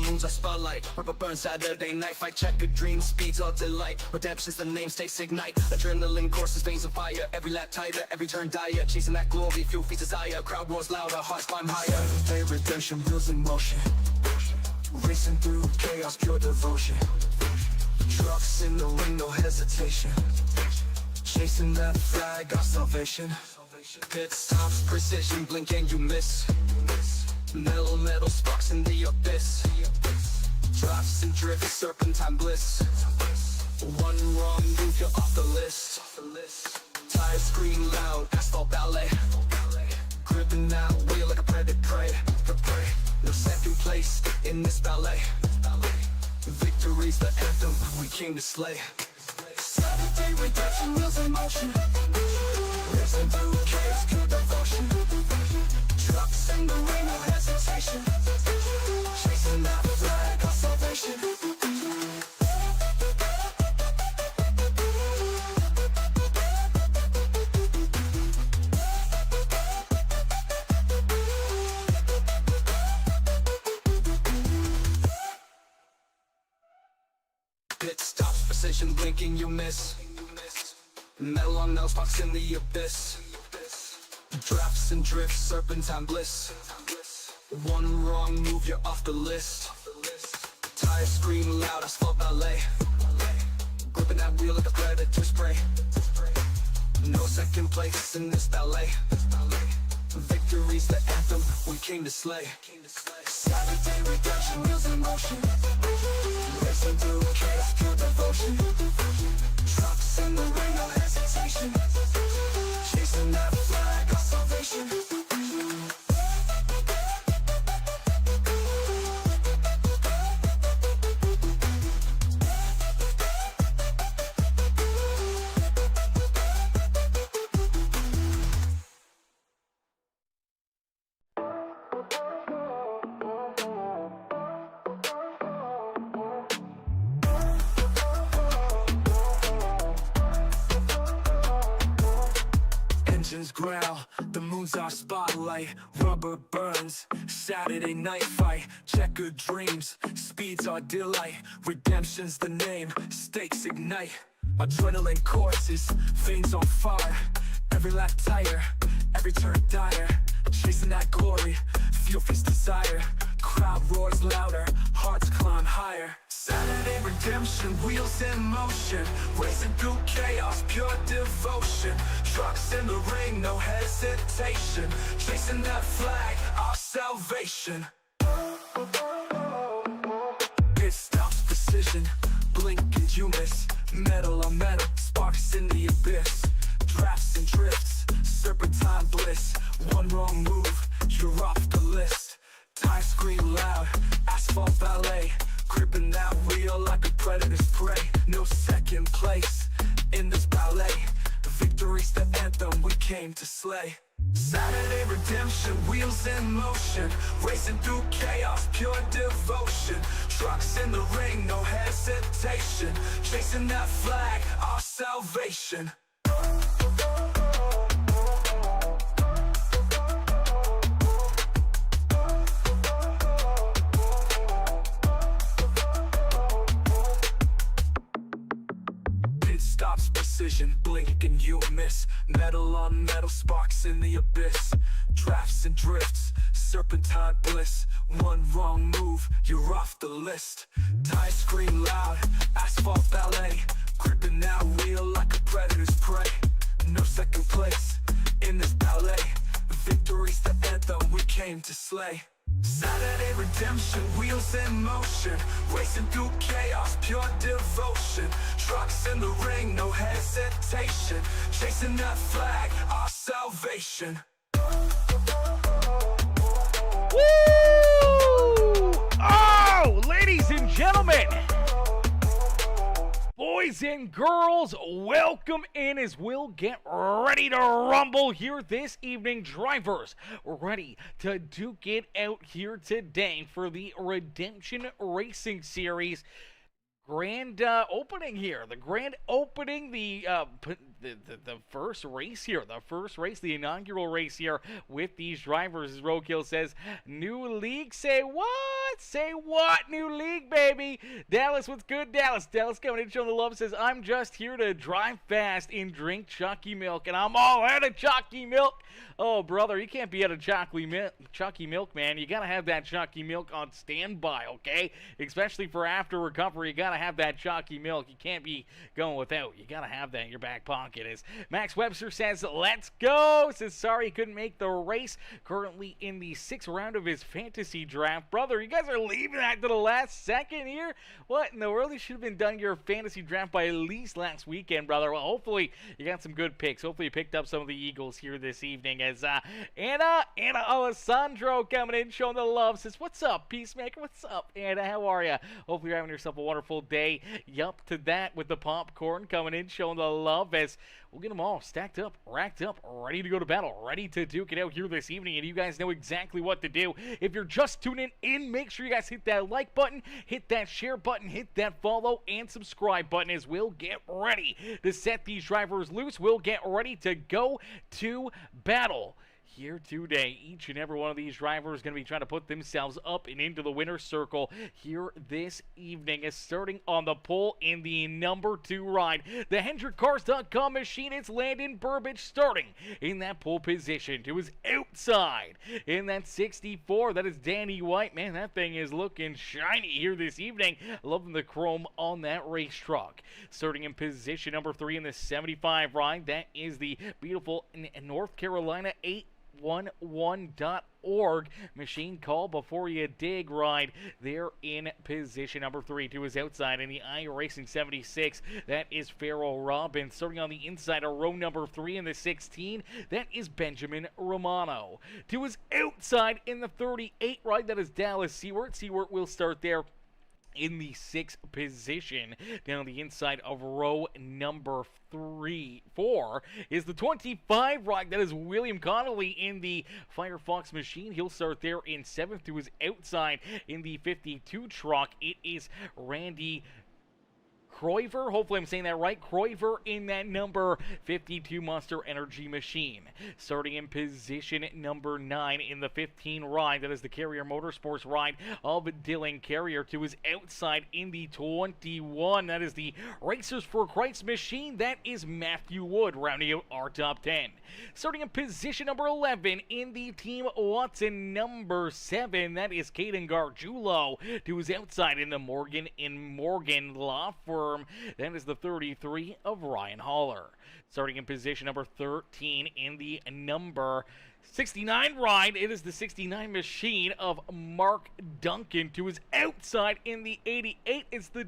moon's our spotlight. Rubber burn Saturday night fight, checkered dreams, speeds all delight. Redemption's the name, stakes ignite. Adrenaline courses, veins of fire. Every lap tighter, every turn dire. Chasing that glory, fuel feeds desire. Crowd roars louder, hearts climb higher. Saturday redemption, wheels in motion. Racing through chaos, pure devotion. Trucks in the ring, no hesitation. Chasing that flag, our salvation. Pit stops, precision, blink and you miss. Metal sparks in the abyss. Drops and drifts, serpentine bliss. One wrong move, you're off the list. Tires scream loud, asphalt ballet. Gripping that wheel like a predator prey. No second place in this ballet. Victory's the anthem we came to slay. Saturday redemption, wheels in motion. Racing through chaos, pure devotion. Trucks in the rain, no hesitation. Chasing that flag, our salvation. Pit stops, precision, blinking, you miss. Metal on metal, sparks in the abyss. Drafts and drifts, serpentine bliss. One wrong move, you're off the list. Tires scream loud, asphalt ballet. Gripping that wheel like a predator spray. No second place in this ballet. Victory's the anthem we came to slay. Saturday redemption, wheels in motion. Racing through chaos, pure devotion. Trucks in the rain, no hesitation. Chasing that flag, our salvation. Engines growl, the moon's our spotlight. Rubber burns, Saturday night fight. Checkered dreams, speed's our delight. Redemption's the name, stakes ignite. Adrenaline courses, veins on fire. Every lap tighter, every turn dire. Chasing that glory, fuel feeds desire. Crowd roars louder, hearts climb higher. Saturday redemption, wheels in motion. Racing through chaos, pure devotion. Trucks in the ring, no hesitation. Chasing that flag, our salvation. Pit stops, precision, blink and you miss. Metal on metal, sparks in the abyss. Drafts and drifts, serpentine bliss. One wrong move, you're off the list. Tires scream loud, asphalt ballet. Gripping that wheel like a predator's prey. No second place in this ballet. Victory's the anthem we came to slay. Saturday redemption, wheels in motion. Racing through chaos, pure devotion. Trucks in the ring, no hesitation. Chasing that flag, our salvation. Stops, precision, blink and you miss. Metal on metal, sparks in the abyss. Drafts and drifts, serpentine bliss. One wrong move, you're off the list. Tires scream loud, asphalt ballet. Gripping that wheel like a predator's prey. No second place in this ballet. Victory's the anthem we came to slay. Saturday redemption, wheels in motion. Racing through chaos, pure devotion. Trucks in the ring, no hesitation. Chasing that flag, our salvation. Woo! Oh, ladies and gentlemen, boys and girls, welcome in as we'll get ready to rumble here this evening. Drivers, we're ready to duke it out here today for the Redemption Racing Series grand opening here. The grand opening, the the first race here, the inaugural race here with these drivers. As Roadkill says, new league, say what? Say what? New league, baby. Dallas, what's good, Dallas? Dallas coming in showing the love, says, I'm just here to drive fast and drink chalky milk, and I'm all out of chalky milk. Oh, brother, you can't be out of chalky milk, man. You gotta have that chalky milk on standby, okay? Especially for after recovery, you gotta have that chalky milk. You can't be going without. You gotta have that in your back pocket. As Max Webster says, let's go. Says, sorry he couldn't make the race. Currently in the 6th round of his fantasy draft. Brother, you guys are leaving that to the last second here? What in the world? You should have been done your fantasy draft by at least last weekend, brother. Well, hopefully you got some good picks. Hopefully you picked up some of the Eagles here this evening. As Anna Alessandro coming in showing the love, says, what's up, Peacemaker? What's up, Anna? How are you? Hopefully you're having yourself a wonderful day. Yup to that with the popcorn coming in showing the love, as we'll get them all stacked up, racked up, ready to go to battle, ready to duke it out here this evening. And you guys know exactly what to do. If you're just tuning in, make sure you guys hit that like button, hit that share button, hit that follow and subscribe button, as we'll get ready to set these drivers loose. We'll get ready to go to battle here today. Each and every one of these drivers is going to be trying to put themselves up and into the winner's circle here this evening. Is starting on the pole in the number 2 ride, the HendrickCars.com machine. It's Landon Burbage starting in that pole position. To his outside in that 64, that is Danny White. Man, that thing is looking shiny here this evening. Loving the chrome on that race truck. Starting in position number 3 in the 75 ride, that is the beautiful North Carolina 811.org machine call before you dig ride there in position number 3. To his outside in the iRacing 76, that is Farrell Robbins. Starting on the inside of row number 3 in the 16, that is Benjamin Romano. To his outside in the 38 ride, that is Dallas Seward. Seward will start there in the 6th position. Down the inside of row number 4 is the 25 ride, that is William Connolly in the Firefox machine. He'll start there in 7th. To his outside in the 52 truck, it is Randy Croiver, hopefully I'm saying that right, Croiver in that number 52 Monster Energy machine. Starting in position number 9 in the 15 ride, that is the Carrier Motorsports ride of Dylan Carrier. To his outside in the 21, that is the Racers for Christ machine, that is Matthew Wood, rounding out our top 10. Starting in position number 11 in the Team Watson number 7, that is Caden Gargiulo. To his outside in the Morgan Law Firm, that is the 33 of Ryan Haller. Starting in position number 13 in the number 69 ride, it is the 69 machine of Mark Duncan. To his outside in the 88, it's the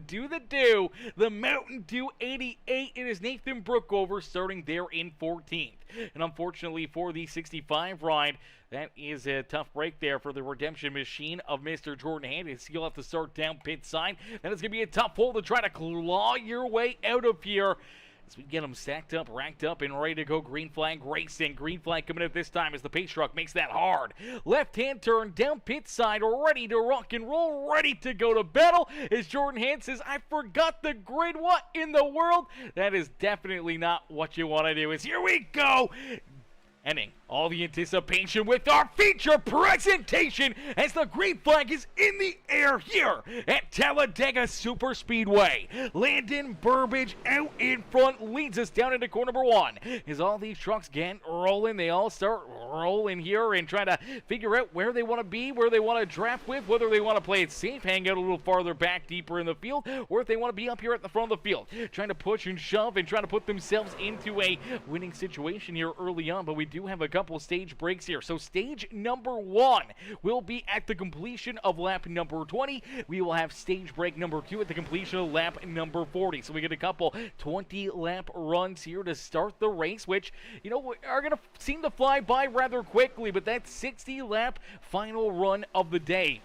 the Mountain Dew 88. It is Nathan Brookover starting there in 14th. And unfortunately for the 65 ride, that is a tough break there for the redemption machine of Mr. Jordan Handis. He'll have to start down pit side. That is going to be a tough hole to try to claw your way out of here. As we get them stacked up, racked up, and ready to go. Green flag racing. Green flag coming up this time as the pace truck makes that hard left-hand turn down pit side, ready to rock and roll, ready to go to battle. As Jordan Hand says, I forgot the grid. What in the world? That is definitely not what you want to do. As here we go. Ending all the anticipation with our feature presentation as the green flag is in the air here at Talladega Super Speedway. Landon Burbage out in front leads us down into corner number 1. As all these trucks get rolling, they all start rolling here and try to figure out where they want to be, where they want to draft with, whether they want to play it safe, hang out a little farther back, deeper in the field, or if they want to be up here at the front of the field, trying to push and shove and trying to put themselves into a winning situation here early on. But we do have a couple stage breaks here. So stage number 1 will be at the completion of lap number 20. We will have stage break number 2 at the completion of lap number 40. So we get a couple 20 lap runs here to start the race, which, you know, are going to seem to fly by rather quickly, but that 60 lap final run of the day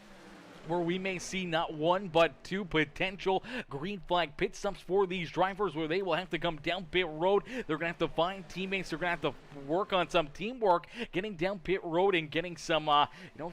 where we may see not one but two potential green flag pit stops for these drivers, where they will have to come down pit road. They're going to have to find teammates. They're going to have to work on some teamwork, getting down pit road and getting some,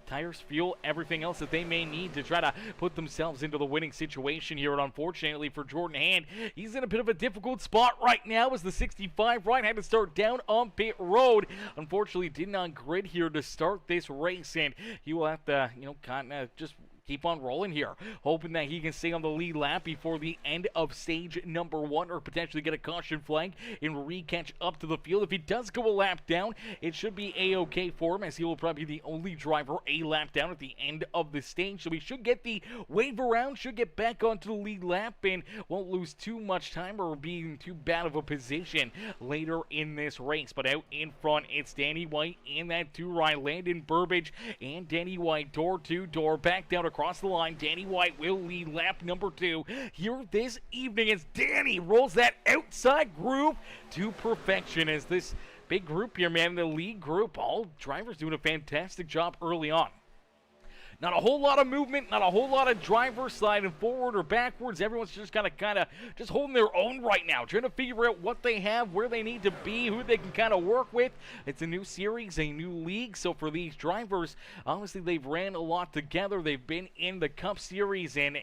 tires, fuel, everything else that they may need to try to put themselves into the winning situation here. And unfortunately for Jordan Hand, he's in a bit of a difficult spot right now, as the 65 right had to start down on pit road. Unfortunately, did not grid here to start this race, and he will have to, kind of just keep on rolling here, hoping that he can stay on the lead lap before the end of stage number 1, or potentially get a caution flag and re-catch up to the field. If he does go a lap down, it should be a-okay for him, as he will probably be the only driver a lap down at the end of the stage. So he should get the wave around, should get back onto the lead lap, and won't lose too much time or be in too bad of a position later in this race. But out in front, it's Danny White and that 2 right, Landon Burbage and Danny White, door to door, back down across the line. Danny White will lead lap number 2 here this evening, as Danny rolls that outside groove to perfection. As this big group here, man, the lead group, all drivers doing a fantastic job early on. Not a whole lot of movement, not a whole lot of drivers sliding forward or backwards. Everyone's just kind of just holding their own right now, trying to figure out what they have, where they need to be, who they can kind of work with. It's a new series, a new league, so for these drivers, obviously they've ran a lot together. They've been in the Cup Series and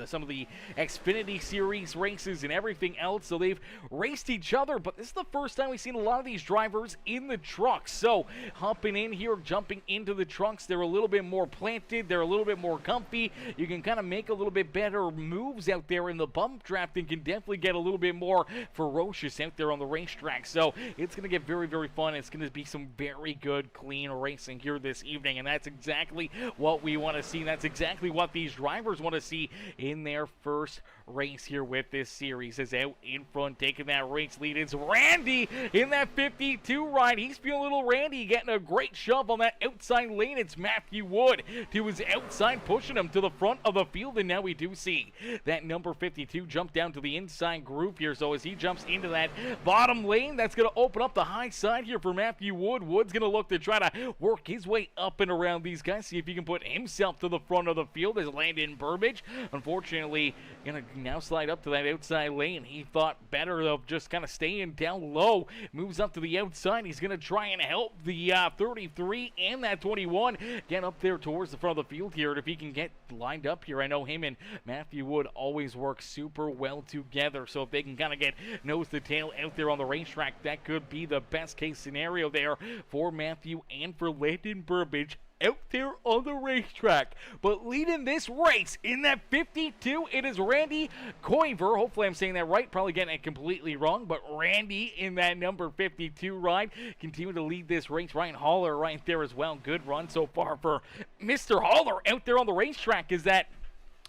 some of the Xfinity Series races and everything else, so they've raced each other, but this is the first time we've seen a lot of these drivers in the trucks. So hopping in here, jumping into the trucks, they're a little bit more planted, they're a little bit more comfy. You can kind of make a little bit better moves out there in the bump draft, and can definitely get a little bit more ferocious out there on the racetrack. So it's going to get very, very fun. It's going to be some very good, clean racing here this evening, and that's exactly what we want to see. That's exactly what these drivers want to see in their first race here with this series. Is out in front, taking that race lead. It's Randy in that 52 ride. He's feeling a little randy, getting a great shove on that outside lane. It's Matthew Wood to his outside, pushing him to the front of the field, and now we do see that number 52 jump down to the inside groove here. So as he jumps into that bottom lane, that's going to open up the high side here for Matthew Wood. Wood's going to look to try to work his way up and around these guys, see if he can put himself to the front of the field as Landon Burbage, unfortunately, going to now slide up to that outside lane. He thought better of just kind of staying down low, moves up to the outside. He's going to try and help the 33 and that 21 get up there towards the front of the field here. And if he can get lined up here, I know him and Matthew Wood always work super well together. So if they can kind of get nose to tail out there on the racetrack, that could be the best case scenario there for Matthew and for Landon Burbage out there on the racetrack. But leading this race in that 52, it is Randy Coiver. Hopefully I'm saying that right, probably getting it completely wrong, but Randy in that number 52 ride continue to lead this race. Ryan Haller right there as well. Good run so far for Mr. Haller out there on the racetrack. Is that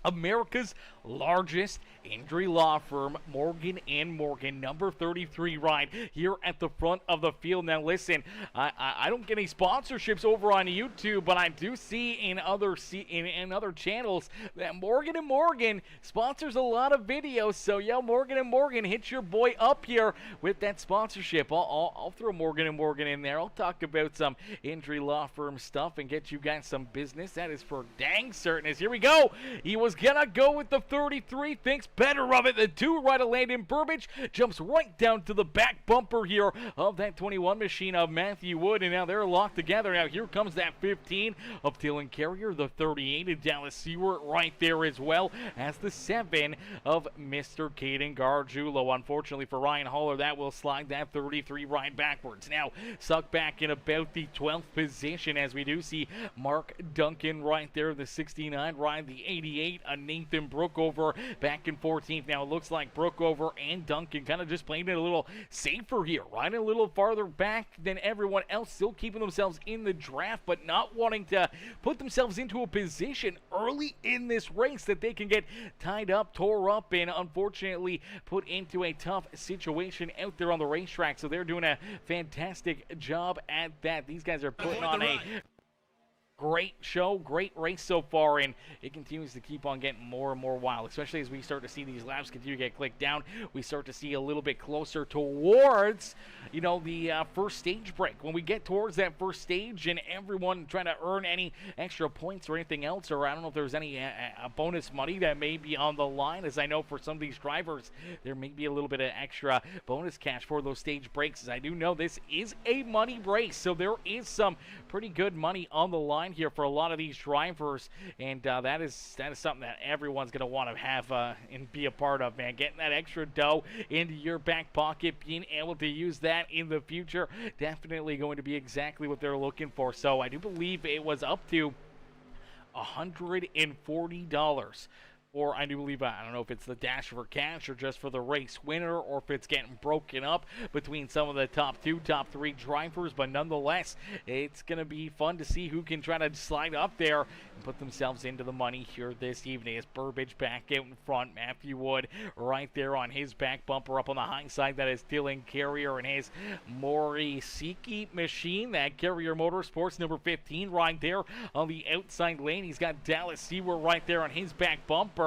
America's largest injury law firm, Morgan & Morgan, number 33 ride here at the front of the field. Now listen, I don't get any sponsorships over on YouTube, but I do see in other channels that Morgan & Morgan sponsors a lot of videos. So yo, Morgan & Morgan, hit your boy up here with that sponsorship. I'll throw Morgan & Morgan in there. I'll talk about some injury law firm stuff and get you guys some business. That is for dang certain. As here we go. He was gonna go with the 33, thinks better of it. The 2 right of Landon Burbage jumps right down to the back bumper here of that 21 machine of Matthew Wood, and now they're locked together. Now here comes that 15 of Dylan Carrier, the 38 of Dallas Seward right there as well as the 7 of Mr. Caden Gargiulo. Unfortunately for Ryan Haller, that will slide that 33 right backwards. Now sucked back in about the 12th position, as we do see Mark Duncan right there, the 69 ride, the 88 Nathan Brookover back in 14th. Now it looks like Brookover and Duncan kind of just playing it a little safer here, riding a little farther back than everyone else, still keeping themselves in the draft, but not wanting to put themselves into a position early in this race that they can get tied up, tore up, and unfortunately put into a tough situation out there on the racetrack. So they're doing a fantastic job at that. These guys are putting on a great show, great race so far, and it continues to keep on getting more and more wild, especially as we start to see these laps continue to get clicked down. We start to see a little bit closer towards, the first stage break. When we get towards that first stage and everyone trying to earn any extra points or anything else, or I don't know if there's any bonus money that may be on the line, as I know for some of these drivers, there may be a little bit of extra bonus cash for those stage breaks, as I do know this is a money race, so there is some pretty good money on the line here for a lot of these drivers, and that is something that everyone's going to want to have and be a part of, man. Getting that extra dough into your back pocket, being able to use that in the future, definitely going to be exactly what they're looking for. So I do believe it was up to $140. Or I do believe, I don't know if it's the dash for cash or just for the race winner, or if it's getting broken up between some of the top 2, top 3 drivers. But nonetheless, it's going to be fun to see who can try to slide up there and put themselves into the money here this evening. As Burbage back out in front, Matthew Wood right there on his back bumper. Up on the high side, that is Dylan Carrier and his Morisiki machine. That Carrier Motorsports number 15 right there on the outside lane. He's got Dallas Seward right there on his back bumper.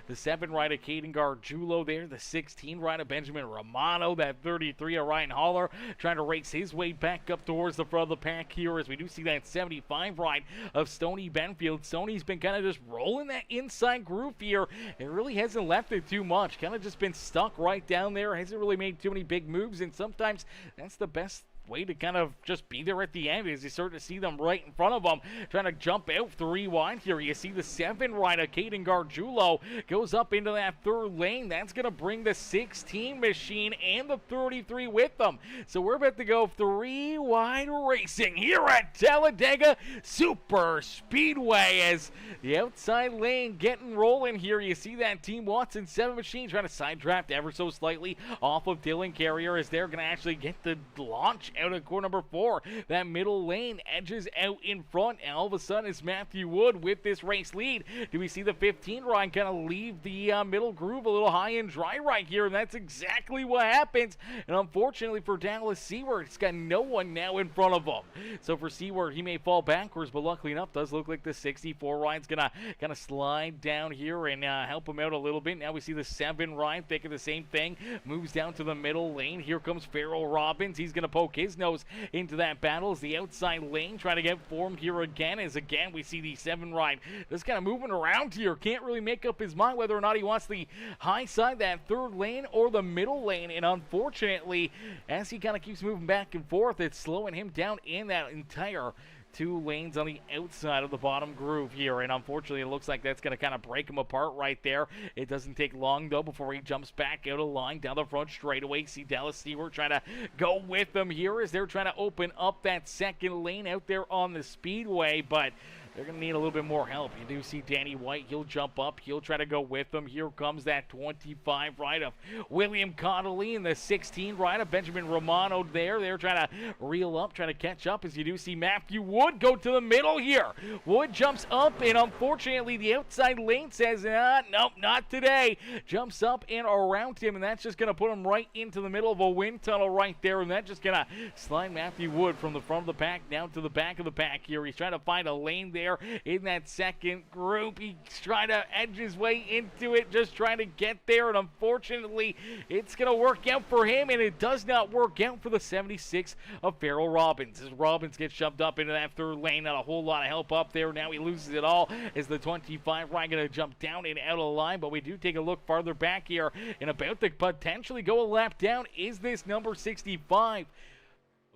The 7 rider Caden Gargiulo there, the 16 rider Benjamin Romano, that 33 of Ryan Haller trying to race his way back up towards the front of the pack here, as we do see that 75 ride of Stoney Benfield. Stoney's been kind of just rolling that inside groove here. It really hasn't left it too much, kind of just been stuck right down there, hasn't really made too many big moves, and sometimes that's the best way to kind of just be there at the end, as you start to see them right in front of them trying to jump out 3 wide here. You see the 7 rider Caden Gargiulo goes up into that 3rd lane. That's going to bring the 16 machine and the 33 with them. So we're about to go 3 wide racing here at Talladega Super Speedway, as the outside lane getting rolling here. You see that Team Watson 7 machine trying to side draft ever so slightly off of Dylan Carrier, as they're going to actually get the launch out of core number 4. That middle lane edges out in front, and all of a sudden it's Matthew Wood with this race lead. Do we see the 15 ride kind of leave the middle groove a little high and dry right here? And that's exactly what happens. And unfortunately for Dallas Seward, it's got no one now in front of him. So for Seward, he may fall backwards, but luckily enough, does look like the 64 ride's gonna kind of slide down here and help him out a little bit. Now we see the 7 ride thinking the same thing, moves down to the middle lane. Here comes Farrell Robbins. He's gonna poke his nose into that battle as the outside lane trying to get formed here again, as again we see the 7 ride just kind of moving around here. Can't really make up his mind whether or not he wants the high side, that 3rd lane, or the middle lane, and unfortunately as he kind of keeps moving back and forth, it's slowing him down in that entire 2 lanes on the outside of the bottom groove here, and unfortunately it looks like that's going to kind of break him apart right there. It doesn't take long though before he jumps back out of line down the front straightaway. See Dallas Seward trying to go with them here as they're trying to open up that 2nd lane out there on the speedway, but they're going to need a little bit more help. You do see Danny White. He'll jump up. He'll try to go with them. Here comes that 25 ride of William Connolly and the 16 ride of Benjamin Romano there. They're trying to reel up, trying to catch up, as you do see Matthew Wood go to the middle here. Wood jumps up, and unfortunately the outside lane says, nope, not today. Jumps up and around him, and that's just going to put him right into the middle of a wind tunnel right there, and that's just going to slide Matthew Wood from the front of the pack down to the back of the pack here. He's trying to find a lane there in that 2nd group. He's trying to edge his way into it, just trying to get there, and unfortunately it's going to work out for him, and it does not work out for the 76 of Farrell Robbins. As Robbins gets shoved up into that 3rd lane, not a whole lot of help up there. Now he loses it all as the 25 right going to jump down and out of line, but we do take a look farther back here and about to potentially go a lap down is this number 65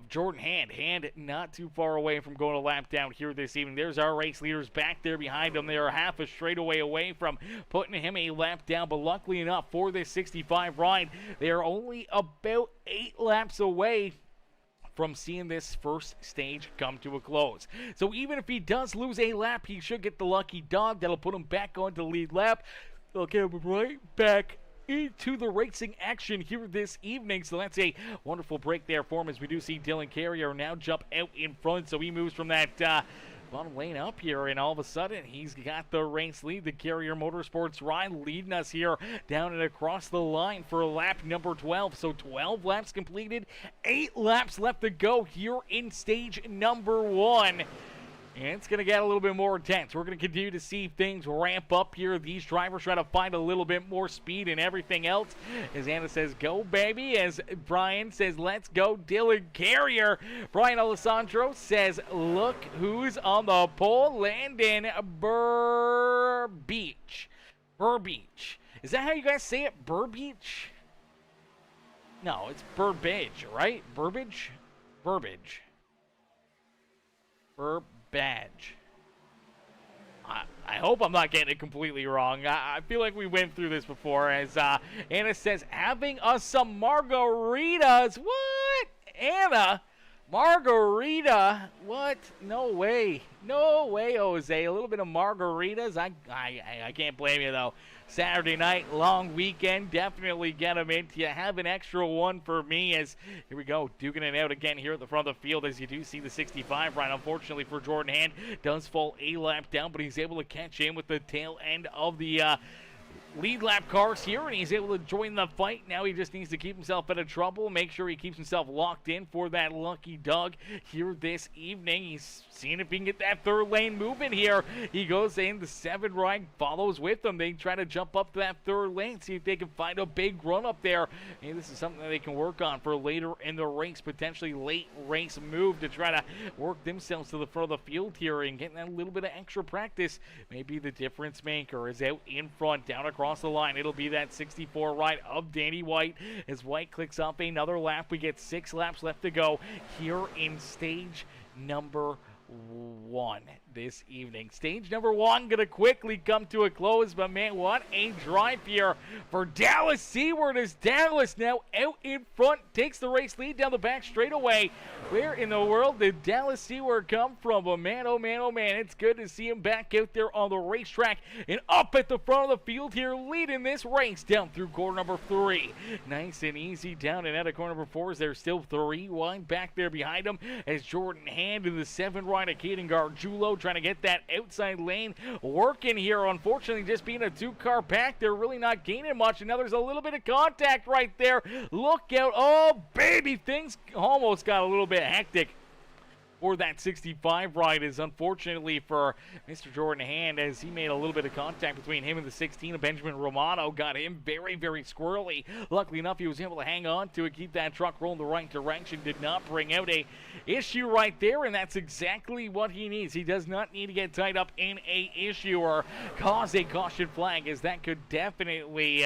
Jordan Hand. Hand not too far away from going a lap down here this evening. There's our race leaders back there behind him. They are half a straightaway away from putting him a lap down, but luckily enough for this 65 ride, they are only about 8 laps away from seeing this first stage come to a close. So even if he does lose a lap, he should get the lucky dog. That'll put him back on the lead lap. They'll get him right back into the racing action here this evening. So that's a wonderful break there for him, as we do see Dylan Carrier now jump out in front. So he moves from that bottom lane up here, and all of a sudden he's got the race lead. The Carrier Motorsports ride leading us here down and across the line for lap number 12. So 12 laps completed, 8 laps left to go here in stage number 1. And it's going to get a little bit more intense. We're going to continue to see things ramp up here. These drivers try to find a little bit more speed and everything else. As Anna says, go, baby. As Brian says, let's go, Dylan Carrier. Brian Alessandro says, look who's on the pole. Landon Burbeach. Burbeach. Is that how you guys say it? Burbeach? No, it's Burbage, right? Burbage? Burbage. Badge. I hope I'm not getting it completely wrong. I feel like we went through this before. As Anna says, having us some margaritas. What? Anna? Margarita? What? No way. No way, Jose. A little bit of margaritas. I can't blame you, though. Saturday night, long weekend. Definitely get them into you. Have an extra one for me as, here we go, duking it out again here at the front of the field as you do see the 65 right. Unfortunately for Jordan Hand, does fall a lap down, but he's able to catch in with the tail end of the lead lap cars here, and he's able to join the fight. Now he just needs to keep himself out of trouble, make sure he keeps himself locked in for that lucky dog here this evening. He's seeing if he can get that third lane moving here. He goes in, the 7 right follows with him. They try to jump up to that third lane, see if they can find a big run up there. And this is something that they can work on for later in the race, potentially late race move to try to work themselves to the front of the field here and getting that little bit of extra practice. Maybe the difference maker is out in front, down across the line. It'll be that 64 right of Danny White. As White clicks up another lap, we get 6 laps left to go here in stage number 1 this evening. Stage number 1 gonna quickly come to a close, but man, what a drive here for Dallas Seward as Dallas now out in front takes the race lead down the back straightaway. Where in the world did Dallas Seward come from? But man, oh man, oh man, it's good to see him back out there on the racetrack and up at the front of the field here, leading this race down through corner number 3. Nice and easy down and out of corner number 4 as there's still 3 wide back there behind him as Jordan Hand in the 7 right of Caden Gargiulo trying to get that outside lane working here. Unfortunately, just being a 2-car pack, they're really not gaining much. And now there's a little bit of contact right there. Look out. Oh, baby, things almost got a little bit hectic for that 65 ride is unfortunately for Mr. Jordan Hand as he made a little bit of contact between him and the 16 of Benjamin Romano. Got him very, very squirrely. Luckily enough, he was able to hang on to it, keep that truck rolling the right direction. Did not bring out a issue right there, and that's exactly what he needs. He does not need to get tied up in a issue or cause a caution flag, as that could definitely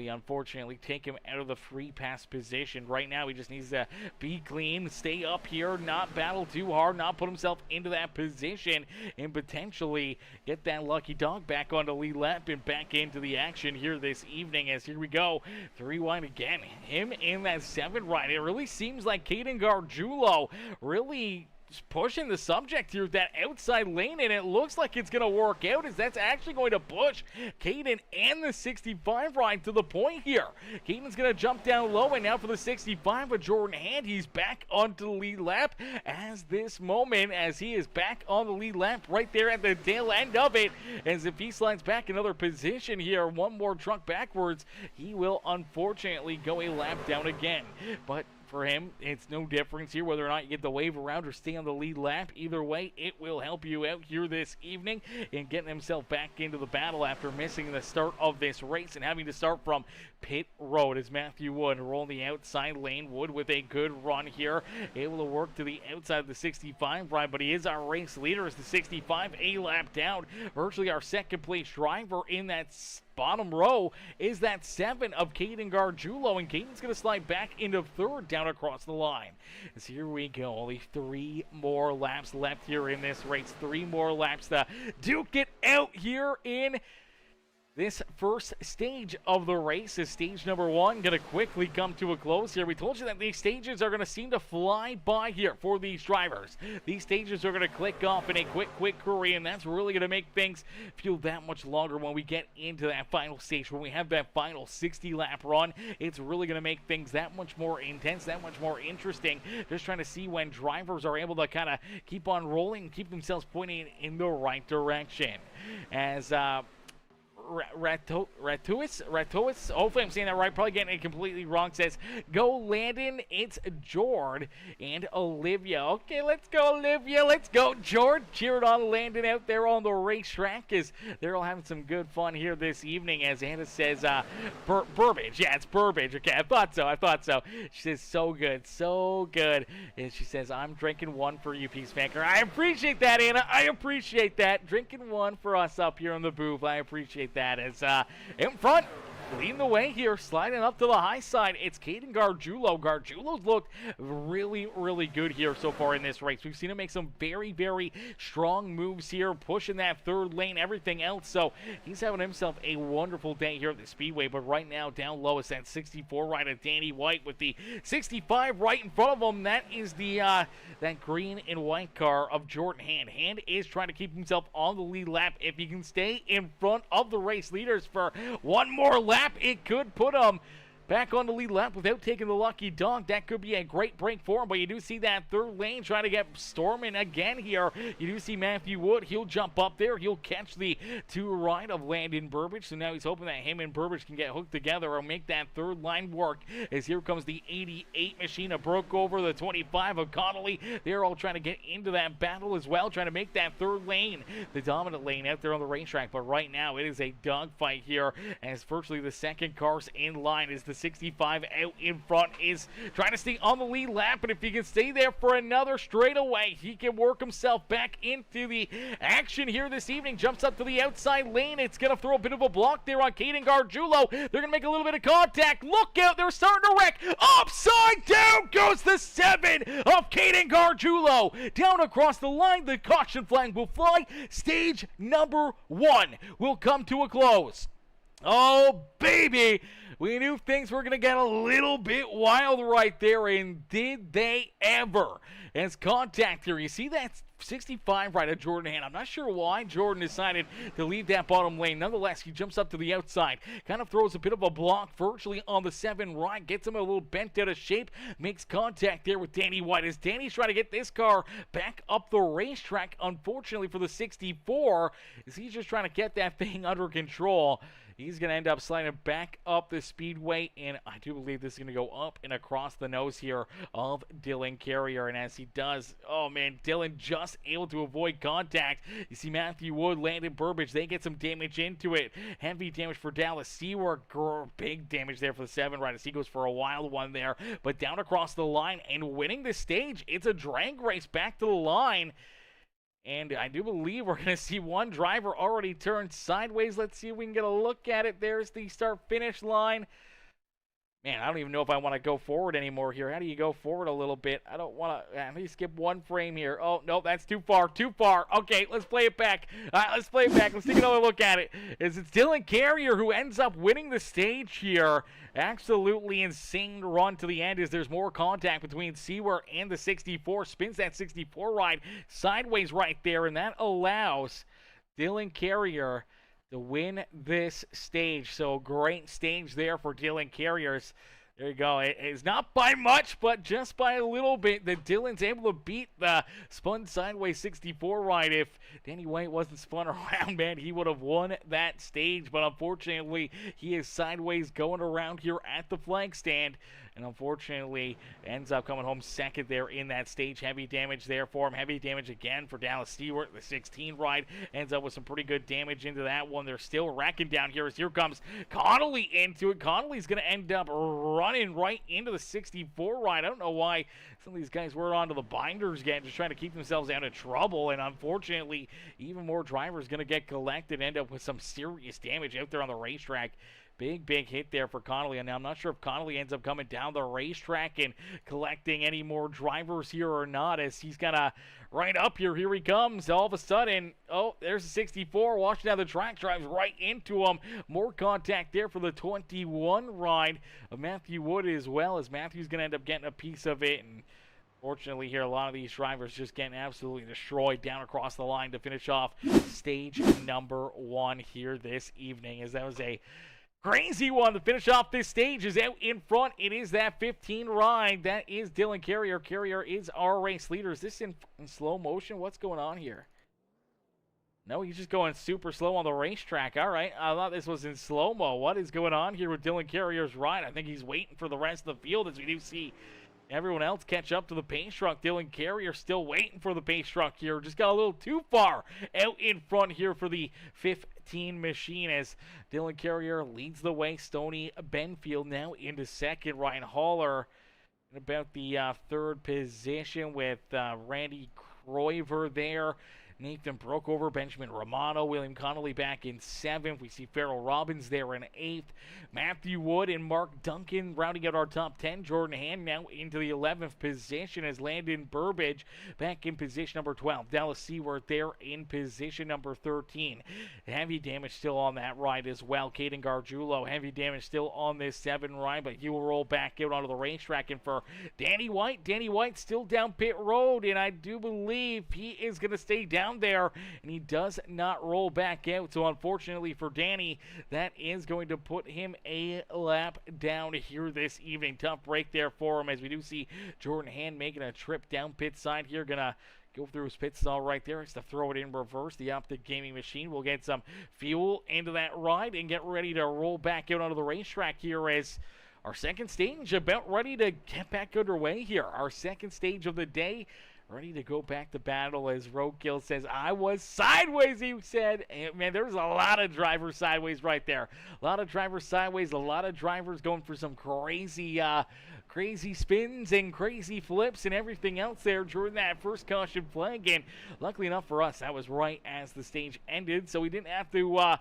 unfortunately, take him out of the free pass position. Right now, he just needs to be clean, stay up here, not battle too hard, not put himself into that position, and potentially get that lucky dog back on the lead lap and back into the action here this evening. As here we go, 3 wide again. Him in that 7 right. It really seems like Caden Gargiulo really pushing the subject here with that outside lane, and it looks like it's going to work out as that's actually going to push Caden and the 65 ride to the point here. Caden's going to jump down low, and now for the 65 with Jordan Hand, he's back onto the lead lap as this moment, as he is back on the lead lap right there at the tail end of it, as if he slides back another position here, one more truck backwards, he will unfortunately go a lap down again. But for him, it's no difference here whether or not you get the wave around or stay on the lead lap. Either way, it will help you out here this evening in getting himself back into the battle after missing the start of this race and having to start from pit road as Matthew Wood rolling the outside lane. Wood with a good run here, able to work to the outside of the 65 ride, but he is our race leader as the 65 a lap down. Virtually our second place driver in that bottom row is that 7 of Caden Gargiulo, and Caden's going to slide back into 3rd down across the line. As here we go, only 3 more laps left here in this race. 3 more laps to duke it out here in this first stage of the race. Is stage number 1 going to quickly come to a close here. We told you that these stages are going to seem to fly by here for these drivers. These stages are going to click off in a quick hurry, and that's really going to make things feel that much longer when we get into that final stage. When we have that final 60-lap run, it's really going to make things that much more intense, that much more interesting. Just trying to see when drivers are able to kind of keep on rolling, keep themselves pointing in the right direction. As Ratuis. Hopefully I'm saying that right. Probably getting it completely wrong. Says, go Landon. It's Jord and Olivia. Okay, let's go, Olivia. Let's go, Jord. Cheered on Landon out there on the racetrack as they're all having some good fun here this evening. As Anna says, Burbage. Yeah, it's Burbage. Okay, I thought so. She says, so good, so good. And she says, I'm drinking one for you, Peacemaker. I appreciate that, Anna. I appreciate that. Drinking one for us up here on the booth. I appreciate that. As in front, leading the way here, sliding up to the high side, it's Caden Gargiulo. Gargiulo's looked really, really good here so far in this race. We've seen him make some very, very strong moves here, pushing that third lane, everything else. So he's having himself a wonderful day here at the Speedway. But right now, down low is that 64 right of Danny White with the 65 right in front of him. That is the that green and white car of Jordan Hand. Hand is trying to keep himself on the lead lap. If he can stay in front of the race leaders for one more lap, it could put him back on the lead lap without taking the lucky dog. That could be a great break for him, but you do see that third lane trying to get storming again here. You do see Matthew Wood. He'll jump up there. He'll catch the two right of Landon Burbage, so now he's hoping that him and Burbage can get hooked together or make that third line work, as here comes the 88 machine. A broke over the 25 of Connolly. They're all trying to get into that battle as well, trying to make that third lane the dominant lane out there on the racetrack. But right now, it is a dogfight here, as virtually the second car's in line is the 65 out in front, is trying to stay on the lead lap, and if he can stay there for another straightaway, he can work himself back into the action here this evening. Jumps up to the outside lane. It's going to throw a bit of a block there on Caden Gargiulo. They're going to make a little bit of contact. Look out, they're starting to wreck. Upside down goes the 7 of Caden Gargiulo. Down across the line, the caution flag will fly. Stage number 1 will come to a close. Oh, baby. We knew things were going to get a little bit wild right there, and did they ever? As contact here, you see that 65 right of Jordan Hand. I'm not sure why Jordan decided to leave that bottom lane. Nonetheless, he jumps up to the outside, kind of throws a bit of a block virtually on the 7 right, gets him a little bent out of shape, makes contact there with Danny White, as Danny's trying to get this car back up the racetrack. Unfortunately for the 64, as he's just trying to get that thing under control. He's going to end up sliding back up the speedway, and I do believe this is going to go up and across the nose here of Dylan Carrier. And as he does, oh man, Dylan just able to avoid contact. You see Matthew Wood, Landon Burbage, they get some damage into it. Heavy damage for Dallas Seward. Big damage there for the 7 right as he goes for a wild one there. But down across the line and winning the stage. It's a drag race back to the line. And I do believe we're going to see one driver already turn sideways. Let's see if we can get a look at it. There's the start-finish line. Man, I don't even know if I want to go forward anymore here. How do you go forward a little bit? I don't want to. Let me skip one frame here. Oh, no, that's too far. Too far. Okay, let's play it back. Let's play it back. Let's take another look at it. It's Dylan Carrier who ends up winning the stage here. Absolutely insane run to the end as there's more contact between Seward and the 64. Spins that 64 ride sideways right there, and that allows Dylan Carrier to win this stage. So great stage there for Dylan Carriers. There you go. It's not by much, but just by a little bit that Dylan's able to beat the spun sideways 64 ride. If Danny White wasn't spun around, man, he would have won that stage. But unfortunately, he is sideways going around here at the flag stand. And unfortunately, ends up coming home second there in that stage. Heavy damage there for him. Heavy damage again for Dallas Stewart. The 16 ride ends up with some pretty good damage into that one. They're still wrecking down here as here comes Connolly into it. Connolly's going to end up running right into the 64 ride. I don't know why some of these guys were onto the binders again, just trying to keep themselves out of trouble. And unfortunately, even more drivers going to get collected, end up with some serious damage out there on the racetrack. Big hit there for Connolly. And now I'm not sure if Connolly ends up coming down the racetrack and collecting any more drivers here or not, as he's going to right up here. Here he comes. All of a sudden, oh, there's a 64. Watching down the track, drives right into him. More contact there for the 21 ride of Matthew Wood as well, as Matthew's going to end up getting a piece of it. And fortunately here, a lot of these drivers just getting absolutely destroyed down across the line to finish off stage number 1 here this evening, as that was a crazy one to finish off this stage. Is out in front. It is that 15 ride. That is Dylan Carrier. Carrier is our race leader. Is this in slow motion? What's going on here? No, he's just going super slow on the racetrack. All right, I thought this was in slow-mo. What is going on here with Dylan Carrier's ride? I think he's waiting for the rest of the field as we do see everyone else catch up to the pace truck. Dylan Carrier still waiting for the pace truck here. Just got a little too far out in front here for the 15 machine as Dylan Carrier leads the way. Stoney Benfield now into second. Ryan Haller in about the third position with Randy Croiver there. Nathan Brookover, Benjamin Romano, William Connolly back in 7th. We see Farrell Robbins there in 8th. Matthew Wood and Mark Duncan rounding out our top 10. Jordan Hand now into the 11th position as Landon Burbage back in position number 12. Dallas Seaworth there in position number 13. Heavy damage still on that ride as well. Caden Gargiulo, heavy damage still on this 7 ride, but he will roll back out onto the racetrack. And for Danny White still down pit road, and I do believe he is going to stay down there, and he does not roll back out. So unfortunately for Danny, that is going to put him a lap down here this evening. Tough break there for him as we do see Jordan Hand making a trip down pit side here. Gonna go through his pit stall right there. Has to throw it in reverse. The Optic Gaming machine will get some fuel into that ride and get ready to roll back out onto the racetrack here as our second stage about ready to get back underway here. Our second stage of the day, ready to go back to battle as Roadkill says, I was sideways, he said. And man, there's a lot of drivers sideways right there. A lot of drivers sideways, a lot of drivers going for some crazy spins and crazy flips and everything else there during that first caution flag. And luckily enough for us, that was right as the stage ended, so we didn't have to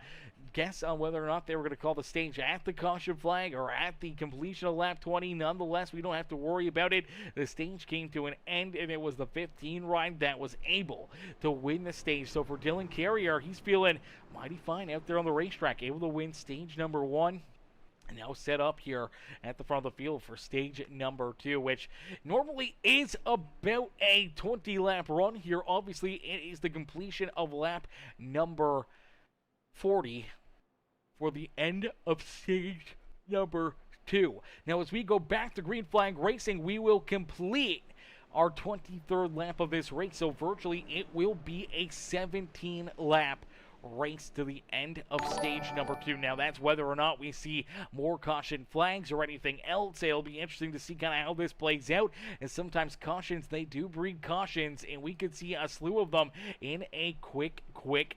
guess on whether or not they were going to call the stage at the caution flag or at the completion of lap 20. Nonetheless, we don't have to worry about it. The stage came to an end, and it was the 15 ride that was able to win the stage. So for Dylan Carrier, he's feeling mighty fine out there on the racetrack, able to win stage number 1. And now set up here at the front of the field for stage number 2, which normally is about a 20-lap run here. Obviously, it is the completion of lap number 40 for the end of stage number 2. Now, as we go back to Green Flag Racing, we will complete our 23rd lap of this race. So virtually, it will be a 17-lap race to the end of stage number 2. Now, that's whether or not we see more caution flags or anything else. It'll be interesting to see kind of how this plays out, and sometimes cautions, they do breed cautions, and we could see a slew of them in a quick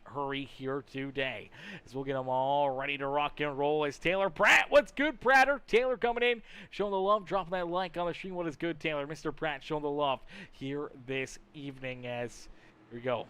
hurry here today, as we'll get them all ready to rock and roll. As Taylor Pratt, what's good, Pratter? Taylor coming in, showing the love, dropping that like on the stream. What is good, Taylor? Mr. Pratt showing the love here this evening as, here we go,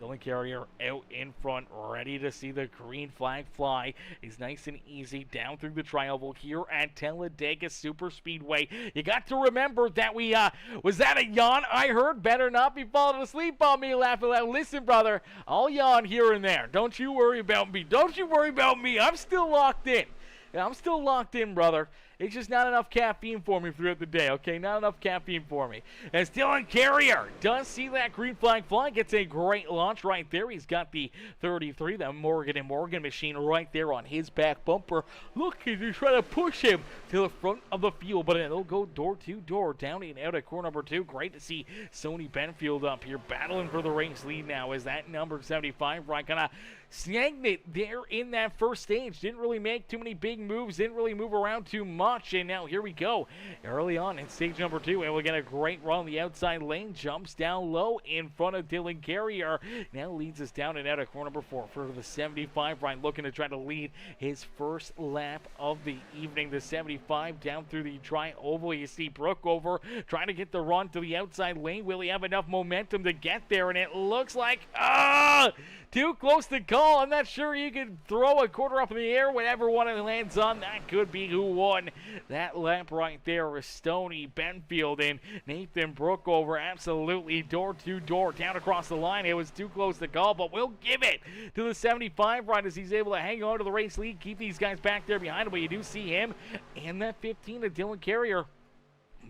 Dylan Carrier out in front, ready to see the green flag fly. Is nice and easy down through the tri-oval here at Talladega Super Speedway. You got to remember that we, was that a yawn I heard? Better not be falling asleep on me laughing loud. Listen, brother, I'll yawn here and there. Don't you worry about me. Don't you worry about me. I'm still locked in. I'm still locked in, brother. It's just not enough caffeine for me throughout the day, okay? Not enough caffeine for me. As Dylan Carrier does see that green flag fly, gets a great launch right there. He's got the 33, the Morgan & Morgan machine right there on his back bumper. Looking to try to push him to the front of the field, but it'll go door to door, down and out at corner number 2. Great to see Stoney Benfield up here battling for the race lead now as that number 75 right kind of stagnant there in that first stage. Didn't really make too many big moves, didn't really move around too much. And now here we go early on in stage number 2, and we'll get a great run on the outside lane. Jumps down low in front of Dylan Carrier. Now leads us down and out of corner number 4 for the 75 right, looking to try to lead his first lap of the evening. The 75 down through the tri-oval. You see Brookover trying to get the run to the outside lane. Will he have enough momentum to get there? And it looks like too close to call. I'm not sure you can throw a quarter up in the air. Whatever one it lands on, that could be who won that lap right there. Was Stoney Benfield and Nathan Brookover absolutely door to door down across the line. It was too close to call, but we'll give it to the 75 right as he's able to hang on to the race lead, keep these guys back there behind him. But you do see him and that 15 of Dylan Carrier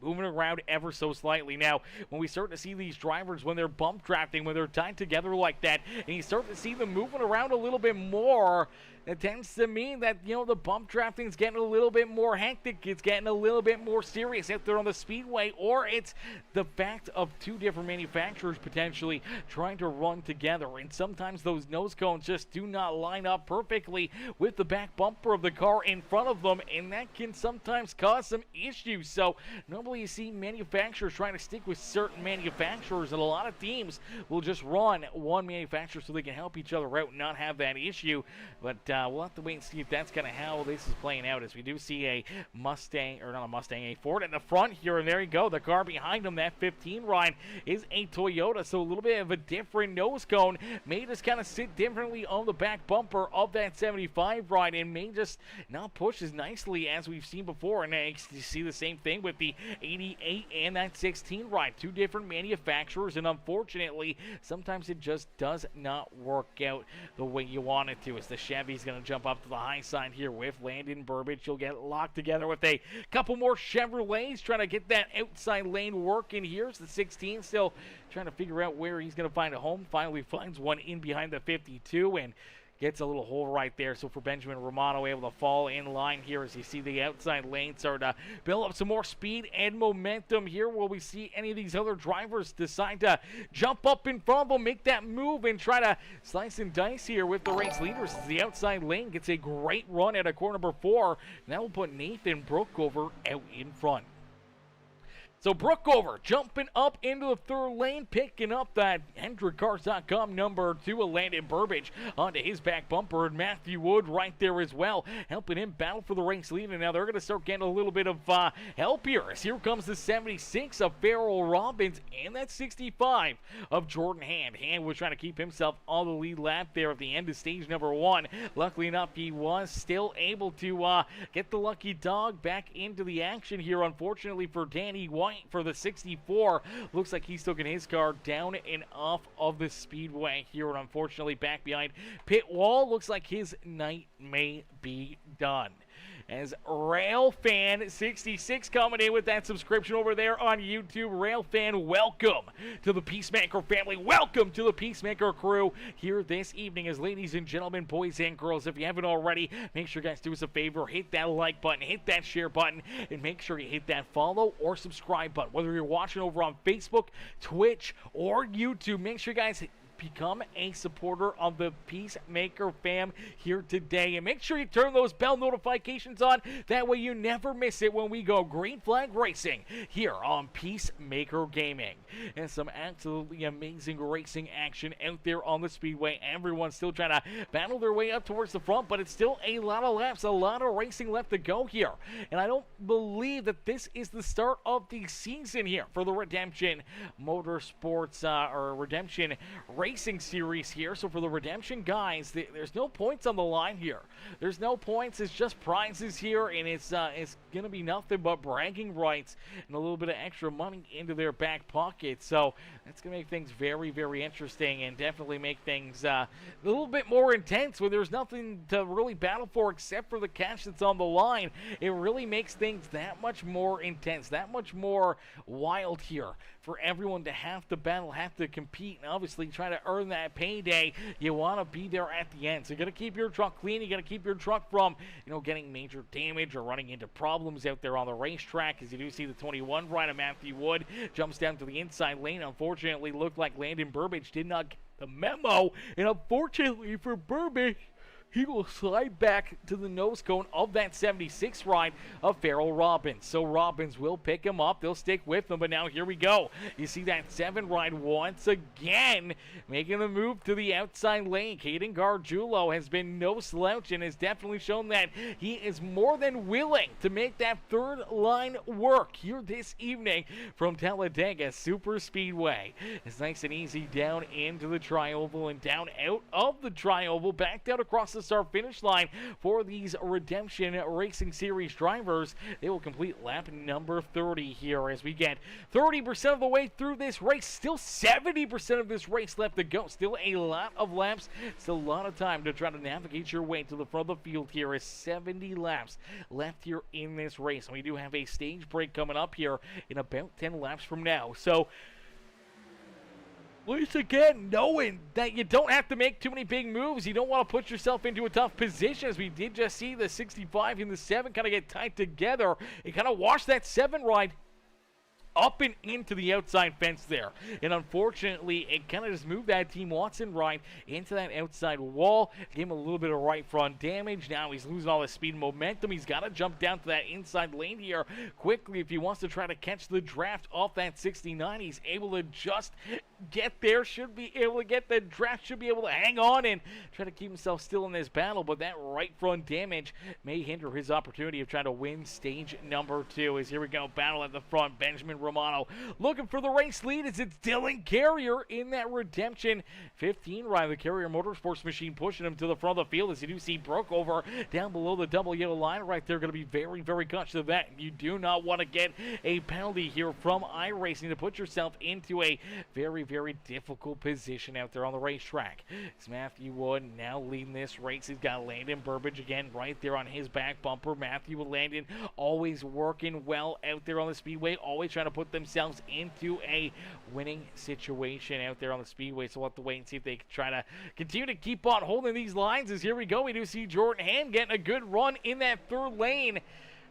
moving around ever so slightly. Now, when we start to see these drivers, when they're bump drafting, when they're tied together like that, and you start to see them moving around a little bit more, it tends to mean that, you know, the bump drafting is getting a little bit more hectic. It's getting a little bit more serious out there on the speedway, or it's the fact of two different manufacturers potentially trying to run together. And sometimes those nose cones just do not line up perfectly with the back bumper of the car in front of them, and that can sometimes cause some issues. So normally you see manufacturers trying to stick with certain manufacturers, and a lot of teams will just run one manufacturer so they can help each other out and not have that issue. But we'll have to wait and see if that's kind of how this is playing out, as we do see a Mustang, or not a Mustang, a Ford in the front here, and there you go. The car behind him, that 15 ride, is a Toyota, so a little bit of a different nose cone. May just kind of sit differently on the back bumper of that 75 ride, and may just not push as nicely as we've seen before. And you see the same thing with the 88 and that 16 ride. Two different manufacturers, and unfortunately, sometimes it just does not work out the way you want it to. As the Chevy's going to jump up to the high side here with Landon Burbidge. You'll get locked together with a couple more Chevrolets, trying to get that outside lane working. Here's the 16 still trying to figure out where he's going to find a home. Finally finds one in behind the 52 and gets a little hole right there. So for Benjamin Romano, able to fall in line here as you see the outside lane start to build up some more speed and momentum here. Will we see any of these other drivers decide to jump up in front of them, make that move, and try to slice and dice here with the race leaders? As the outside lane gets a great run at a corner number 4, and that will put Nathan Brookover out in front. So Brookover jumping up into the third lane, picking up that HendrickCars.com number 2 of Landon Burbidge onto his back bumper, and Matthew Wood right there as well, helping him battle for the race lead. And now they're going to start getting a little bit of help here, as here comes the 76 of Farrell Robbins and that 65 of Jordan Hand. Hand was trying to keep himself on the lead lap there at the end of stage number 1. Luckily enough, he was still able to get the lucky dog back into the action here. Unfortunately for Danny White, for the 64, looks like he's taking his car down and off of the speedway here, and unfortunately back behind pit wall. Looks like his night may be done. As Railfan66 coming in with that subscription over there on YouTube. Railfan, welcome to the Peacemaker family. Welcome to the Peacemaker crew here this evening. As ladies and gentlemen, boys and girls, if you haven't already, make sure you guys do us a favor. Hit that like button, hit that share button, and make sure you hit that follow or subscribe button. Whether you're watching over on Facebook, Twitch, or YouTube, make sure you guys become a supporter of the Peacemaker fam here today, and make sure you turn those bell notifications on. That way you never miss it when we go green flag racing here on Peacemaker Gaming. And some absolutely amazing racing action out there on the speedway. Everyone's still trying to battle their way up towards the front, but it's still a lot of laps, a lot of racing left to go here. And I don't believe that this is the start of the season here for the Redemption Motorsports or Redemption Racing series here. So for the Redemption guys, there's no points on the line here. There's no points. It's just prizes here, and it's gonna be nothing but bragging rights and a little bit of extra money into their back pocket. So that's gonna make things very, very interesting, and definitely make things a little bit more intense when there's nothing to really battle for except for the cash that's on the line. It really makes things that much more intense, that much more wild here for everyone to have to battle, have to compete, and obviously try to earn that payday. You want to be there at the end. So you got to keep your truck clean. You got to keep your truck from, getting major damage or running into problems out there on the racetrack. As you do see the 21 ride of Matthew Wood jumps down to the inside lane. Unfortunately, looked like Landon Burbidge did not get the memo, and unfortunately for Burbidge, he will slide back to the nose cone of that 76 ride of Farrell Robbins. So Robbins will pick him up. They'll stick with him, but now here we go. You see that 7 ride once again making the move to the outside lane. Caden Gargiulo has been no slouch and has definitely shown that he is more than willing to make that third line work here this evening from Talladega Super Speedway. It's nice and easy down into the tri-oval and down out of the tri-oval, back down across the start finish line for these Redemption Racing Series drivers. They will complete lap number 30 here as we get 30% of the way through this race. Still 70% of this race left to go. Still a lot of laps. Still a lot of time to try to navigate your way to the front of the field here. Is 70 laps left here in this race. And we do have a stage break coming up here in about 10 laps from now. So Once again, knowing that you don't have to make too many big moves, you don't want to put yourself into a tough position, as we did just see the 65 and the 7 kind of get tied together. It kind of washed that 7 ride up and into the outside fence there. And unfortunately, it kind of just moved that Team Watson ride into that outside wall. Gave him a little bit of right front damage. Now he's losing all his speed and momentum. He's got to jump down to that inside lane here quickly if he wants to try to catch the draft off that 69. He's able to just get there, should be able to get the draft, should be able to hang on and try to keep himself still in this battle, but that right front damage may hinder his opportunity of trying to win stage number 2. As here we go, battle at the front. Benjamin Romano looking for the race lead as it's Dylan Carrier in that Redemption 15 ride. The Carrier Motorsports machine pushing him to the front of the field, as you do see Brookover down below the double yellow line right there. Going to be very, very conscious of that. You do not want to get a penalty here from iRacing to put yourself into a very, very difficult position out there on the racetrack. It's Matthew Wood now leading this race. He's got Landon Burbage again right there on his back bumper. Matthew and Landon always working well out there on the speedway, always trying to put themselves into a winning situation out there on the speedway. So we'll have to wait and see if they can try to continue to keep on holding these lines. As here we go, we do see Jordan Hand getting a good run in that third lane.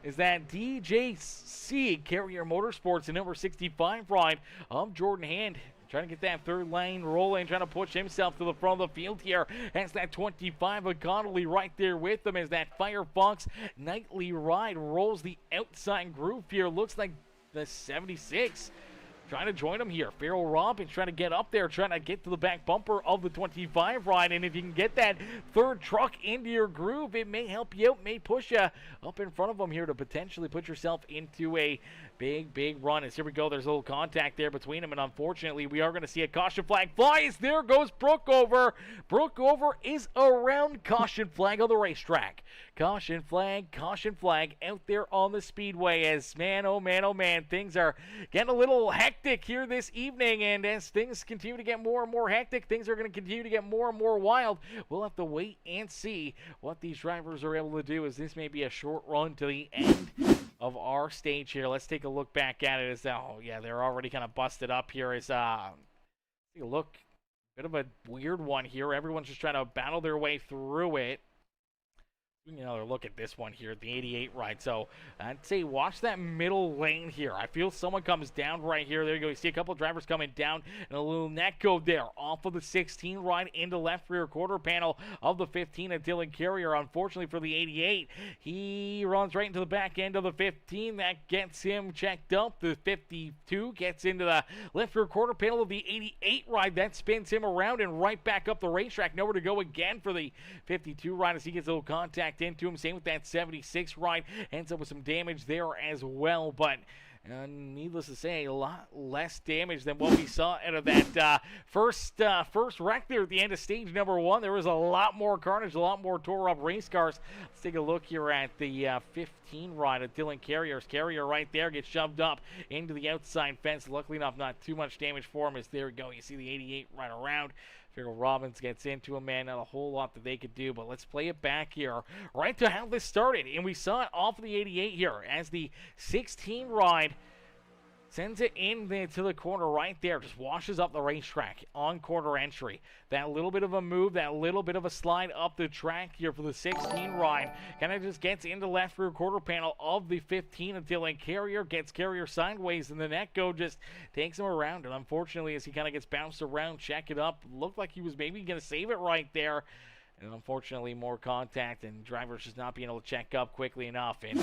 Is that DJC Carrier Motorsports, the number 65 ride of Jordan Hand, trying to get that third lane rolling, trying to push himself to the front of the field here. That's that 25 of Connolly right there with him as that Firefox nightly ride rolls the outside groove here. Looks like the 76 trying to join him here. Farrell Robbins trying to get up there, trying to get to the back bumper of the 25 ride. And if you can get that third truck into your groove, it may help you out, may push you up in front of them here to potentially put yourself into a big, big run. As here we go, there's a little contact there between them, and unfortunately, we are going to see a caution flag fly. As there goes Brookover. Brookover is around. Caution flag on the racetrack. Caution flag out there on the speedway. As man, oh man, things are getting a little hectic here this evening, and as things continue to get more and more hectic, things are going to continue to get more and more wild. We'll have to wait and see what these drivers are able to do, as this may be a short run to the end of our stage here. Let's take a look back at it. As oh yeah, they're already kind of busted up here. As take a look, bit of a weird one here. Everyone's just trying to battle their way through it. Another look at this one here, the 88 ride. So I'd say watch that middle lane here. I feel someone comes down right here. There you go. You see a couple of drivers coming down and a little net code there off of the 16 ride into left rear quarter panel of the 15 of Dylan Carrier. Unfortunately for the 88, he runs right into the back end of the 15. That gets him checked up. The 52 gets into the left rear quarter panel of the 88 ride. That spins him around and right back up the racetrack. Nowhere to go again for the 52 ride as he gets a little contact into him. Same with that 76 ride. Ends up with some damage there as well, but needless to say, a lot less damage than what we saw out of that first wreck there at the end of stage number 1. There was a lot more carnage, a lot more tore up race cars. Let's take a look here at the 15 ride of Dylan Carrier's. Carrier right there gets shoved up into the outside fence. Luckily enough, not too much damage for him, as there we go. You see the 88 right around. Farrell Robbins gets into him, man. Not a whole lot that they could do, but let's play it back here right to how this started. And we saw it off of the 88 here as the 16 ride sends it in to the corner right there. Just washes up the racetrack on corner entry. That little bit of a move, that little bit of a slide up the track here for the 16 ride. Kind of just gets into left rear quarter panel of the 15 of Dylan Carrier. Gets Carrier sideways, and the Netco just takes him around. And unfortunately, as he kind of gets bounced around, check it up. Looked like he was maybe going to save it right there. And unfortunately, more contact and drivers just not being able to check up quickly enough. And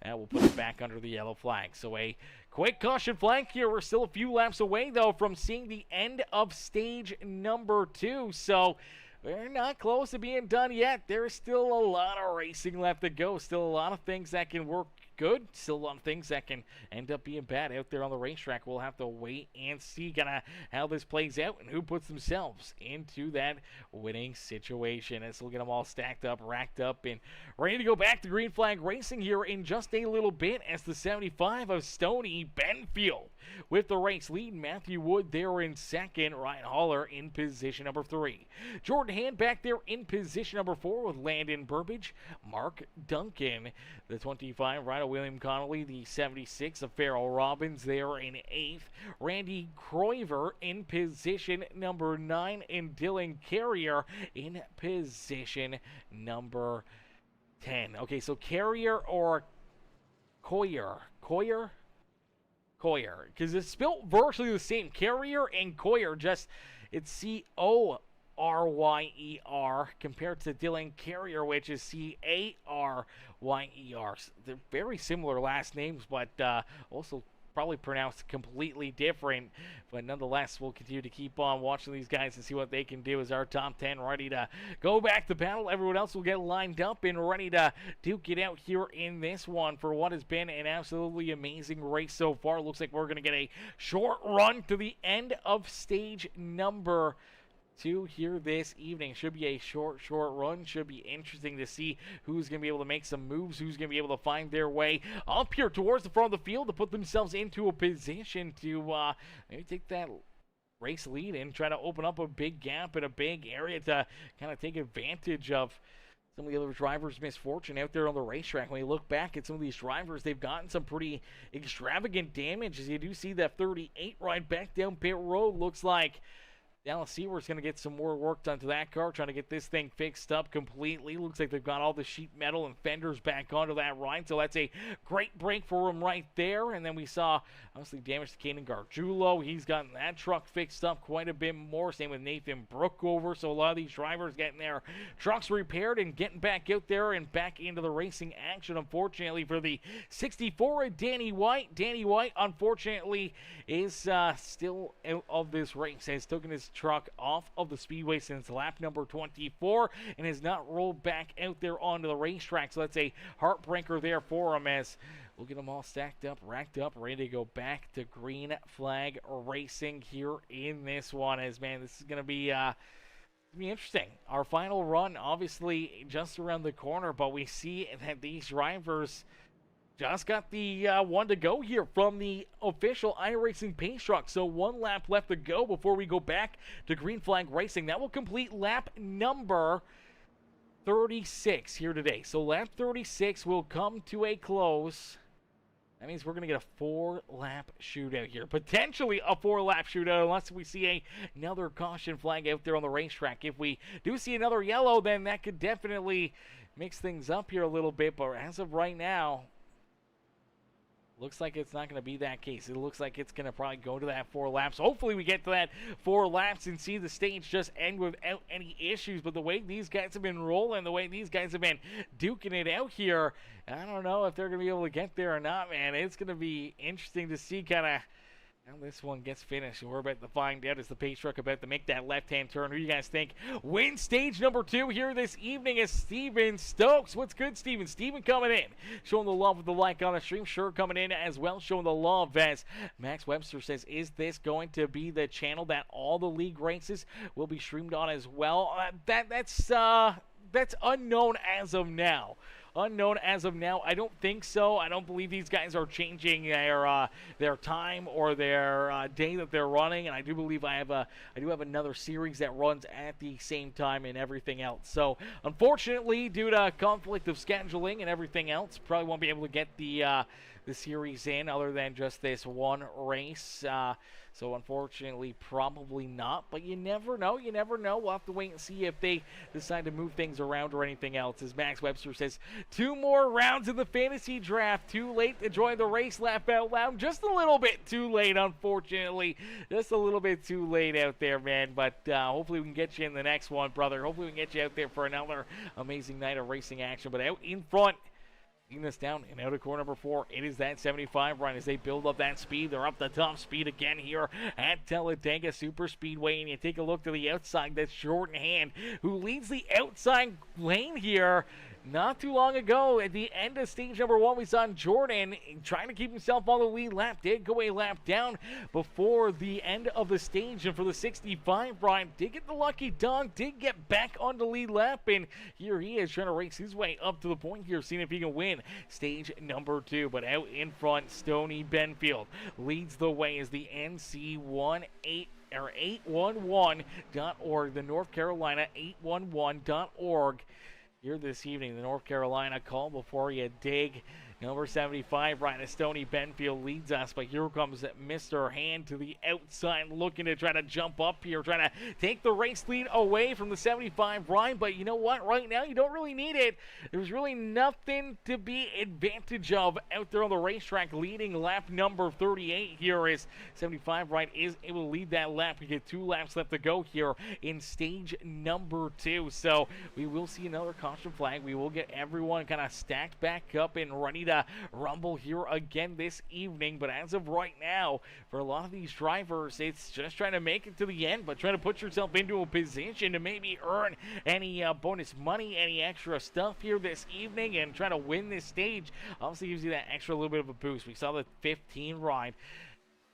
that will put it back under the yellow flag. So a quick caution flag here. We're still a few laps away, though, from seeing the end of stage number 2. So we're not close to being done yet. There's still a lot of racing left to go. Still a lot of things that can work good. Still a lot of things that can end up being bad out there on the racetrack. We'll have to wait and see kind of how this plays out and who puts themselves into that winning situation. As we'll get them all stacked up, racked up, and ready to go back to green flag racing here in just a little bit as the 75 of Stony Benfield with the race lead. Matthew Wood there in second. Ryan Haller in position number 3. Jordan Hand back there in position number 4 with Landon Burbage. Mark Duncan, the 25, Ryder William Connolly, the 76 of Farrell Robbins there in 8th. Randy Croiver in position number 9, and Dylan Carrier in position number 10. Okay, so Carrier or Coyer, because it's spelled virtually the same. Carrier and Coyer, just it's Coryer compared to Dylan Carrier, which is Caryer. They're very similar last names, but also probably pronounced completely different. But nonetheless, we'll continue to keep on watching these guys and see what they can do as our top 10 ready to go back to battle. Everyone else will get lined up and ready to duke it out here in this one for what has been an absolutely amazing race so far. Looks like we're going to get a short run to the end of stage number 2 here this evening. Should be a short run. Should be interesting to see who's going to be able to make some moves, who's going to be able to find their way up here towards the front of the field to put themselves into a position to maybe take that race lead and try to open up a big gap in a big area to kind of take advantage of some of the other drivers' misfortune out there on the racetrack. When you look back at some of these drivers, they've gotten some pretty extravagant damage. As you do see that 38 right back down pit road, looks like Dallas Seaworth's going to get some more work done to that car, trying to get this thing fixed up completely. Looks like they've got all the sheet metal and fenders back onto that ride, so that's a great break for him right there. And then we saw, obviously, damage to Kaden Gargiulo. He's gotten that truck fixed up quite a bit more. Same with Nathan Brookover. So a lot of these drivers getting their trucks repaired and getting back out there and back into the racing action. Unfortunately for the 64, Danny White. Danny White, unfortunately, is still out of this race. Has taken his truck off of the speedway since lap number 24 and has not rolled back out there onto the racetrack. So that's a heartbreaker there for him, as we'll get them all stacked up, racked up, ready to go back to Green Flag Racing here in this one. As, man, this is going to be interesting. Our final run, obviously, just around the corner, but we see that these drivers just got the one to go here from the official iRacing pace truck. So 1 lap left to go before we go back to Green Flag Racing. That will complete lap number 36 here today. So lap 36 will come to a close. That means we're going to get a 4-lap shootout here. Potentially a 4-lap shootout unless we see another caution flag out there on the racetrack. If we do see another yellow, then that could definitely mix things up here a little bit. But as of right now, looks like it's not going to be that case. It looks like it's going to probably go to that 4 laps. Hopefully we get to that 4 laps and see the stage just end without any issues. But the way these guys have been rolling, the way these guys have been duking it out here, I don't know if they're going to be able to get there or not, man. It's going to be interesting to see kind of how this one gets finished. We're about to find out as the pace truck about to make that left-hand turn. Who do you guys think wins stage number 2 here this evening is Steven Stokes. What's good, Steven? Steven coming in, showing the love with the like on the stream. Sure, coming in as well, showing the love, as Max Webster says, is this going to be the channel that all the league races will be streamed on as well? That's unknown as of now. Unknown as of now. I don't think so. I don't believe these guys are changing their time or their day that they're running. And I do believe I do have another series that runs at the same time and everything else. So unfortunately, due to conflict of scheduling and everything else, probably won't be able to get the series in other than just this one race. So unfortunately, probably not. But you never know. You never know. We'll have to wait and see if they decide to move things around or anything else. As Max Webster says, 2 more rounds of the fantasy draft. Too late to join the race. Laugh out loud. Just a little bit too late, unfortunately. Just a little bit too late out there, man. But hopefully we can get you in the next one, brother. Hopefully we can get you out there for another amazing night of racing action. But out in front, leading us down and out of corner number 4, it is that 75 run as they build up that speed. They're up the top speed again here at Talladega Super Speedway. And you take a look to the outside, that's Jordan Hand, who leads the outside lane here. not too long ago, at the end of stage number 1, we saw Jordan trying to keep himself on the lead lap. Did go a lap down before the end of the stage, and for the 65 ride, did get the lucky dunk, did get back on the lead lap, and here he is trying to race his way up to the point here, seeing if he can win stage number 2. But out in front, Stony Benfield leads the way as the NC811.org, the North Carolina 811.org. Here this evening, the North Carolina call before you dig. Number 75, Ryan Stony Benfield leads us, but here comes Mr. Hand to the outside, looking to try to jump up here, trying to take the race lead away from the 75 Ryan. But you know what? Right now, you don't really need it. There's really nothing to be advantage of out there on the racetrack. Leading lap number 38 here is 75 Ryan is able to lead that lap. We get 2 laps left to go here in stage number 2. So we will see another caution flag. We will get everyone kind of stacked back up and ready to rumble here again this evening. But as of right now, for a lot of these drivers, it's just trying to make it to the end, but trying to put yourself into a position to maybe earn any bonus money, any extra stuff here this evening, and trying to win this stage. Obviously gives you that extra little bit of a boost. We saw the 15 ride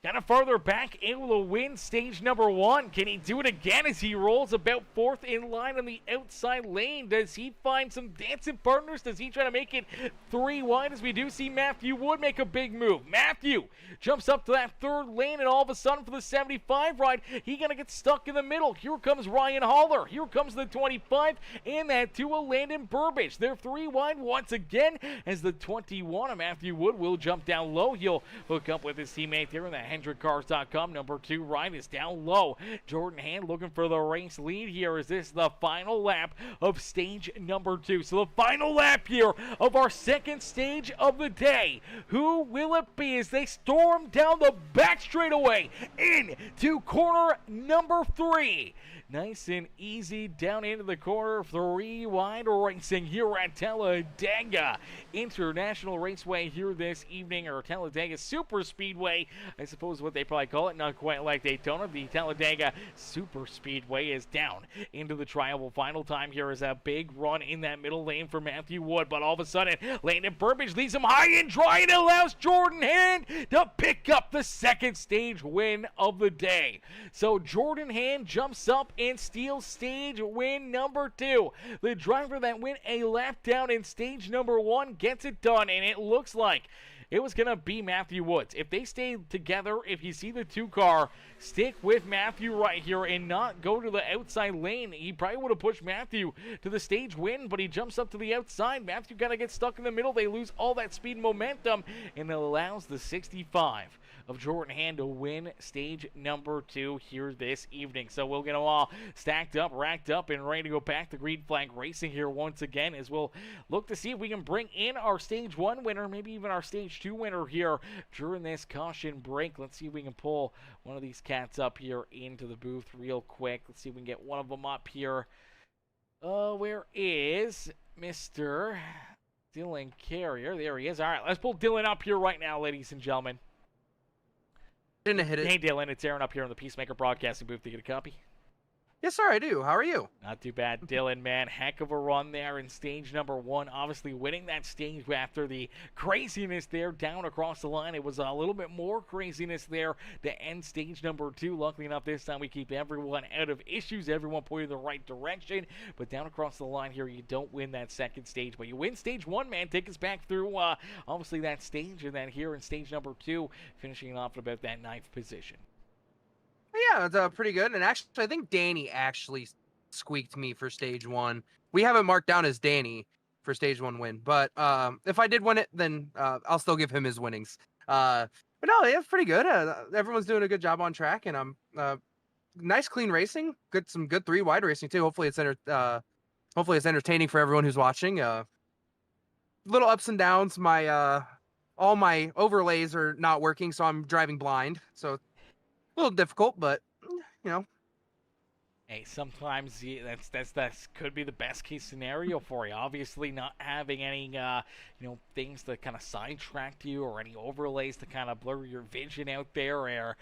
kind of further back, able to win stage number 1. Can he do it again as he rolls about 4th in line on the outside lane? Does he find some dancing partners? Does he try to make it 3 wide, as we do see Matthew Wood make a big move? Matthew jumps up to that 3rd lane, and all of a sudden for the 75 ride, he gonna get stuck in the middle. Here comes Ryan Haller. Here comes the 25, and that 2 of Landon Burbage. They're 3 wide once again, as the 21 of Matthew Wood will jump down low. He'll hook up with his teammate there in the HendrickCars.com. Number 2 ride is down low. Jordan Hand looking for the race lead here. Is this the final lap of stage number 2? So the final lap here of our second stage of the day. Who will it be as they storm down the back straightaway into corner number 3? Nice and easy down into the corner. 3 wide racing here at Talladega International Raceway here this evening, or Talladega Super Speedway, I suppose what they probably call it. Not quite like Daytona. The Talladega Super Speedway is down into the trial. Final time here is a big run in that middle lane for Matthew Wood, but all of a sudden Landon Burbage leaves him high and dry, and allows Jordan Hand to pick up the second stage win of the day. So Jordan Hand jumps up and steals stage win number 2. The driver that went a lap down in stage number 1 gets it done, and it looks like it was going to be Matthew Woods. If they stay together, if you see the 2 car, stick with Matthew right here and not go to the outside lane. He probably would have pushed Matthew to the stage win, but he jumps up to the outside. Matthew kind of gets stuck in the middle. They lose all that speed and momentum, and it allows the 65 of Jordan Hand to win stage number 2 here this evening. So we'll get them all stacked up, racked up, and ready to go back to Green Flag Racing here once again, as we'll look to see if we can bring in our stage 1 winner, maybe even our stage 2 winner here during this caution break. Let's see if we can pull one of these cats up here into the booth real quick. Let's see if we can get one of them up here. Where is Mr. Dylan Carrier? There he is. All right, let's pull Dylan up here right now, ladies and gentlemen. Didn't hit it. Hey, Dylan, it's Aaron up here in the Peacemaker Broadcasting booth. Do you get a copy? Yes, sir, I do. How are you? Not too bad, Dylan, man. Heck of a run there in stage number 1. Obviously winning that stage after the craziness there down across the line. It was a little bit more craziness there to end stage number 2. Luckily enough, this time we keep everyone out of issues, everyone pointing in the right direction. But down across the line here, you don't win that second stage. But you win stage 1, man. Take us back through, obviously, that stage. And then here in stage number 2, finishing off at about that 9th position. Yeah, it's pretty good. And actually, I think Danny actually squeaked me for stage 1. We have it marked down as Danny for stage 1 win. But if I did win it, then I'll still give him his winnings. But no, yeah, pretty good. Everyone's doing a good job on track, and nice, clean racing. Some good 3 wide racing too. Hopefully it's entertaining for everyone who's watching. Little ups and downs. All my overlays are not working, so I'm driving blind. So a little difficult, but you know. Hey, sometimes that's could be the best case scenario for you. Obviously, not having any things that kind of sidetrack you or any overlays to kind of blur your vision out there or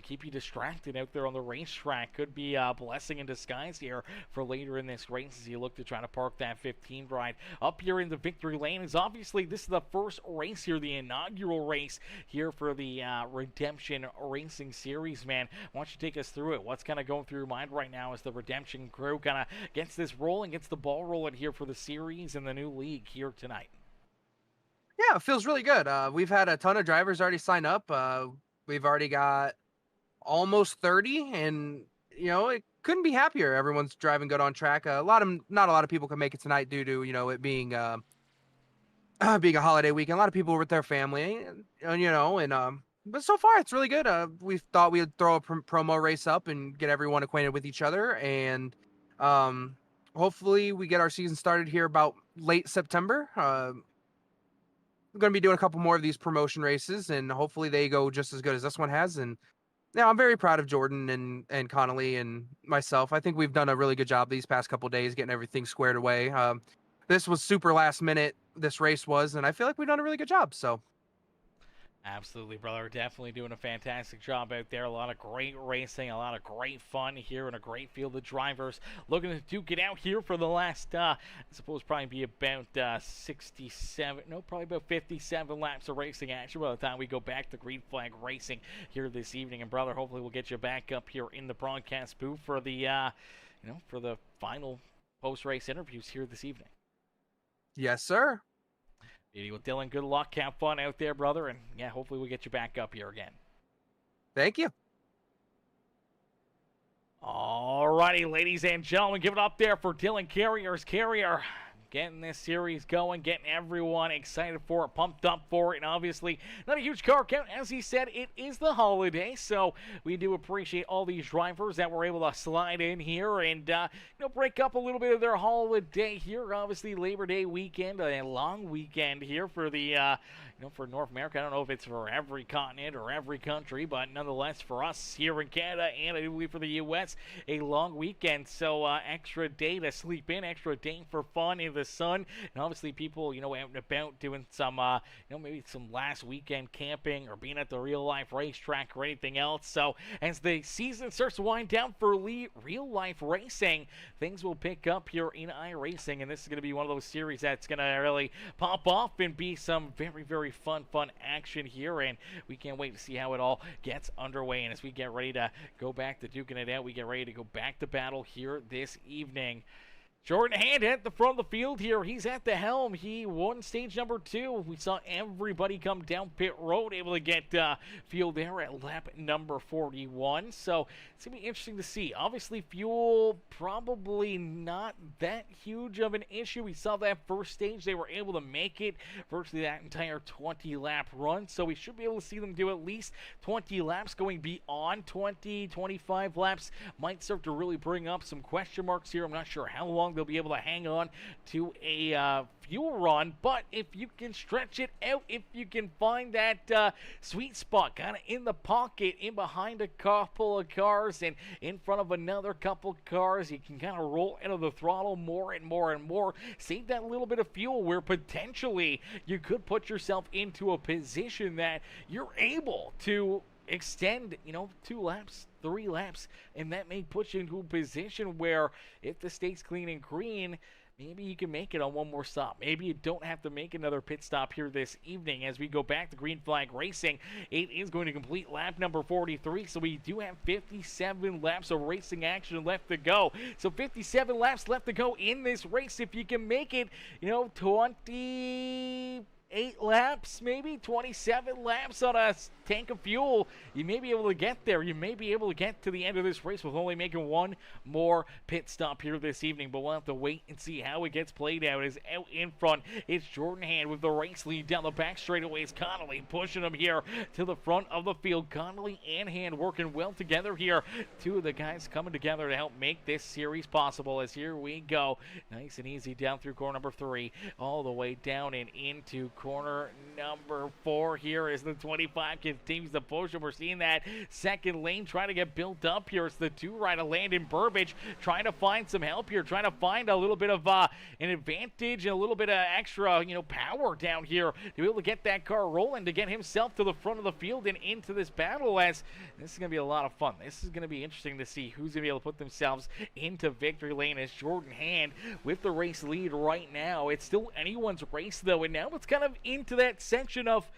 keep you distracted out there on the racetrack could be a blessing in disguise here for later in this race as you look to try to park that 15 ride up here in the victory lane. Is obviously this is the first race here, the inaugural race here for the Redemption Racing Series. Man, why don't you take us through it? What's kind of going through your mind right now as the Redemption crew kind of gets this rolling, gets the ball rolling here for the series and the new league here tonight? Yeah, it feels really good. We've had a ton of drivers already sign up. We've already got almost 30, and it couldn't be happier. Everyone's driving good on track. Not a lot of people can make it tonight due to it being being a holiday weekend. A lot of people were with their family, but so far it's really good. We thought we'd throw a promo race up and get everyone acquainted with each other, and hopefully we get our season started here about late September. We're going to be doing a couple more of these promotion races, and hopefully they go just as good as this one has. And I'm very proud of Jordan and Connolly and myself. I think we've done a really good job these past couple days getting everything squared away. This was super last minute, this race was, and I feel like we've done a really good job. So Absolutely, brother. Definitely doing a fantastic job out there. A lot of great racing, a lot of great fun here, and a great field of drivers looking to duke it out here for the last, I suppose, probably be about 57 laps of racing action by the time we go back to Green Flag Racing here this evening. And brother, hopefully we'll get you back up here in the broadcast booth for the, for the final post-race interviews here this evening. yes, sir. Well, Dylan, good luck. Have fun out there, brother. And, yeah, hopefully we'll get you back up here again. Thank you. All righty, ladies and gentlemen, give it up there for Dylan Carrier's Carrier. Getting this series going, getting everyone excited for it, pumped up for it, and obviously not a huge car count. As he said, it is the holiday, so we do appreciate all these drivers that were able to slide in here and break up a little bit of their holiday here. Obviously, Labor Day weekend, a long weekend here for the for North America. I don't know if it's for every continent or every country, but nonetheless for us here in Canada and I do believe for the U.S., a long weekend. So extra day to sleep in, extra day for fun in the sun, and obviously people out and about doing some maybe some last weekend camping or being at the real life racetrack or anything else. So as the season starts to wind down for real life racing, things will pick up here in iRacing, and this is going to be one of those series that's going to really pop off and be some very, very fun action here, and we can't wait to see how it all gets underway. And as we get ready to go back to duking it out, we get ready to go back to battle here this evening. Jordan Hand at the front of the field here. He's at the helm. He won stage number 2. We saw everybody come down pit road, able to get fuel there at lap number 41. So it's going to be interesting to see. Obviously, fuel probably not that huge of an issue. We saw that first stage. They were able to make it virtually that entire 20-lap run. So we should be able to see them do at least 20 laps. Going beyond 20, 25 laps might start to really bring up some question marks here. I'm not sure how long they'll be able to hang on to a fuel run, but if you can stretch it out, if you can find that sweet spot kind of in the pocket, in behind a couple of cars and in front of another couple cars, you can kind of roll into the throttle more and more and more, save that little bit of fuel where potentially you could put yourself into a position that you're able to extend 2 laps, 3 laps, and that may put you into a position where if the state's clean and green, maybe you can make it on one more stop. Maybe you don't have to make another pit stop here this evening as we go back to Green Flag Racing. It is going to complete lap number 43, so we do have 57 laps of racing action left to go. So 57 laps left to go in this race. If you can make it, 28 laps, maybe 27 laps on a tank of fuel, you may be able to get there. You may be able to get to the end of this race with only making one more pit stop here this evening, but we'll have to wait and see how it gets played out. As out in front, it's Jordan Hand with the race lead down the back straightaways. Connolly pushing him here to the front of the field. Connolly and Hand working well together here. Two of the guys coming together to help make this series possible. As here we go, nice and easy down through corner number 3, all the way down and into corner number 4 here as the 25 continues to push, and we're seeing that second lane trying to get built up here. It's the 2 right of Landon Burbage trying to find some help here, trying to find a little bit of an advantage and a little bit of extra, power down here to be able to get that car rolling, to get himself to the front of the field and into this battle, as this is going to be a lot of fun. This is going to be interesting to see who's going to be able to put themselves into victory lane, as Jordan Hand with the race lead right now. It's still anyone's race, though, and now it's kind of into that section of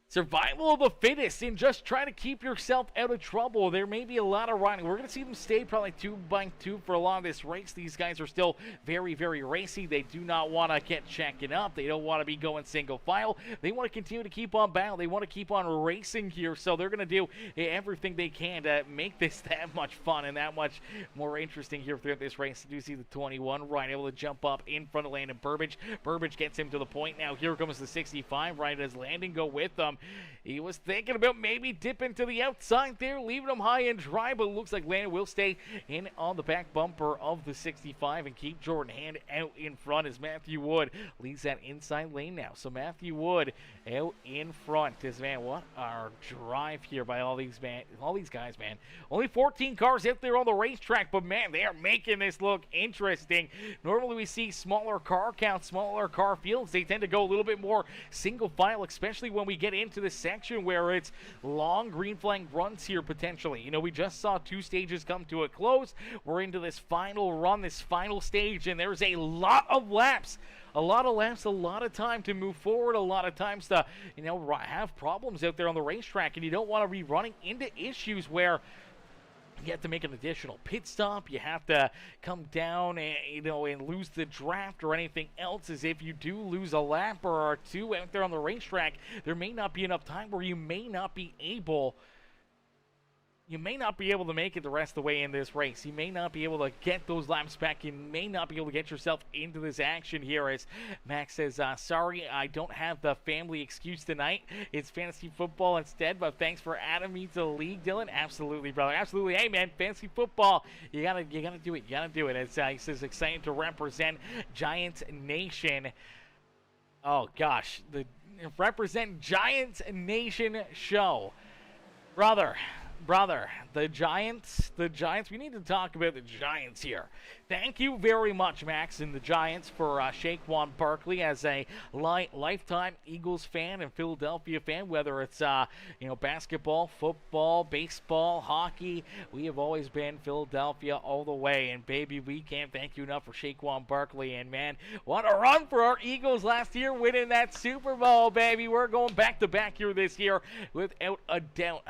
survival of the fittest and just trying to keep yourself out of trouble. There may be a lot of riding. We're going to see them stay probably 2 by 2 for a lot of this race. These guys are still very, very racy. They do not want to get checking up. They don't want to be going single file. They want to continue to keep on battle. They want to keep on racing here. So they're going to do everything they can to make this that much fun and that much more interesting here throughout this race. You do see the 21 right able to jump up in front of Landon Burbage. Burbage gets him to the point. Now here comes the 65 right as Landon go with them. He was thinking about maybe dipping to the outside there, leaving him high and dry, but it looks like Landon will stay in on the back bumper of the 65 and keep Jordan Hand out in front as Matthew Wood leads that inside lane now. So Matthew Wood out in front. Man, what a drive here by all these guys, man. Only 14 cars out there on the racetrack, but man, they are making this look interesting. Normally we see smaller car counts, smaller car fields. They tend to go a little bit more single file, especially when we get into this section where it's long green flag runs here potentially. We just saw 2 stages come to a close. We're into this final run, this final stage, and there's a lot of laps. A lot of time to move forward, a lot of times to, have problems out there on the racetrack, and you don't want to be running into issues where you have to make an additional pit stop. You have to come down and, and lose the draft or anything else. As if you do lose a lap or 2 out there on the racetrack, there may not be enough time where you may not be able to make it the rest of the way in this race. You may not be able to get those laps back. You may not be able to get yourself into this action here, as Max says, sorry, I don't have the family excuse tonight. It's fantasy football instead, but thanks for adding me to the league, Dylan. Absolutely, brother. Absolutely. Hey, man, fantasy football. You gotta do it. You gotta do it. As he says, excited to represent Giants Nation. Oh, gosh. The represent Giants Nation show. Brother, the Giants, we need to talk about the Giants here. Thank you very much, Max and the Giants, for Shaquan Barkley as a lifetime Eagles fan and Philadelphia fan, whether it's, basketball, football, baseball, hockey. We have always been Philadelphia all the way, and baby, we can't thank you enough for Shaquan Barkley. And man, what a run for our Eagles last year, winning that Super Bowl, baby. We're going back-to-back here this year without a doubt.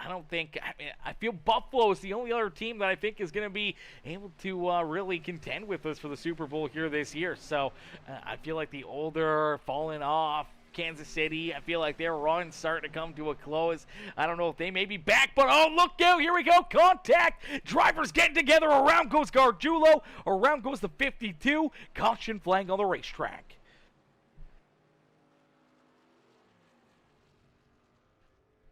I feel Buffalo is the only other team that I think is going to be able to really contend with us for the Super Bowl here this year. So I feel like the older, falling off Kansas City, I feel like their run's starting to come to a close. I don't know if they may be back, but oh, look out, here we go, contact, drivers getting together, around goes Gargiulo, around goes the 52, caution flag on the racetrack.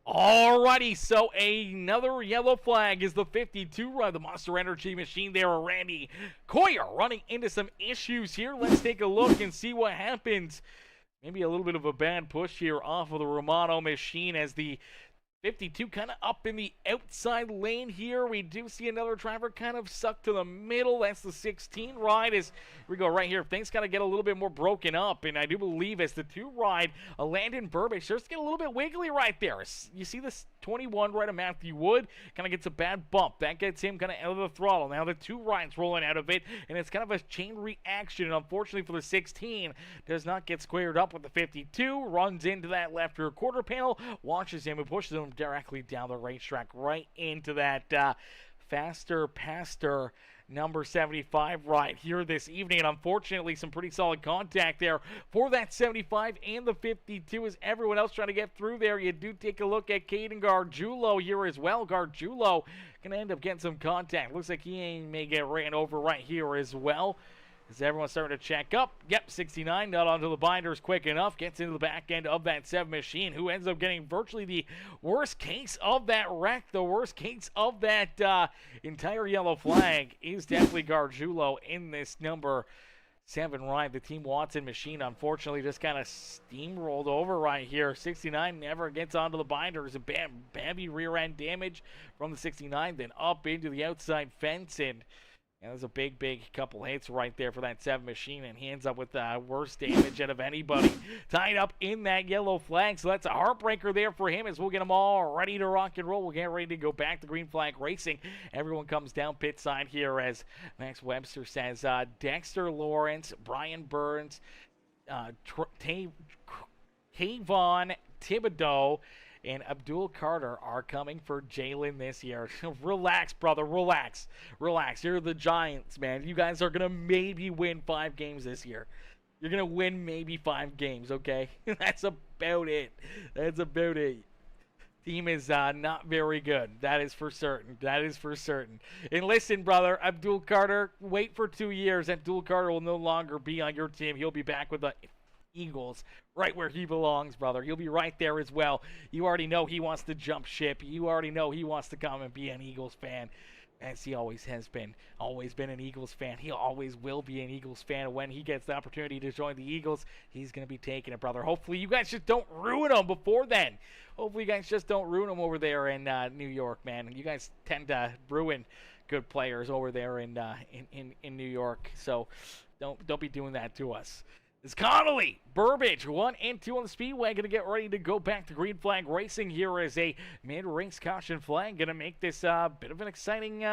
Alrighty, so another yellow flag is the 52 run, the Monster Energy machine there, Randy Coyer running into some issues here. Let's take a look and see what happens. Maybe a little bit of a bad push here off of the Romano machine as the 52 kind of up in the outside lane here. We do see another driver kind of sucked to the middle. That's the 16 ride. As we go right here, things kind of get a little bit more broken up. And I do believe as the 2 ride, Landon Burbage starts to get a little bit wiggly right there. You see this 21 right of Matthew Wood kind of gets a bad bump. That gets him kind of out of the throttle. Now the 2 rides rolling out of it, and it's kind of a chain reaction. And unfortunately for the 16, does not get squared up with the 52. Runs into that left rear quarter panel, watches him and pushes him directly down the racetrack right into that faster pastor number 75 right here this evening. And unfortunately, some pretty solid contact there for that 75 and the 52 as everyone else trying to get through there. You do take a look at Caden Gargiulo here as well. Gargiulo going to end up getting some contact. Looks like he may get ran over right here as well. Is everyone starting to check up? Yep, 69, not onto the binders quick enough. Gets into the back end of that 7 machine, who ends up getting virtually the worst case of that wreck. The worst case of that entire yellow flag is definitely Gargiulo in this number 7 right. The Team Watson machine, unfortunately, just kind of steamrolled over right here. 69 never gets onto the binders. And Bambi rear end damage from the 69, then up into the outside fence. And there's a big couple hits right there for that 7 machine, and he ends up with the worst damage out of anybody tied up in that yellow flag. So that's a heartbreaker there for him as we'll get them all ready to rock and roll. We'll get ready to go back to Green Flag Racing. Everyone comes down pit side here as Max Webster says Dexter Lawrence, Brian Burns, Kayvon Thibodeau, and Abdul Carter are coming for Jalen this year. Relax, brother. Relax. You're the Giants, man. You guys are going to maybe win 5 games this year. You're going to win maybe 5 games, okay? That's about it. Team is not very good. That is for certain. And listen, brother, Abdul Carter, wait for 2 years. Abdul Carter will no longer be on your team. He'll be back with the Eagles, right where he belongs, brother. He'll be right there as well. You already know he wants to jump ship. You already know he wants to come and be an Eagles fan, as he always has been. Always been an Eagles fan. He always will be an Eagles fan. When he gets the opportunity to join the Eagles, he's going to be taking it, brother. Hopefully you guys just don't ruin him before then. Hopefully you guys just don't ruin him over there in New York, man. You guys tend to ruin good players over there in New York, so don't be doing that to us. It's Connolly, Burbage, 1 and 2 on the Speedway. Going to get ready to go back to Green Flag Racing here as a mid-race caution flag. Going to make this a bit of an exciting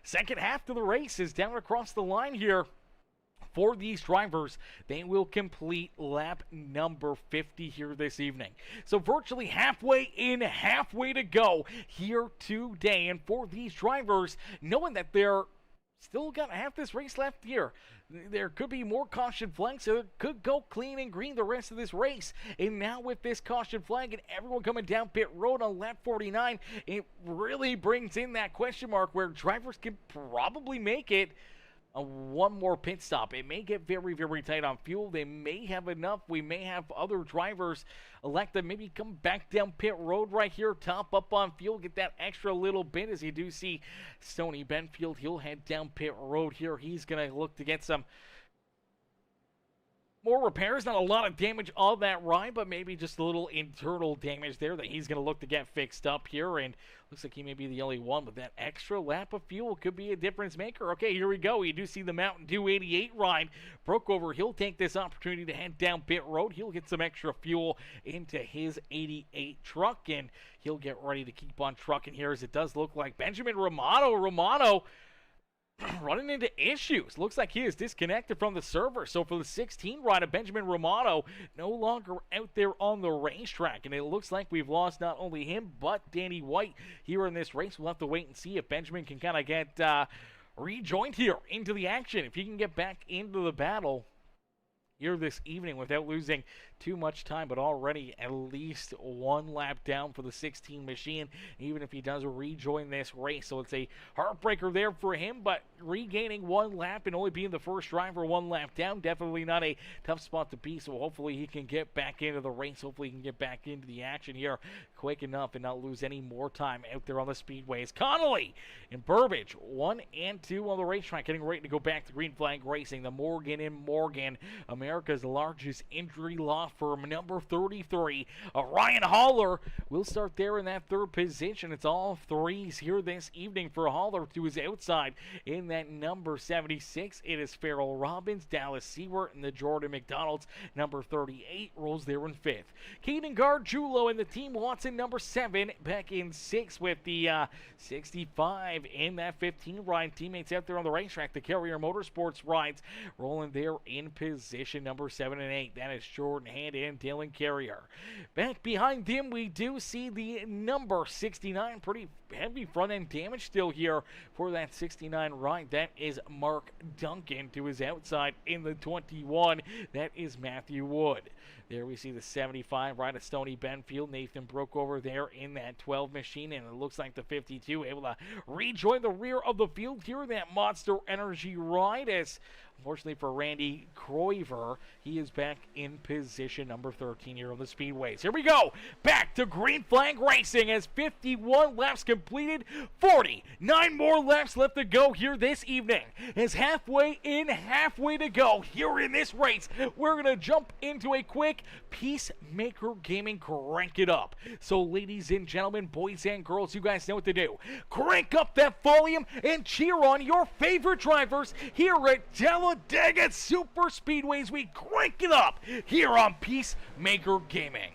second half to the race. Is down across the line here for these drivers. They will complete lap number 50 here this evening. So virtually halfway to go here today. And for these drivers, knowing that they're still got half this race left here, there could be more caution flags, so it could go clean and green the rest of this race. And now with this caution flag and everyone coming down pit road on lap 49, it really brings in that question mark where drivers can probably make it one more pit stop. It may get very tight on fuel. They may have enough. We may have other drivers elect to maybe come back down pit road right here, top up on fuel, get that extra little bit. As you do see Stoney Benfield, he'll head down pit road here. He's going to look to get some more repairs. Not a lot of damage on that ride, but maybe just a little internal damage there that he's going to look to get fixed up here. And looks like he may be the only one, but that extra lap of fuel could be a difference maker. Okay, here we go. You do see the Mountain Dew 88 ride broke over. He'll take this opportunity to head down pit road. He'll get some extra fuel into his 88 truck, and he'll get ready to keep on trucking here, as it does look like Benjamin Romano running into issues. Looks like he is disconnected from the server. So for the 16 ride of Benjamin Romano, no longer out there on the racetrack. And it looks like we've lost not only him, but Danny White here in this race. We'll have to wait and see if Benjamin can kind of get rejoined here into the action. If he can get back into the battle here this evening without losing too much time, but already at least 1 lap down for the 16 machine, even if he does rejoin this race. So it's a heartbreaker there for him, but regaining 1 lap and only being the first driver 1 lap down, definitely not a tough spot to be. So hopefully he can get back into the race. Hopefully he can get back into the action here quick enough and not lose any more time out there on the speedways. Connolly and Burbage, 1 and 2 on the racetrack, getting ready to go back to Green Flag Racing. The Morgan & Morgan, America's largest injury law firm, number 33. Ryan Haller will start there in that 3rd position. It's all 3s here this evening for Haller to his outside in that number 76. It is Farrell Robbins, Dallas Seward, and the Jordan McDonald's. Number 38 rolls there in 5th. Caden Gargiulo and the Team Watson, number 7, back in 6th with the 65 in that 15 ride. Teammates out there on the racetrack, the Carrier Motorsports rides, rolling there in position number 7 and 8. That is Jordan Hand and Dylan Carrier. Back behind them, we do see the number 69. Pretty heavy front end damage still here for that 69 ride. That is Mark Duncan to his outside in the 21. That is Matthew Wood. There we see the 75 right at Stoney Benfield. Nathan broke over there in that 12 machine, and it looks like the 52 able to rejoin the rear of the field here in that Monster Energy ride, as unfortunately for Randy Croiver, he is back in position number 13 here on the speedways. Here we go, back to Green Flag Racing as 51 laps complete. completed. 49 more laps left to go here this evening. It's halfway in, halfway to go here in this race. We're going to jump into a quick Peacemaker Gaming Crank It Up. So ladies and gentlemen, boys and girls, you guys know what to do. Crank up that volume and cheer on your favorite drivers here at Talladega Super Speedways. We crank it up here on Peacemaker Gaming.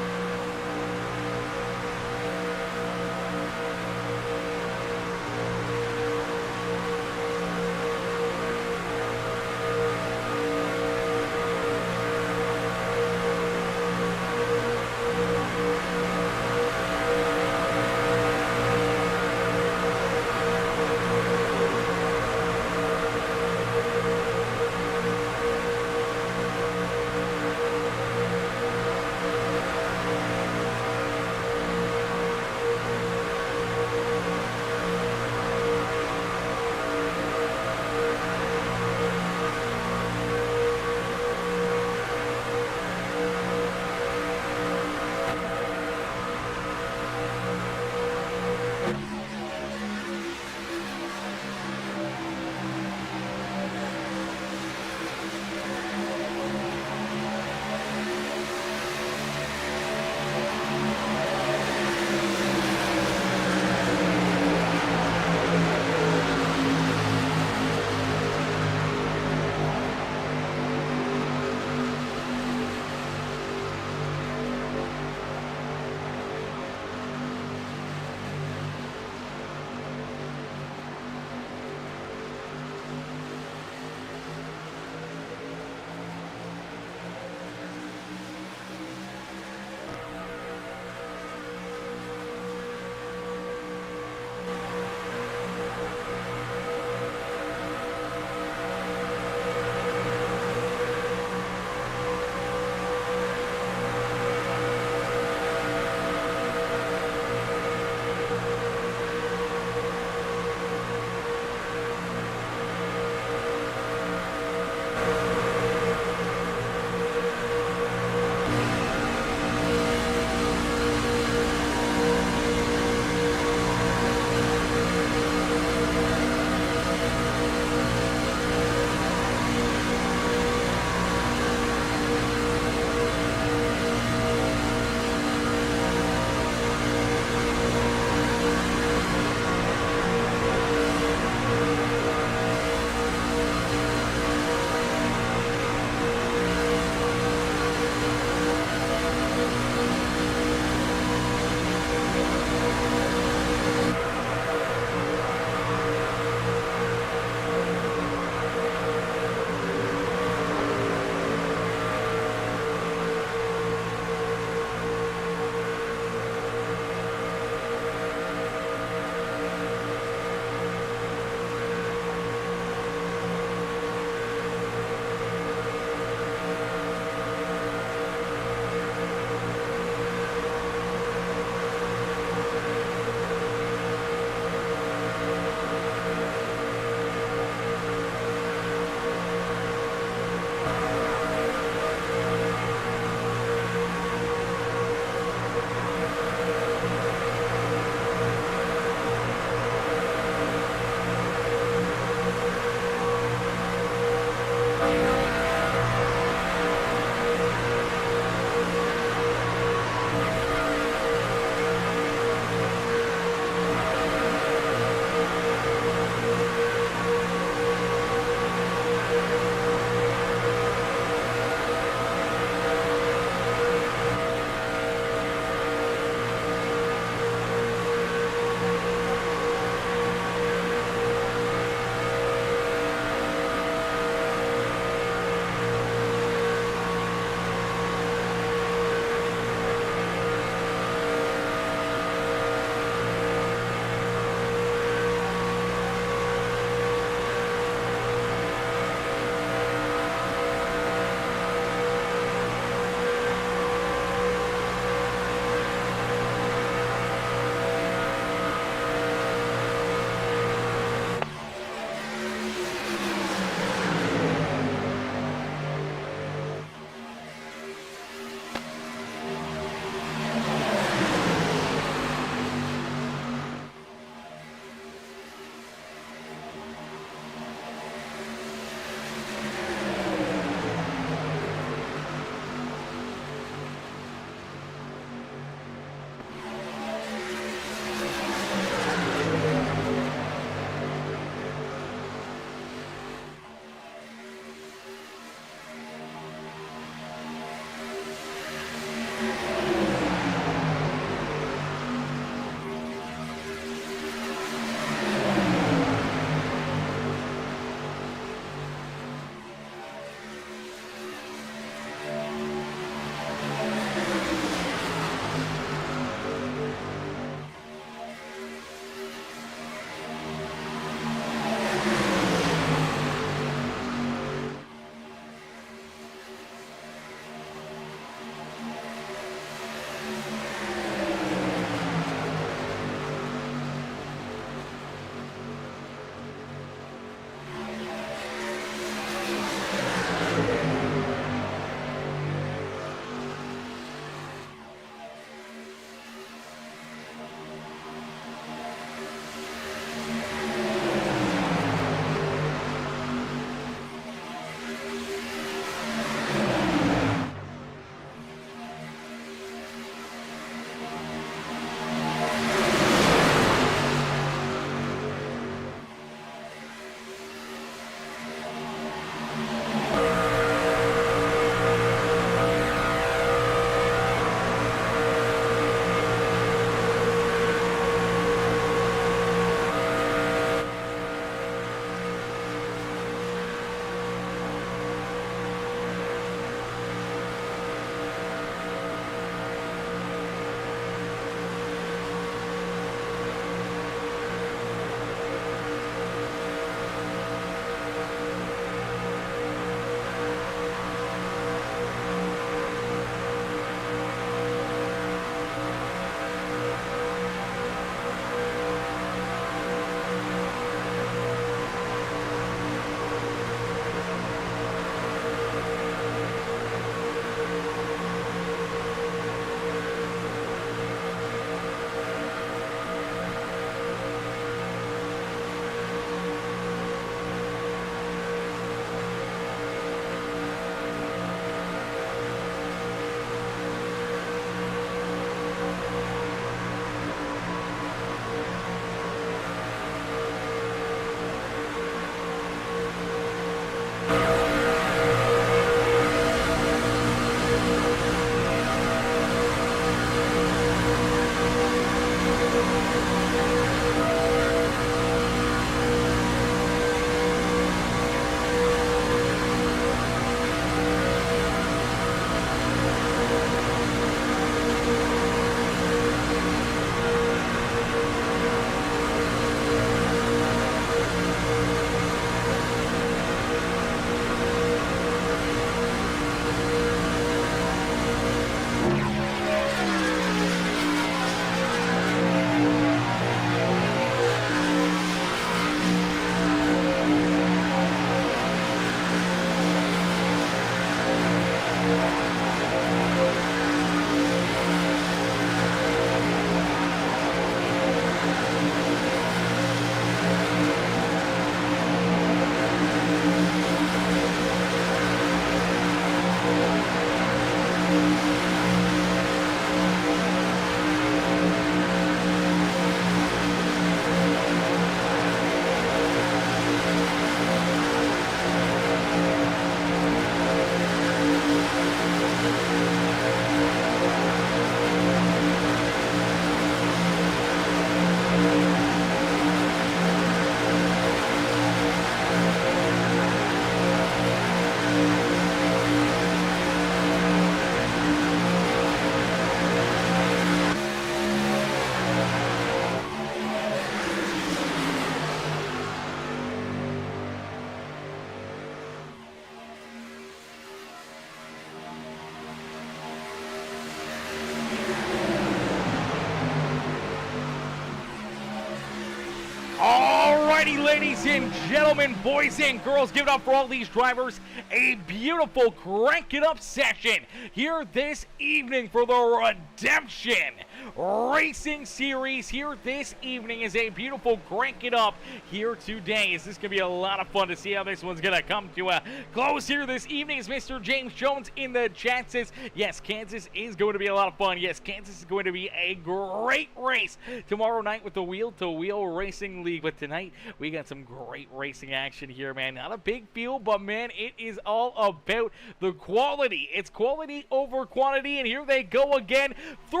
Alrighty, ladies and gentlemen, boys and girls, give it up for all these drivers. A beautiful crank it up session here this evening for the Redemption Racing Series. Here this evening is a beautiful crank it up here today. Is this going to be a lot of fun to see how this one's going to come to a close here this evening? As Mr. James Jones in the chat says, yes, Kansas is going to be a lot of fun. Yes, Kansas is going to be a great race tomorrow night with the Wheel to Wheel Racing League. But tonight, we got some great racing action here, man. Not a big field, but man, it is all about the quality. It's quality over quantity, and here they go again. 3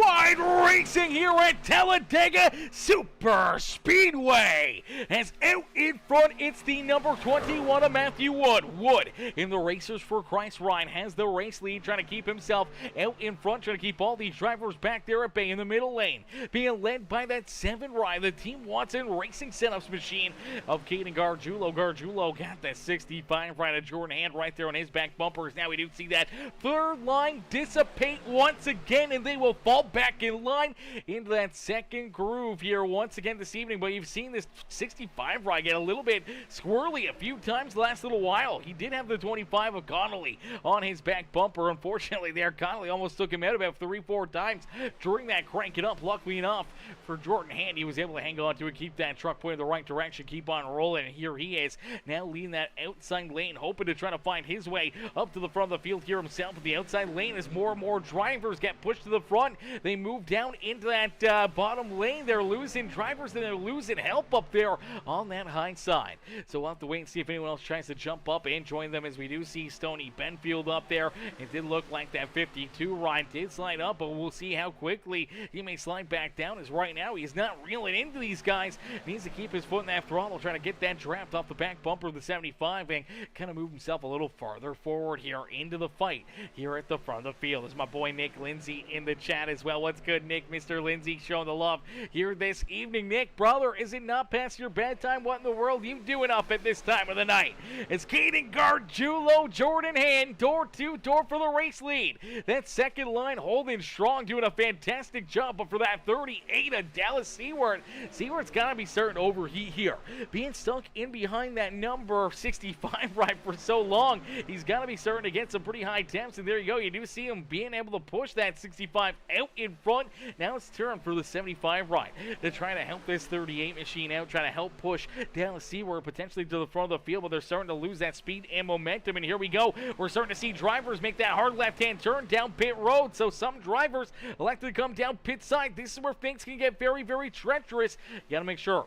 wide racing here at Talladega Super Speedway. As out in front, it's the number 21 of Matthew Wood. Wood in the Racers for Christ ride has the race lead, trying to keep himself out in front, trying to keep all these drivers back there at bay in the middle lane. Being led by that 7 ride, the Team Watson Racing Setups machine of Caden Gargiulo. Gargiulo got that 65 ride of Jordan Hand right there on his back bumpers. Now we do see that third line dissipate once again, and they will fall back in line into that second groove here once again this evening. But you've seen this 65 ride get a little bit squirrely a few times the last little while. He did have the 25 of Connolly on his back bumper. Unfortunately there, Connolly almost took him out about 3-4 times during that crank it up. Luckily enough for Jordan Hand, he was able to hang on to it, keep that truck pointed the right direction, keep on rolling, and here he is now leading that outside lane, hoping to try to find his way up to the front of the field here himself. But the outside lane, as more and more drivers get pushed to the front, they move down into that bottom lane. They're losing drivers and they're losing help up there on that high side. So we'll have to wait and see if anyone else tries to jump up and join them, as we do see Stoney Benfield up there. It did look like that 52 ride did slide up, but we'll see how quickly he may slide back down, as right now he's not reeling into these guys. Needs to keep his foot in that throttle, trying to get that draft off the back bumper of the 75 and kind of move himself a little farther forward here into the fight here at the front of the field. There's my boy Nick Lindsay in the chat as well. What's good, Nick? Mr. Lindsay showing the love here this evening. Nick, brother, is it not past your bedtime? What in the world you doing up at this time of the night? It's Caden Gargiulo, Jordan Hand, door to door for the race lead. That second line holding strong, doing a fantastic job. But for that 38 of Dallas Seward, Seward's got to be starting to overheat here. Being stuck in behind that number 65 ride for so long, he's got to be starting to get some pretty high temps. And there you go. You do see him being able to push that 65 out in front. Now it's turn for the 75 ride to try to help this 38 machine out, trying to help push Dallas Seward potentially to the front of the field, but they're starting to lose that speed and momentum. And here we go. We're starting to see drivers make that hard left-hand turn down pit road. So some drivers elected to come down pit side. This is where things can get very, very treacherous. You got to make sure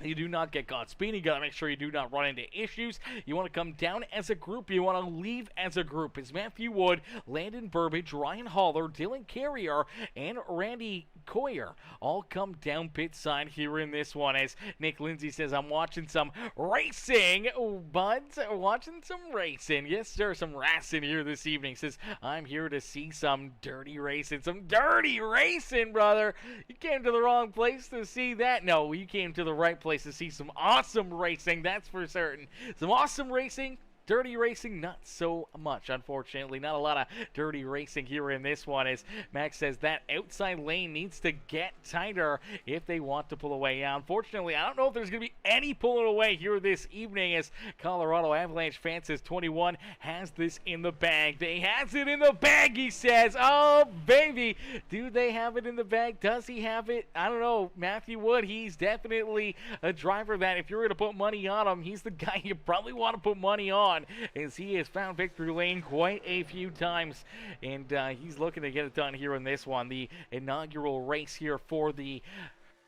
you do not get caught speeding. You got to make sure you do not run into issues. You want to come down as a group. You want to leave as a group. It's Matthew Wood, Landon Burbage, Ryan Haller, Dylan Carrier, and Randy Coyer all come down pit side here in this one. As Nick Lindsay says, I'm watching some racing. Oh, buds, watching some racing. Yes, sir, some racing here this evening. Says, I'm here to see some dirty racing. Some dirty racing, brother. You came to the wrong place to see that. No, you came to the right place to see some awesome racing, that's for certain. Some awesome racing. Dirty racing, not so much, unfortunately. Not a lot of dirty racing here in this one, as Max says that outside lane needs to get tighter if they want to pull away. Unfortunately, I don't know if there's going to be any pulling away here this evening, as Colorado Avalanche fan says 21 has this in the bag. They has it in the bag, he says. Oh, baby. Do they have it in the bag? Does he have it? I don't know. Matthew Wood, he's definitely a driver that if you're going to put money on him, he's the guy you probably want to put money on, as he has found victory lane quite a few times, and he's looking to get it done here in this one, the inaugural race here for the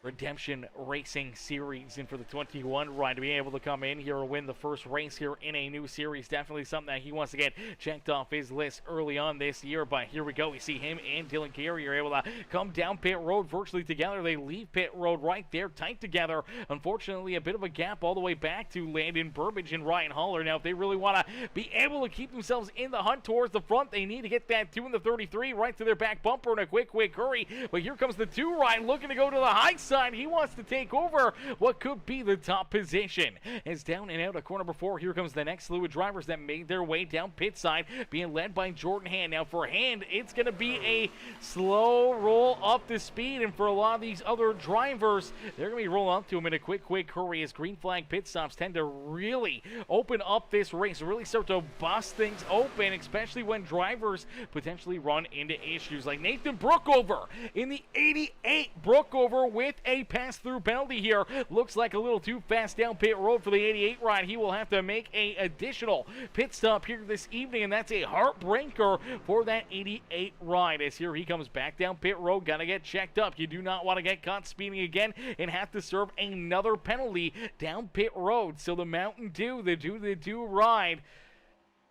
Redemption Racing Series, and for the 21 ride to be able to come in here and win the first race here in a new series. Definitely something that he wants to get checked off his list early on this year. But here we go. We see him and Dylan Carrier able to come down pit road virtually together. They leave pit road right there tight together. Unfortunately, a bit of a gap all the way back to Landon Burbage and Ryan Haller. Now, if they really want to be able to keep themselves in the hunt towards the front, they need to get that 2 in the 33 right to their back bumper in a quick hurry. But here comes the 2 ride looking to go to the high side. side. He wants to take over what could be the top position. As down and out of corner number 4, here comes the next slew of drivers that made their way down pit side, being led by Jordan Hand. Now for Hand, it's going to be a slow roll up the speed, and for a lot of these other drivers, they're going to be rolling up to him in a quick hurry, as green flag pit stops tend to really open up this race, really start to bust things open, especially when drivers potentially run into issues like Nathan Brookover in the 88. Brookover with a pass-through penalty here. Looks like a little too fast down pit road for the 88 ride. He will have to make a additional pit stop here this evening, and that's a heartbreaker for that 88 ride, as here he comes back down pit road. Gotta get checked up. You do not want to get caught speeding again and have to serve another penalty down pit road. So the Mountain Dew, the do ride,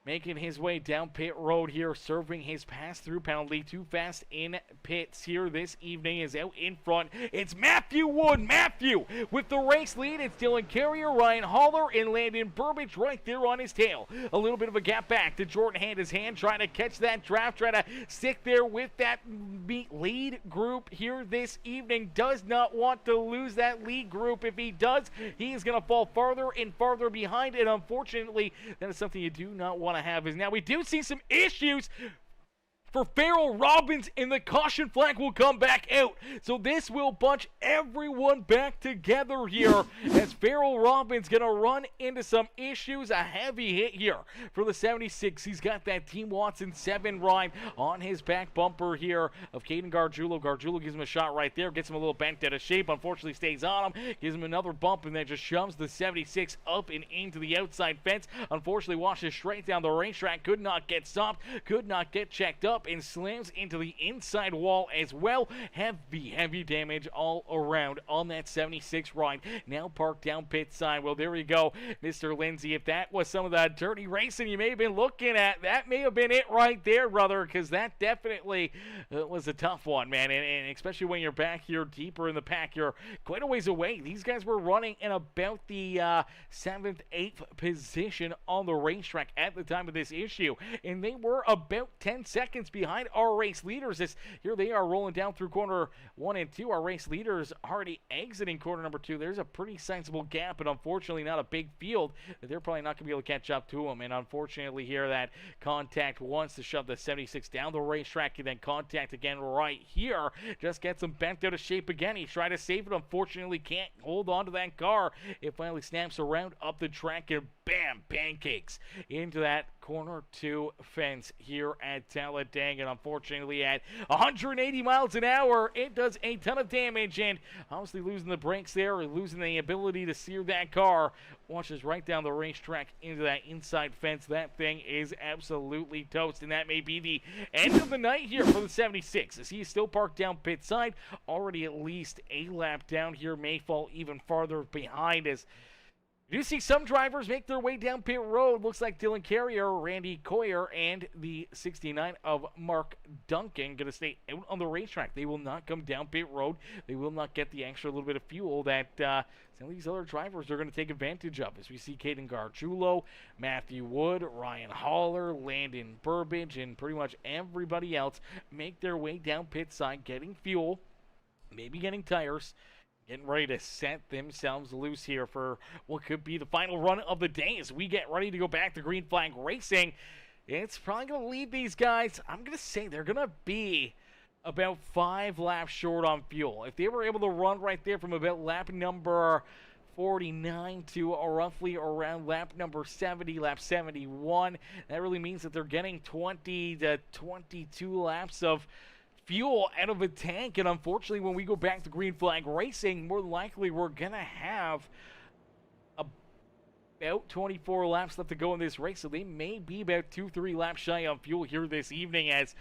making his way down pit road here, serving his pass-through penalty. Too fast in pits here this evening is out in front. It's Matthew Wood. Matthew with the race lead. It's Dylan Carrier, Ryan Haller, and Landon Burbage right there on his tail. A little bit of a gap back to Jordan Hand. His hand trying to catch that draft, trying to stick there with that lead group here this evening. Does not want to lose that lead group. If he does, he is going to fall farther and farther behind, and unfortunately, that is something you do not want to have. Is now we do see some issues for Farrell Robbins, and the caution flag will come back out. So this will bunch everyone back together here, as Farrell Robbins going to run into some issues. A heavy hit here for the 76. He's got that Team Watson 7 ride on his back bumper here of Caden Gargiulo. Gargiulo gives him a shot right there, gets him a little bent out of shape, unfortunately stays on him, gives him another bump, and then just shoves the 76 up and into the outside fence. Unfortunately washes straight down the racetrack, could not get stopped, could not get checked up, and slams into the inside wall as well. Heavy damage all around on that 76 ride. Now parked down pit side. Well, there we go, Mr. Lindsay. If that was some of the dirty racing you may have been looking at, that may have been it right there, brother, because that definitely was a tough one, man. And especially when you're back here deeper in the pack, you're quite a ways away. These guys were running in about the 7th, 8th position on the racetrack at the time of this issue, and they were about 10 seconds behind our race leaders. As here they are rolling down through corner 1 and 2. Our race leaders already exiting corner number 2. There's a pretty sizable gap, but unfortunately not a big field. They're probably not going to be able to catch up to them, and unfortunately here that contact wants to shove the 76 down the racetrack, and then contact again right here just gets him bent out of shape again. He tried to save it, unfortunately can't hold on to that car. It finally snaps around up the track, and bam, pancakes into that corner 2 fence here at Talladega. And unfortunately at 180 miles an hour, it does a ton of damage, and obviously losing the brakes there, or losing the ability to steer that car, washes right down the racetrack into that inside fence. That thing is absolutely toast, and that may be the end of the night here for the 76, as he is still parked down pit side, already at least a lap down here, may fall even farther behind, as you see some drivers make their way down pit road. Looks like Dylan Carrier, Randy Coyer, and the 69 of Mark Duncan going to stay out on the racetrack. They will not come down pit road. They will not get the extra little bit of fuel that some of these other drivers are going to take advantage of. As we see Caden Gargiulo, Matthew Wood, Ryan Haller, Landon Burbage, and pretty much everybody else make their way down pit side, getting fuel, maybe getting tires, getting ready to set themselves loose here for what could be the final run of the day as we get ready to go back to green flag racing. It's probably going to lead these guys, I'm going to say they're going to be about 5 laps short on fuel. If they were able to run right there from about lap number 49 to roughly around lap number 70, lap 71, that really means that they're getting 20 to 22 laps of fuel out of a tank. And unfortunately, when we go back to green flag racing, more likely we're gonna have about 24 laps left to go in this race, so they may be about 2-3 laps shy on fuel here this evening, as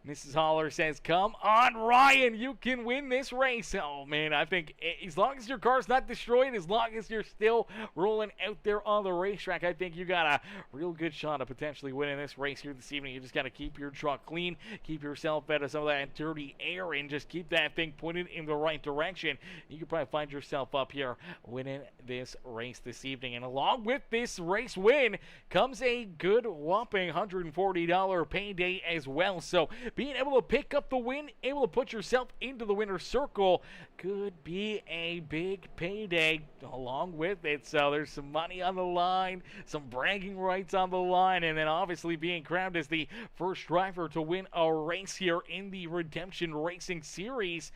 Mrs. Holler says, come on, Ryan, you can win this race. Oh, man, I think as long as your car's not destroyed, as long as you're still rolling out there on the racetrack, I think you got a real good shot of potentially winning this race here this evening. You just got to keep your truck clean, keep yourself out of some of that dirty air, and just keep that thing pointed in the right direction. You could probably find yourself up here winning this race this evening. And along with this race win comes a good whopping $140 payday as well. So being able to pick up the win, able to put yourself into the winner's circle could be a big payday along with it. So there's some money on the line, some bragging rights on the line, and then obviously being crowned as the first driver to win a race here in the Redemption Racing Series.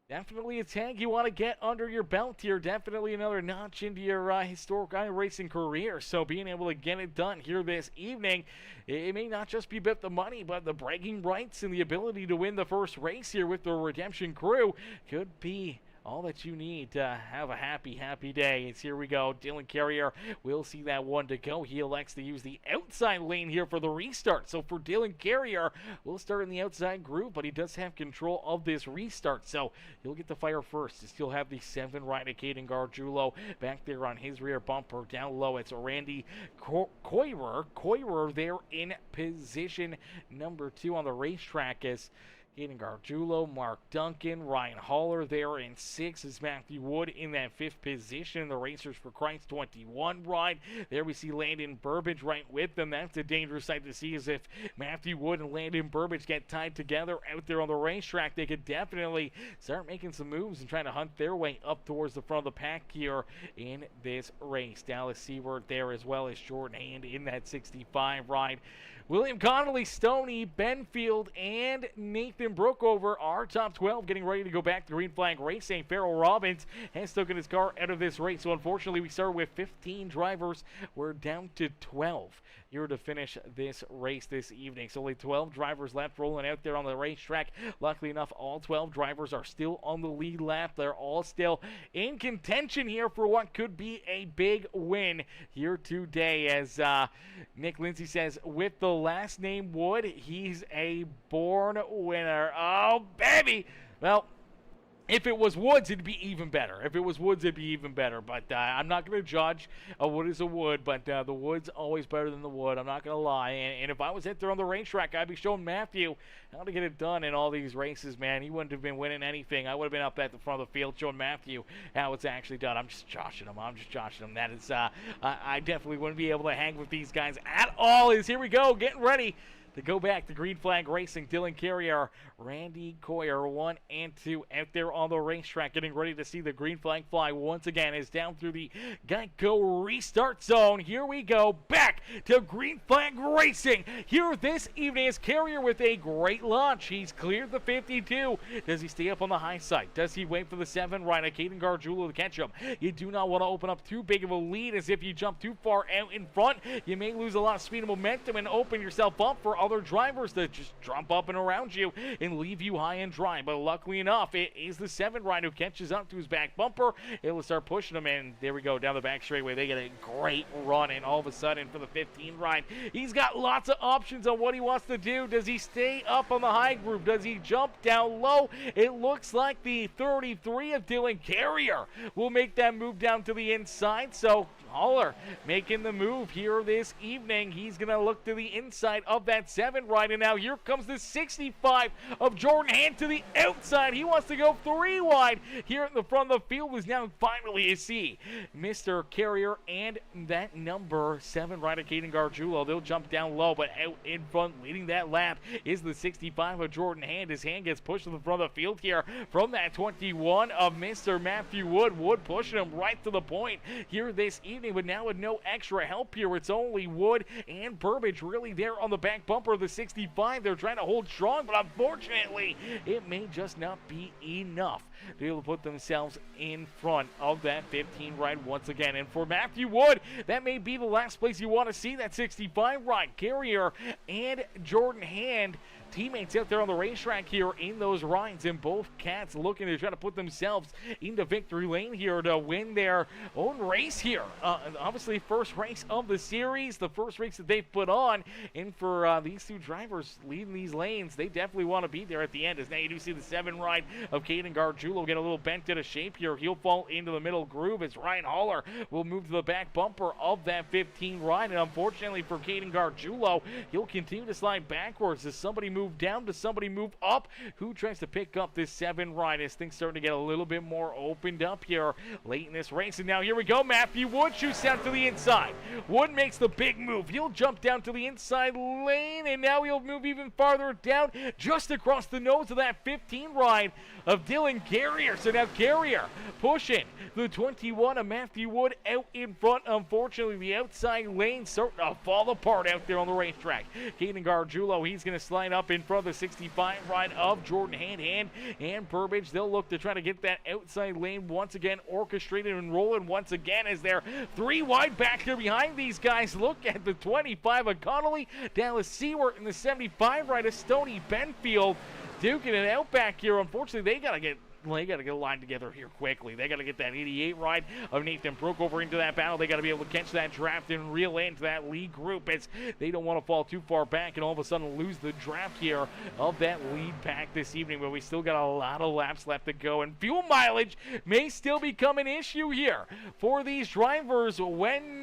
Definitely a tag you want to get under your belt here. Definitely another notch into your historic iRacing career. So being able to get it done here this evening, it may not just be about the money, but the bragging rights and the ability to win the first race here with the Redemption crew could be all that you need to have a happy, happy day. It's here we go. Dylan Carrier will see that one to go. He elects to use the outside lane here for the restart. So for Dylan Carrier, we'll start in the outside groove, but he does have control of this restart. So he'll get the fire first. He'll have the 7 right at Caden Gargiulo back there on his rear bumper. Down low, it's Randy Coirer there in position number 2 on the racetrack as Caden Gargiulo, Mark Duncan, Ryan Haller there in 6 is Matthew Wood in that 5th position. The Racers for Christ 21 ride. There we see Landon Burbage right with them. That's a dangerous sight to see, as if Matthew Wood and Landon Burbage get tied together out there on the racetrack. They could definitely start making some moves and trying to hunt their way up towards the front of the pack here in this race. Dallas Seward there, as well as Jordan Hand in that 65 ride. William Connolly, Stoney, Benfield, and Nathan Brookover are top 12, getting ready to go back to Green Flag Racing. Farrell Robbins has taken his car out of this race. So unfortunately, we started with 15 drivers. We're down to 12 here to finish this race this evening. So only 12 drivers left rolling out there on the racetrack. Luckily enough, all 12 drivers are still on the lead lap. They're all still in contention here for what could be a big win here today, as Nick Lindsay says, with the last name Wood, he's a born winner. Oh, baby! Well, if it was Woods, it'd be even better. But I'm not going to judge. A Wood is a Wood, but the Wood's always better than the Wood. I'm not going to lie. And if I was out there on the racetrack, I'd be showing Matthew how to get it done in all these races, man. He wouldn't have been winning anything. I would have been up at the front of the field showing Matthew how it's actually done. I'm just joshing him. That is, I definitely wouldn't be able to hang with these guys at all. Here we go, getting ready to go back to Green Flag Racing. Dylan Carrier, Randy Coyer, 1 and 2 out there on the racetrack, getting ready to see the green flag fly once again. Is down through the Geico restart zone. Here we go, back to Green Flag Racing. Here this evening is Carrier with a great launch. He's cleared the 52. Does he stay up on the high side? Does he wait for the 7 right at Caden Gargiulo to catch him? You do not want to open up too big of a lead, as if you jump too far out in front, you may lose a lot of speed and momentum and open yourself up for other drivers to just jump up and around you and leave you high and dry. But luckily enough, it is the 7 ride who catches up to his back bumper. It'll start pushing him, and there we go, down the back straightaway. They get a great run, and all of a sudden for the 15 ride, he's got lots of options on what he wants to do. Does he stay up on the high groove? Does he jump down low? It looks like the 33 of Dylan Carrier will make that move down to the inside. So Haller making the move here this evening. He's going to look to the inside of that 7 ride, and now here comes the 65 of Jordan Hand to the outside. He wants to go 3 wide here in the front of the field. Is now finally you see Mr. Carrier and that number 7 ride of Caden Gargiulo. They'll jump down low, but out in front leading that lap is the 65 of Jordan Hand. His hand gets pushed to the front of the field here from that 21 of Mr. Matthew Wood. Wood pushing him right to the point here this evening, but now with no extra help here, it's only Wood and Burbage really there on the back bumper of the 65. They're trying to hold strong, but unfortunately, it may just not be enough to be able to put themselves in front of that 15 ride once again. And for Matthew Wood, that may be the last place you want to see that 65 ride. Carrier and Jordan Hand, teammates out there on the racetrack here in those rides, and both cats looking to try to put themselves into victory lane here to win their own race here. Obviously, first race of the series, the first race that they've put on, and for these 2 drivers leading these lanes, they definitely want to be there at the end. As now you do see the 7 ride of Caden Gargiulo get a little bent out of shape here. He'll fall into the middle groove as Ryan Haller will move to the back bumper of that 15 ride, and unfortunately for Caden Gargiulo, he'll continue to slide backwards as somebody moves move down? Does somebody move up? Who tries to pick up this 7 right as things starting to get a little bit more opened up here late in this race? And now here we go. Matthew Wood shoots down to the inside. Wood makes the big move. He'll jump down to the inside lane, and now he'll move even farther down just across the nose of that 15 ride of Dylan Carrier. So now Carrier pushing the 21 of Matthew Wood out in front. Unfortunately, the outside lane starting to fall apart out there on the racetrack. Caden Gargiulo, he's going to slide up in front of the 65 ride of Jordan Hand and Burbage. They'll look to try to get that outside lane once again orchestrated and rolling once again as they're 3 wide back there behind these guys. Look at the 25 of Connolly, Dallas Seward in the 75 ride of Stoney Benfield duking it out back here. Unfortunately, they got to get a line together here quickly. They got to get that 88 ride of Nathan Brook over into that battle. They got to be able to catch that draft and reel into that lead group as they don't want to fall too far back and all of a sudden lose the draft here of that lead pack this evening. But we still got a lot of laps left to go, and fuel mileage may still become an issue here for these drivers when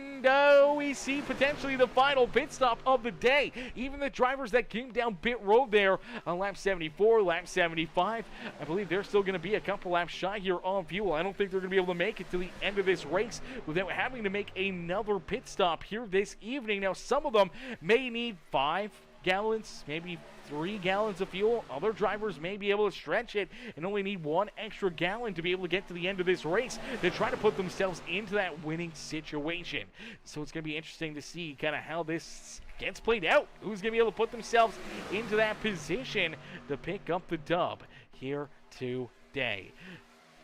we see potentially the final pit stop of the day. Even the drivers that came down pit road there on lap 74, lap 75, I believe they're still going to be a couple laps shy here on fuel. I don't think they're going to be able to make it to the end of this race without having to make another pit stop here this evening. Now, some of them may need 5 gallons, maybe 3 gallons of fuel. Other drivers may be able to stretch it and only need 1 extra gallon to be able to get to the end of this race to try to put themselves into that winning situation. So it's going to be interesting to see kind of how this gets played out. Who's going to be able to put themselves into that position to pick up the dub here today.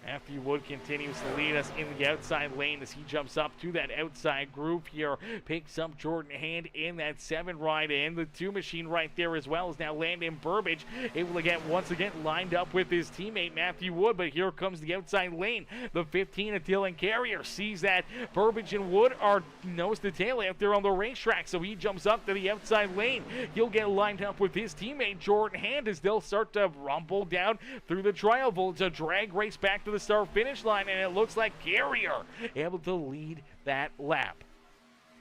Matthew Wood continues to lead us in the outside lane as he jumps up to that outside groove here. Picks up Jordan Hand in that 7 ride, and the 2 machine right there as well is now Landon Burbage able to get once again lined up with his teammate Matthew Wood. But here comes the outside lane. The 15 of Dylan Carrier sees that Burbage and Wood are nose to tail out there on the racetrack, so he jumps up to the outside lane. He'll get lined up with his teammate Jordan Hand as they'll start to rumble down through the tri-oval. It's a drag race back to the start finish line, and it looks like Carrier able to lead that lap.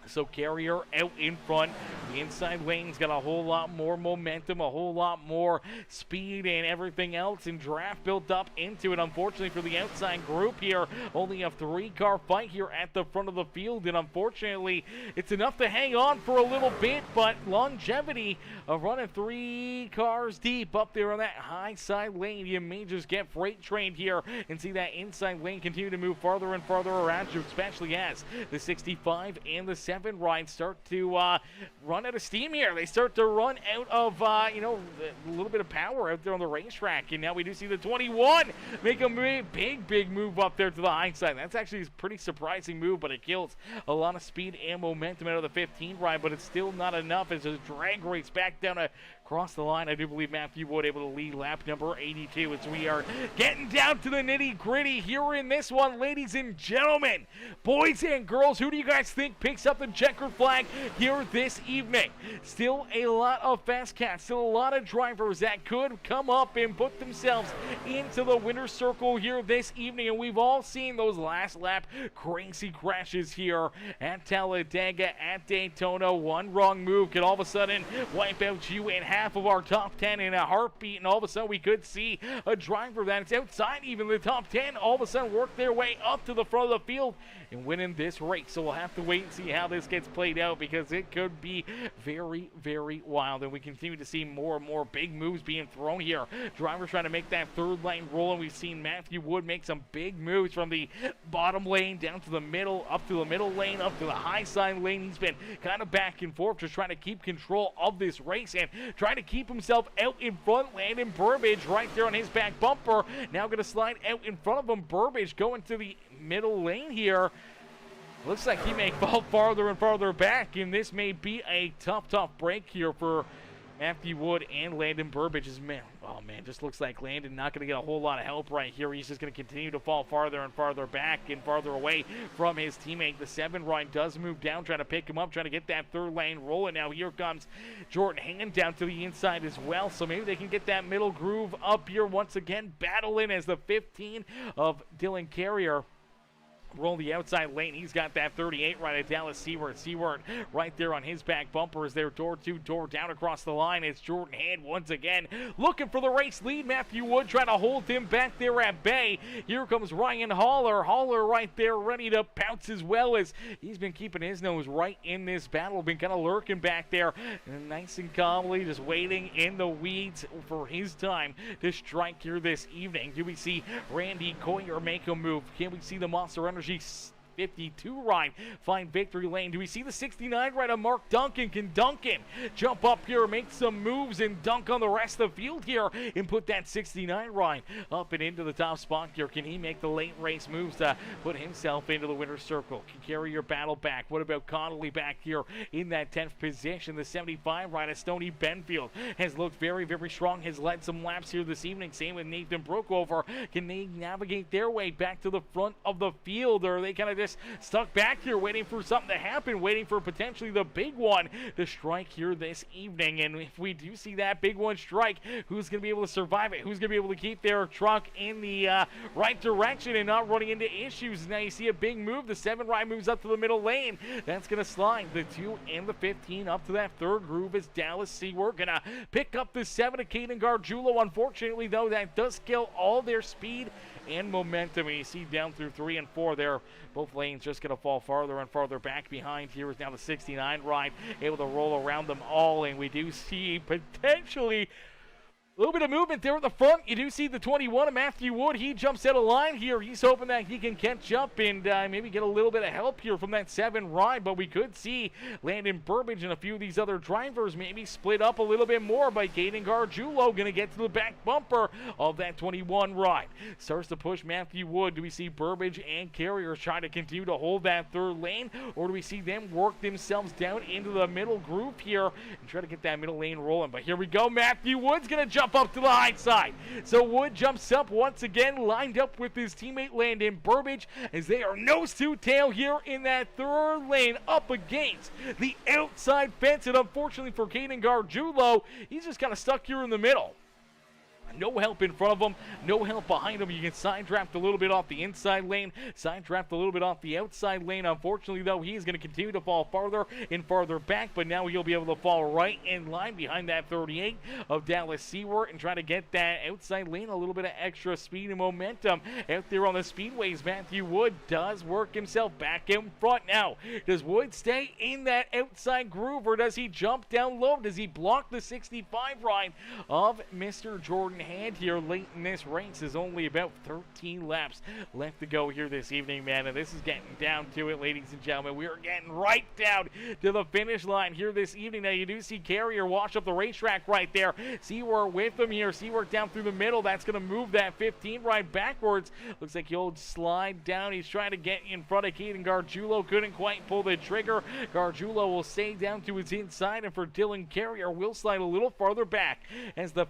So Carrier out in front. The inside lane's got a whole lot more momentum, a whole lot more speed and everything else, and draft built up into it. Unfortunately for the outside group here, only a 3-car fight here at the front of the field, and unfortunately it's enough to hang on for a little bit, but longevity of running 3 cars deep up there on that high side lane, you may just get freight trained here and see that inside lane continue to move farther and farther around you, especially as the 65 and the 7 rides start to run out of steam here. They start to run out of, a little bit of power out there on the racetrack. And now we do see the 21 make a big move up there to the high side. That's actually a pretty surprising move, but it kills a lot of speed and momentum out of the 15 ride, but it's still not enough as a drag race back down across the line. I do believe Matthew Wood able to lead lap number 82 as we are getting down to the nitty-gritty here in this one. Ladies and gentlemen, boys and girls, who do you guys think picks up the checkered flag here this evening? Still a lot of fast cats, still a lot of drivers that could come up and put themselves into the winner's circle here this evening, and we've all seen those last lap crazy crashes here at Talladega, at Daytona. One wrong move could all of a sudden wipe out you and half of our top 10 in a heartbeat, and all of a sudden we could see a driver that's outside even the top 10 all of a sudden work their way up to the front of the field and winning this race. So we'll have to wait and see how this gets played out, because it could be very, very wild, and we continue to see more and more big moves being thrown here. Drivers trying to make that 3rd lane roll, and we've seen Matthew Wood make some big moves from the bottom lane down to the middle, up to the middle lane, up to the high side lane. He's been kind of back and forth just trying to keep control of this race and trying to keep himself out in front. Landon Burbage right there on his back bumper, now going to slide out in front of him. Burbage going to the middle lane here. Looks like he may fall farther and farther back, and this may be a tough break here for Matthew Wood and Landon Burbage. Just looks like Landon not going to get a whole lot of help right here. He's just going to continue to fall farther and farther back and farther away from his teammate. The 7 ride does move down, trying to pick him up, trying to get that 3rd lane rolling. Now here comes Jordan Hand down to the inside as well, so maybe they can get that middle groove up here once again, battling as the 15 of Dylan Carrier roll the outside lane. He's got that 38 right at Dallas Seward. Seward right there on his back bumper as they're door to door down across the line. It's Jordan Hand once again looking for the race lead. Matthew Wood trying to hold him back there at bay. Here comes Ryan Haller. Haller right there ready to pounce as well, as he's been keeping his nose right in this battle. Been kind of lurking back there and nice and calmly just waiting in the weeds for his time to strike here this evening. Do we see Randy Coyer make a move? Can we see the Monster Energy 52 ride find victory lane? Do we see the 69 ride of Mark Duncan? Can Duncan jump up here, make some moves, and dunk on the rest of the field here and put that 69 ride up and into the top spot here? Can he make the late race moves to put himself into the winner's circle? Can carry your battle back? What about Connolly back here in that 10th position? The 75 ride of Stoney Benfield has looked very, very strong, has led some laps here this evening. Same with Nathan Brookover. Can they navigate their way back to the front of the field, or are they kind of just stuck back here waiting for something to happen, waiting for potentially the big one to strike here this evening? And if we do see that big one strike, who's going to be able to survive it? Who's going to be able to keep their truck in the right direction and not running into issues? Now you see a big move. The 7 ride moves up to the middle lane. That's going to slide the 2 and the 15 up to that third groove as Dallas Seward going to pick up the 7 of Caden Gargiulo. Unfortunately, though, that does kill all their speed and momentum. And you see down through 3 and 4 there, both lanes just going to fall farther and farther back behind. Here is now the 69 ride able to roll around them all, and we do see potentially a little bit of movement there at the front. You do see the 21 of Matthew Wood. He jumps out of line here. He's hoping that he can catch up and maybe get a little bit of help here from that 7 ride. But we could see Landon Burbage and a few of these other drivers maybe split up a little bit more by Caden Gargiulo. Going to get to the back bumper of that 21 ride. Starts to push Matthew Wood. Do we see Burbage and Carriers trying to continue to hold that third lane? Or do we see them work themselves down into the middle groove here and try to get that middle lane rolling? But here we go. Matthew Wood's going to jump up to the high side. So Wood jumps up once again, lined up with his teammate Landon Burbage as they are nose to tail here in that third lane up against the outside fence. And unfortunately for Caden Gargiulo, he's just kind of stuck here in the middle. No help in front of him, no help behind him. You can side draft a little bit off the inside lane, side draft a little bit off the outside lane. Unfortunately, though, he's going to continue to fall farther and farther back, but now he'll be able to fall right in line behind that 38 of Dallas Seward and try to get that outside lane a little bit of extra speed and momentum out there on the speedways. Matthew Wood does work himself back in front now. Does Wood stay in that outside groove, or does he jump down low? Does he block the 65 ride of Mr. Jordan Hand here late in this race? Is only about 13 laps left to go here this evening, man, and this is getting down to it, ladies and gentlemen. We are getting right down to the finish line here this evening. Now you do see Carrier wash up the racetrack right there. Seward with him here. Seward down through the middle. That's going to move that 15 right backwards. Looks like he'll slide down. He's trying to get in front of Caden Gargiulo. Couldn't quite pull the trigger. Gargiulo will stay down to his inside, and for Dylan Carrier will slide a little farther back as the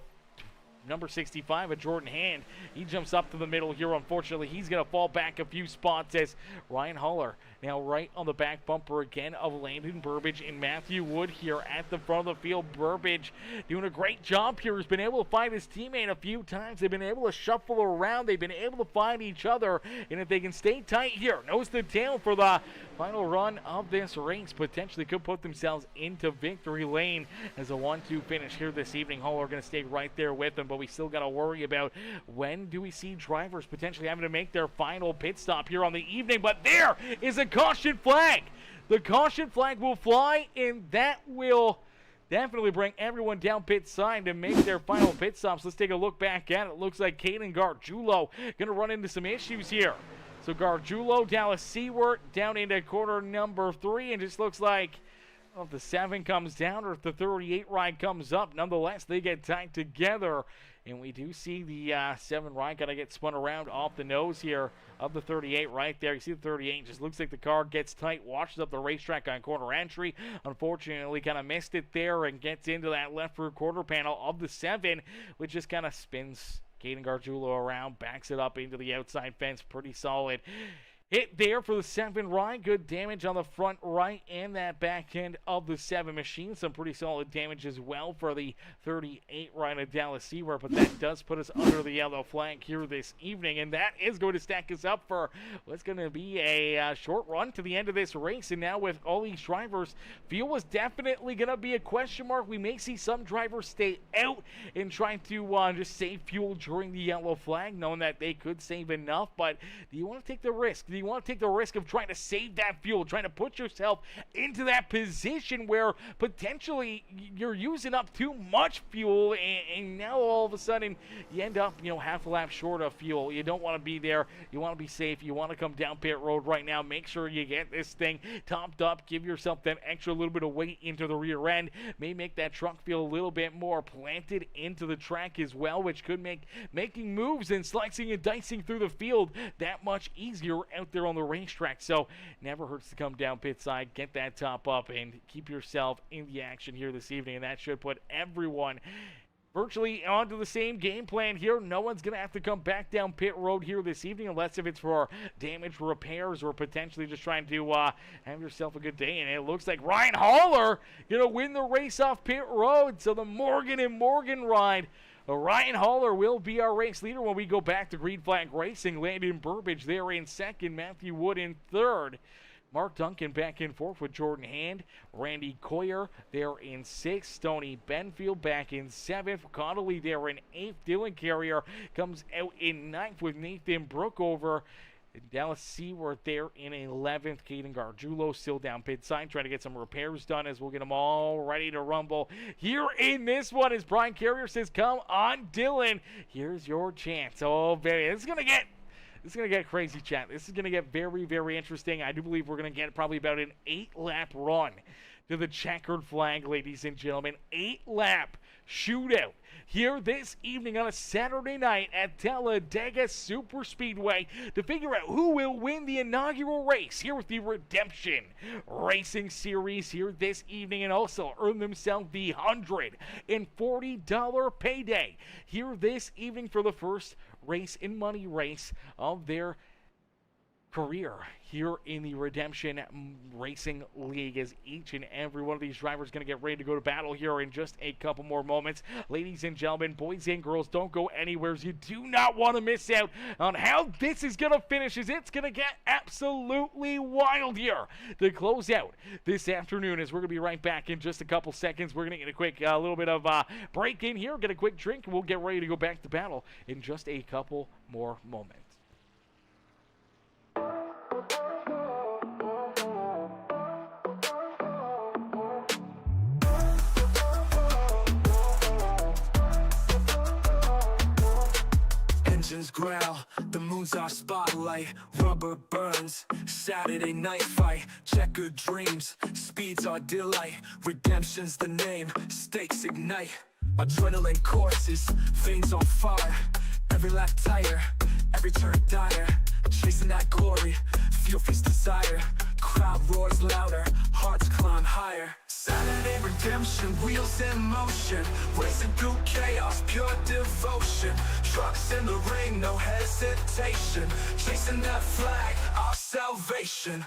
number 65 of Jordan Hand, he jumps up to the middle here. Unfortunately, he's going to fall back a few spots as Ryan Haller now right on the back bumper again of Landon Burbage and Matthew Wood here at the front of the field. Burbage doing a great job here. He's been able to find his teammate a few times. They've been able to shuffle around. They've been able to find each other, and if they can stay tight here, nose to tail for the final run of this race, potentially could put themselves into victory lane as a 1-2 finish here this evening. Haller going to stay right there with them, but we still got to worry about when do we see drivers potentially having to make their final pit stop here on the evening. But there is a caution flag. The caution flag will fly, and that will definitely bring everyone down pit side to make their final pit stops. Let's take a look back at it. Looks like Caden Gargiulo going to run into some issues here. So Gargiulo, Dallas Seward down into corner number 3, and just looks like, well, if the 7 comes down or if the 38 ride comes up, nonetheless, they get tied together. And we do see the 7 ride got to get spun around off the nose here of the 38 right there. You see the 38 just looks like the car gets tight, washes up the racetrack on corner entry. Unfortunately, kind of missed it there and gets into that left rear quarter panel of the 7, which just kind of spins Caden Gargiulo around, backs it up into the outside fence. Pretty solid hit there for the 7 ride. Good damage on the front right and that back end of the 7 machine. Some pretty solid damage as well for the 38 ride of Dallas Seaward, but that does put us under the yellow flag here this evening, and that is going to stack us up for what's going to be a short run to the end of this race. And now with all these drivers, fuel is definitely going to be a question mark. We may see some drivers stay out and try to just save fuel during the yellow flag, knowing that they could save enough. But do you want to take the risk? Do you want to take the risk of trying to save that fuel, trying to put yourself into that position where potentially you're using up too much fuel, and now all of a sudden you end up, half a lap short of fuel? You don't want to be there. You want to be safe. You want to come down pit road right now. Make sure you get this thing topped up. Give yourself that extra little bit of weight into the rear end. May make that truck feel a little bit more planted into the track as well, which could make making moves and slicing and dicing through the field that much easier out there on the racetrack. So never hurts to come down pit side, get that top up, and keep yourself in the action here this evening. And that should put everyone virtually onto the same game plan here. No one's going to have to come back down pit road here this evening, unless if it's for damage repairs or potentially just trying to have yourself a good day. And it looks like Ryan Haller going to win the race off pit road. So the Morgan and Morgan ride, Ryan Haller will be our race leader when we go back to Green Flag Racing. Landon Burbage there in second, Matthew Wood in third. Mark Duncan back in fourth with Jordan Hand. Randy Coyer there in sixth. Stoney Benfield back in seventh. Connolly there in eighth. Dylan Carrier comes out in ninth with Nathan Brookover. Dallas Seaward there in 11th. Caden Gargiulo still down pit side trying to get some repairs done as we'll get them all ready to rumble here in this one as Brian Carrier says, come on, Dylan. Here's your chance. Oh, baby. This is going to get crazy, chat. This is going to get very, very interesting. I do believe we're going to get probably about an 8-lap run to the checkered flag, ladies and gentlemen. 8-lap shootout here this evening on a Saturday night at Talladega Super Speedway to figure out who will win the inaugural race here with the Redemption Racing Series here this evening, and also earn themselves the $140 payday here this evening for the first race and money race of their career here in the Redemption Racing League, as each and every one of these drivers going to get ready to go to battle here in just a couple more moments. Ladies and gentlemen, boys and girls, don't go anywhere. You do not want to miss out on how this is going to finish, as it's going to get absolutely wild here to close out this afternoon, as we're going to be right back in just a couple seconds. We're going to get a quick little bit of break in here, get a quick drink, and we'll get ready to go back to battle in just a couple more moments. Engines growl, the moon's our spotlight. Rubber burns, Saturday night fight. Checkered dreams, speed's our delight. Redemption's the name, stakes ignite. Adrenaline courses, veins on fire. Every lap tire, every turn dire. Chasing that glory, fuel feeds desire. Crowd roars louder, hearts climb higher. Saturday redemption, wheels in motion. Racing through chaos, pure devotion. Trucks in the ring, no hesitation. Chasing that flag, our salvation.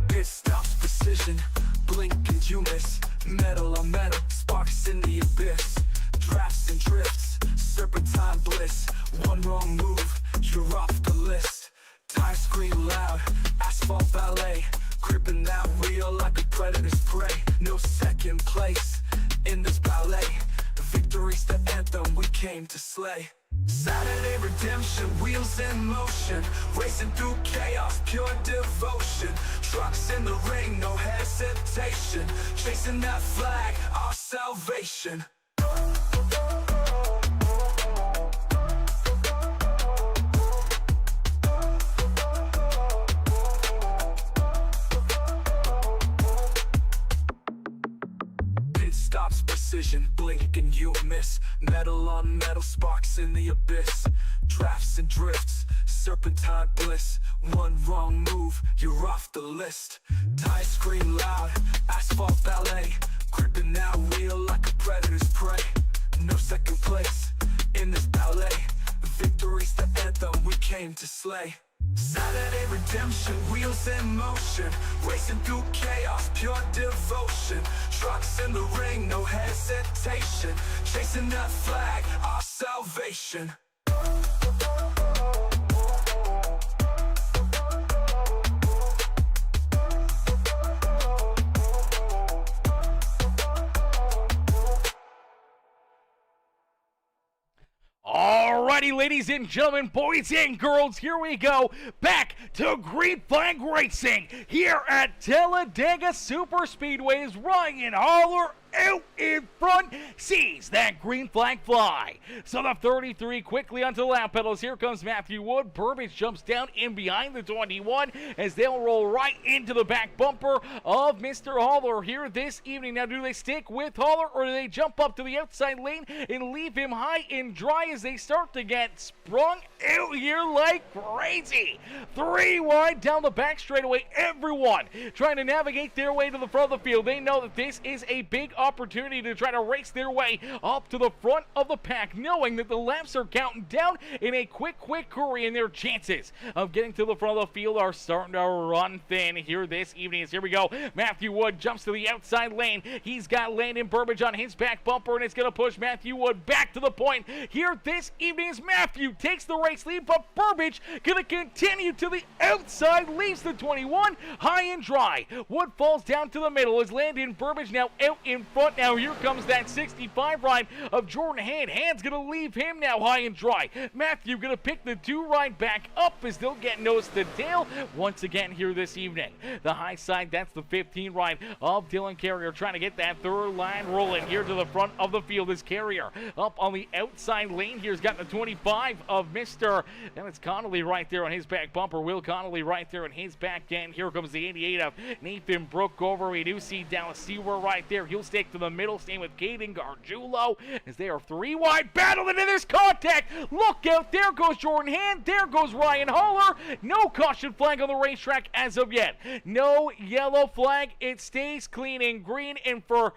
Pit stops, precision. Blink and you miss. Metal on metal, sparks in the abyss. Drafts and drifts, serpentine bliss. One wrong move, you're off the list. Tires scream loud, asphalt ballet. Gripping that wheel like a predator's prey. No second place in this ballet. Victory's the anthem we came to slay. Saturday redemption, wheels in motion. Racing through chaos, pure devotion. Trucks in the ring, no hesitation. Chasing that flag, our salvation. Stops, precision, blink and you miss. Metal on metal, sparks in the abyss. Drafts and drifts, serpentine bliss. One wrong move, you're off the list. Tires scream loud, asphalt ballet. Gripping that wheel like a predator's prey. No second place in this ballet. Victory's the anthem we came to to slay. Saturday redemption, wheels in motion, racing through chaos, pure devotion. Trucks in the ring, no hesitation, chasing that flag, our salvation. Alrighty, ladies and gentlemen, boys and girls, here we go. Back to Green Flag Racing here at Talladega Super Speedway as Ryan Holler out in front sees that green flag fly. So the 33 quickly onto the lap pedals. Here comes Matthew Wood. Burbage jumps down in behind the 21 as they'll roll right into the back bumper of Mr. Holler here this evening. Now, do they stick with Holler or do they jump up to the outside lane and leave him high and dry as they start to get sprung out here like crazy? 3 wide down the back straightaway. Everyone trying to navigate their way to the front of the field. They know that this is a big opportunity to try to race their way up to the front of the pack, knowing that the laps are counting down in a quick hurry, and their chances of getting to the front of the field are starting to run thin here this evening. As here we go, Matthew Wood jumps to the outside lane. He's got Landon Burbage on his back bumper, and it's going to push Matthew Wood back to the point here this evening as Matthew takes the race lead, but Burbage going to continue to the outside, leaves the 21 high and dry. Wood falls down to the middle as Landon Burbage now out in front. Now here comes that 65 ride of Jordan Hand. Hand's going to leave him now high and dry. Matthew going to pick the 2 ride back up as they'll get nose to tail once again here this evening. The high side, that's the 15 ride of Dylan Carrier trying to get that 3rd line rolling here to the front of the field as Carrier up on the outside lane here. He's got the 25 of Mr. And it's Connolly right there on his back bumper. Will Connolly right there on his back end. Here comes the 88 of Nathan Brookover. We do see Dallas Seward right there. He'll stick to the middle, staying with Caden Gargiulo as they are 3 wide, battling into this contact. Look out, there goes Jordan Hand, there goes Ryan Holler. No caution flag on the racetrack as of yet. No yellow flag, it stays clean and green, and for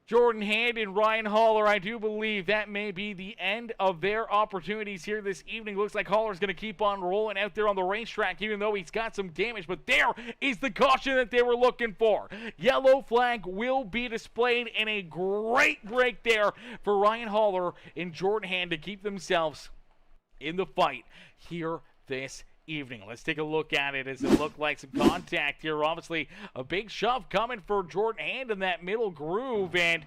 Jordan Hand and Ryan Holler, I do believe that may be the end of their opportunities here this evening. Looks like Holler's going to keep on rolling out there on the racetrack, even though he's got some damage. But there is the caution that they were looking for. Yellow flag will be displayed, and a great break there for Ryan Holler and Jordan Hand to keep themselves in the fight here this evening. Let's take a look at it as it looked like some contact here. Obviously, a big shove coming for Jordan Hand in that middle groove, and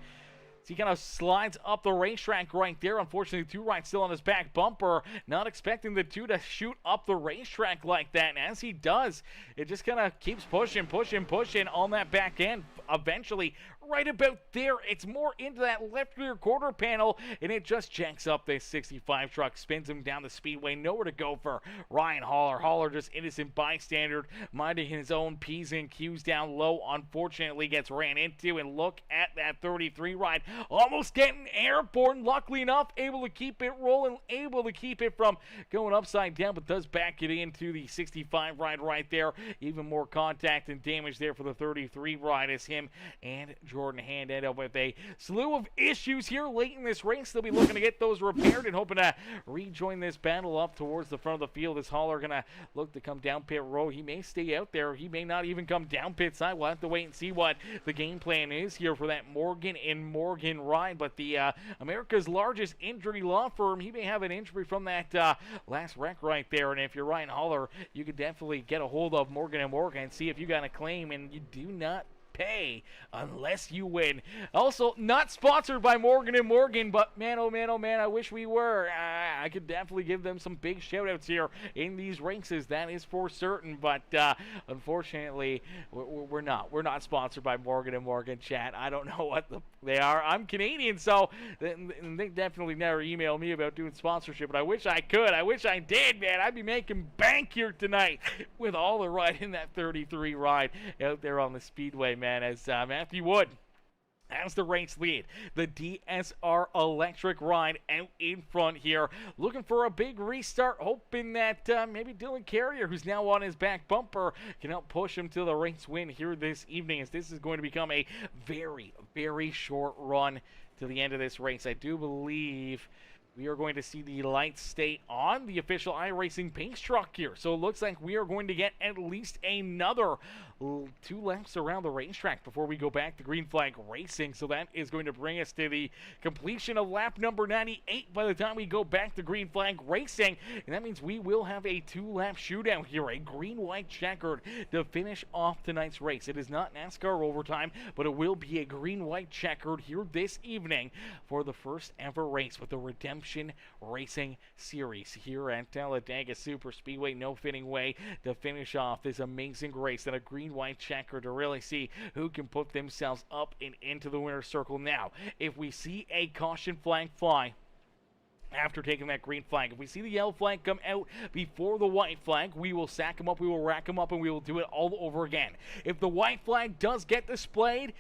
he kind of slides up the racetrack right there. Unfortunately, 2 right still on his back bumper. Not expecting the 2 to shoot up the racetrack like that. And as he does, it just kind of keeps pushing on that back end. Eventually, right about there, it's more into that left rear quarter panel, and it just jacks up this 65 truck, spins him down the speedway. Nowhere to go for Ryan Holler. Holler just innocent bystander, minding his own P's and Q's down low. Unfortunately, gets ran into, and look at that 33 ride. Almost getting airborne. Luckily enough, able to keep it rolling, able to keep it from going upside down, but does back it into the 65 ride right there. Even more contact and damage there for the 33 ride as him and Jordan Hand end up with a slew of issues here late in this race. They'll be looking to get those repaired and hoping to rejoin this battle up towards the front of the field as Holler going to look to come down pit road. He may stay out there. He may not even come down pit side. We'll have to wait and see what the game plan is here for that Morgan and Morgan ride. But the America's largest injury law firm, he may have an injury from that last wreck right there. And if you're Ryan Holler, you could definitely get a hold of Morgan and Morgan and see if you got a claim, and you do not pay unless you win. Also, not sponsored by Morgan & Morgan, but man, oh man, I wish we were. I could definitely give them some big shout-outs here in these races, that is for certain, but unfortunately, we're not. We're not sponsored by Morgan & Morgan, chat. I don't know what they are. I'm Canadian, so they definitely never email me about doing sponsorship, but I wish I could. I wish I did, man. I'd be making bank here tonight with all the ride in that 33 ride out there on the speedway, man, as Matthew Wood has the race lead. The DSR Electric ride out in front here, looking for a big restart, hoping that maybe Dylan Carrier, who's now on his back bumper, can help push him to the race win here this evening, as this is going to become a very, very short run to the end of this race. I do believe we are going to see the lights stay on the official iRacing pace truck here. So it looks like we are going to get at least another 2 laps around the racetrack before we go back to green flag racing. So that is going to bring us to the completion of lap number 98 by the time we go back to green flag racing. And that means we will have a 2-lap shootout here, a green-white checkered to finish off tonight's race. It is not NASCAR overtime, but it will be a green-white checkered here this evening for the first ever race with the Redemption Racing Series here at Talladega Super Speedway. No fitting way to finish off this amazing race than a green-white checker to really see who can put themselves up and into the winner's circle. Now, if we see a caution flag fly after taking that green flag, if we see the yellow flag come out before the white flag, we will sack them up, we will rack them up, and we will do it all over again. If the white flag does get displayed,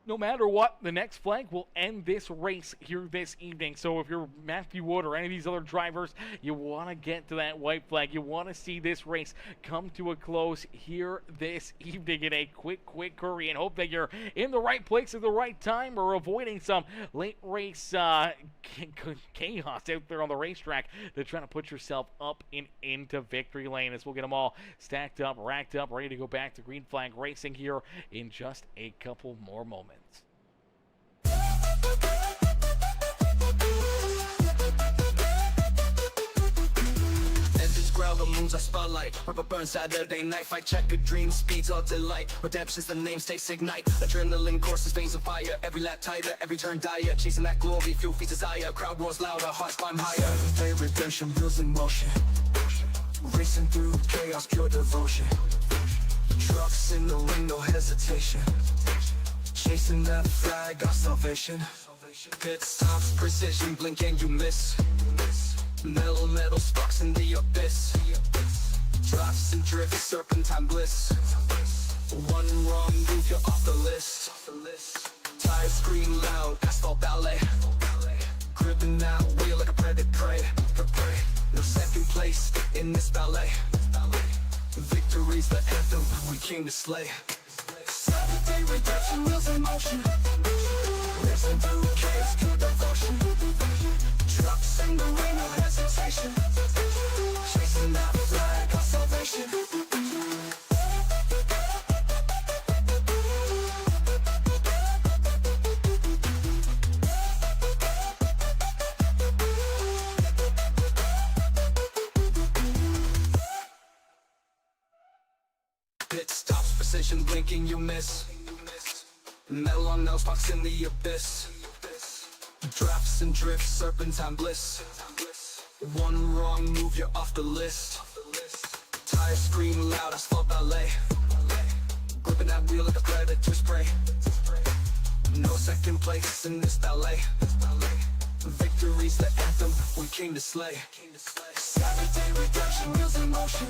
no matter what, the next flag will end this race here this evening. So if you're Matthew Wood or any of these other drivers, you want to get to that white flag. You want to see this race come to a close here this evening in a quick hurry, and hope that you're in the right place at the right time or avoiding some late race chaos out there on the racetrack to try to put yourself up and into victory lane, as we'll get them all stacked up, racked up, ready to go back to green flag racing here in just a couple more moments. Ground the moon's a spotlight. Rubber burn Saturday night fight. Checkered dream speeds all delight. Redemption's the name, stays ignite. Adrenaline courses, veins of fire. Every lap tighter, every turn dire. Chasing that glory, fuel feeds desire. Crowd roars louder, hearts climb higher. Play redemption, wheels in motion. Racing through chaos, pure devotion. Trucks in the ring, no hesitation. Chasing that flag, our salvation. Pit stops, precision, blink and you miss. Metal sparks in the abyss. Drops and drifts, serpentine bliss. One wrong move, you're off the list. Tires scream loud, asphalt ballet. Gripping that wheel like a predator prey. No second place in this ballet. Victory's the anthem, we came to slay. Saturday redemption, wheels in motion. Racing through chaos, pure devotion. Trucks in the rain, no hesitation. Chasing that flag, our salvation. Pit stops, precision, blinking, you miss. Metal on nails, sparks in the abyss. Drafts and drifts, serpentine bliss. One wrong move, you're off the list. Tires scream loud, asphalt ballet. Gripping that wheel like a predator's prey. No second place in this ballet. Victory's the anthem, we came to slay. Saturday redemption, wheels in motion.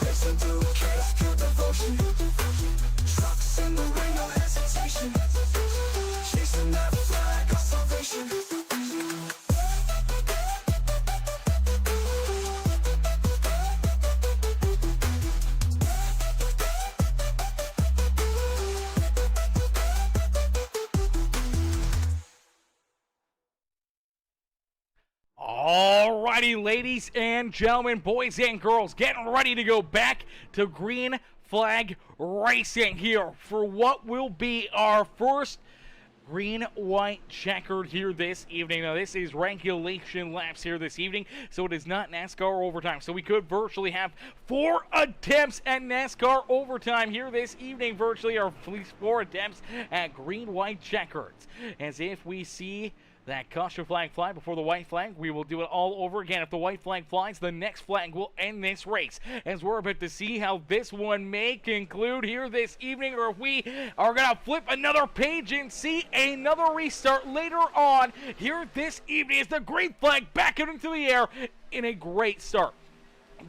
Racing through chaos, pure devotion. Trucks in the rain, no hesitation. Chasing that flag, our salvation. Alrighty, ladies and gentlemen, boys and girls, getting ready to go back to green flag racing here for what will be our first green-white checkered here this evening. Now, this is regulation laps here this evening, so it is not NASCAR overtime. So we could virtually have 4 attempts at NASCAR overtime here this evening, virtually, or at least 4 attempts at green-white checkers. As if we see that caution flag fly before the white flag, we will do it all over again. If the white flag flies, the next flag will end this race, as we're about to see how this one may conclude here this evening, or if we are going to flip another page and see another restart later on here this evening as the green flag back out into the air in a great start.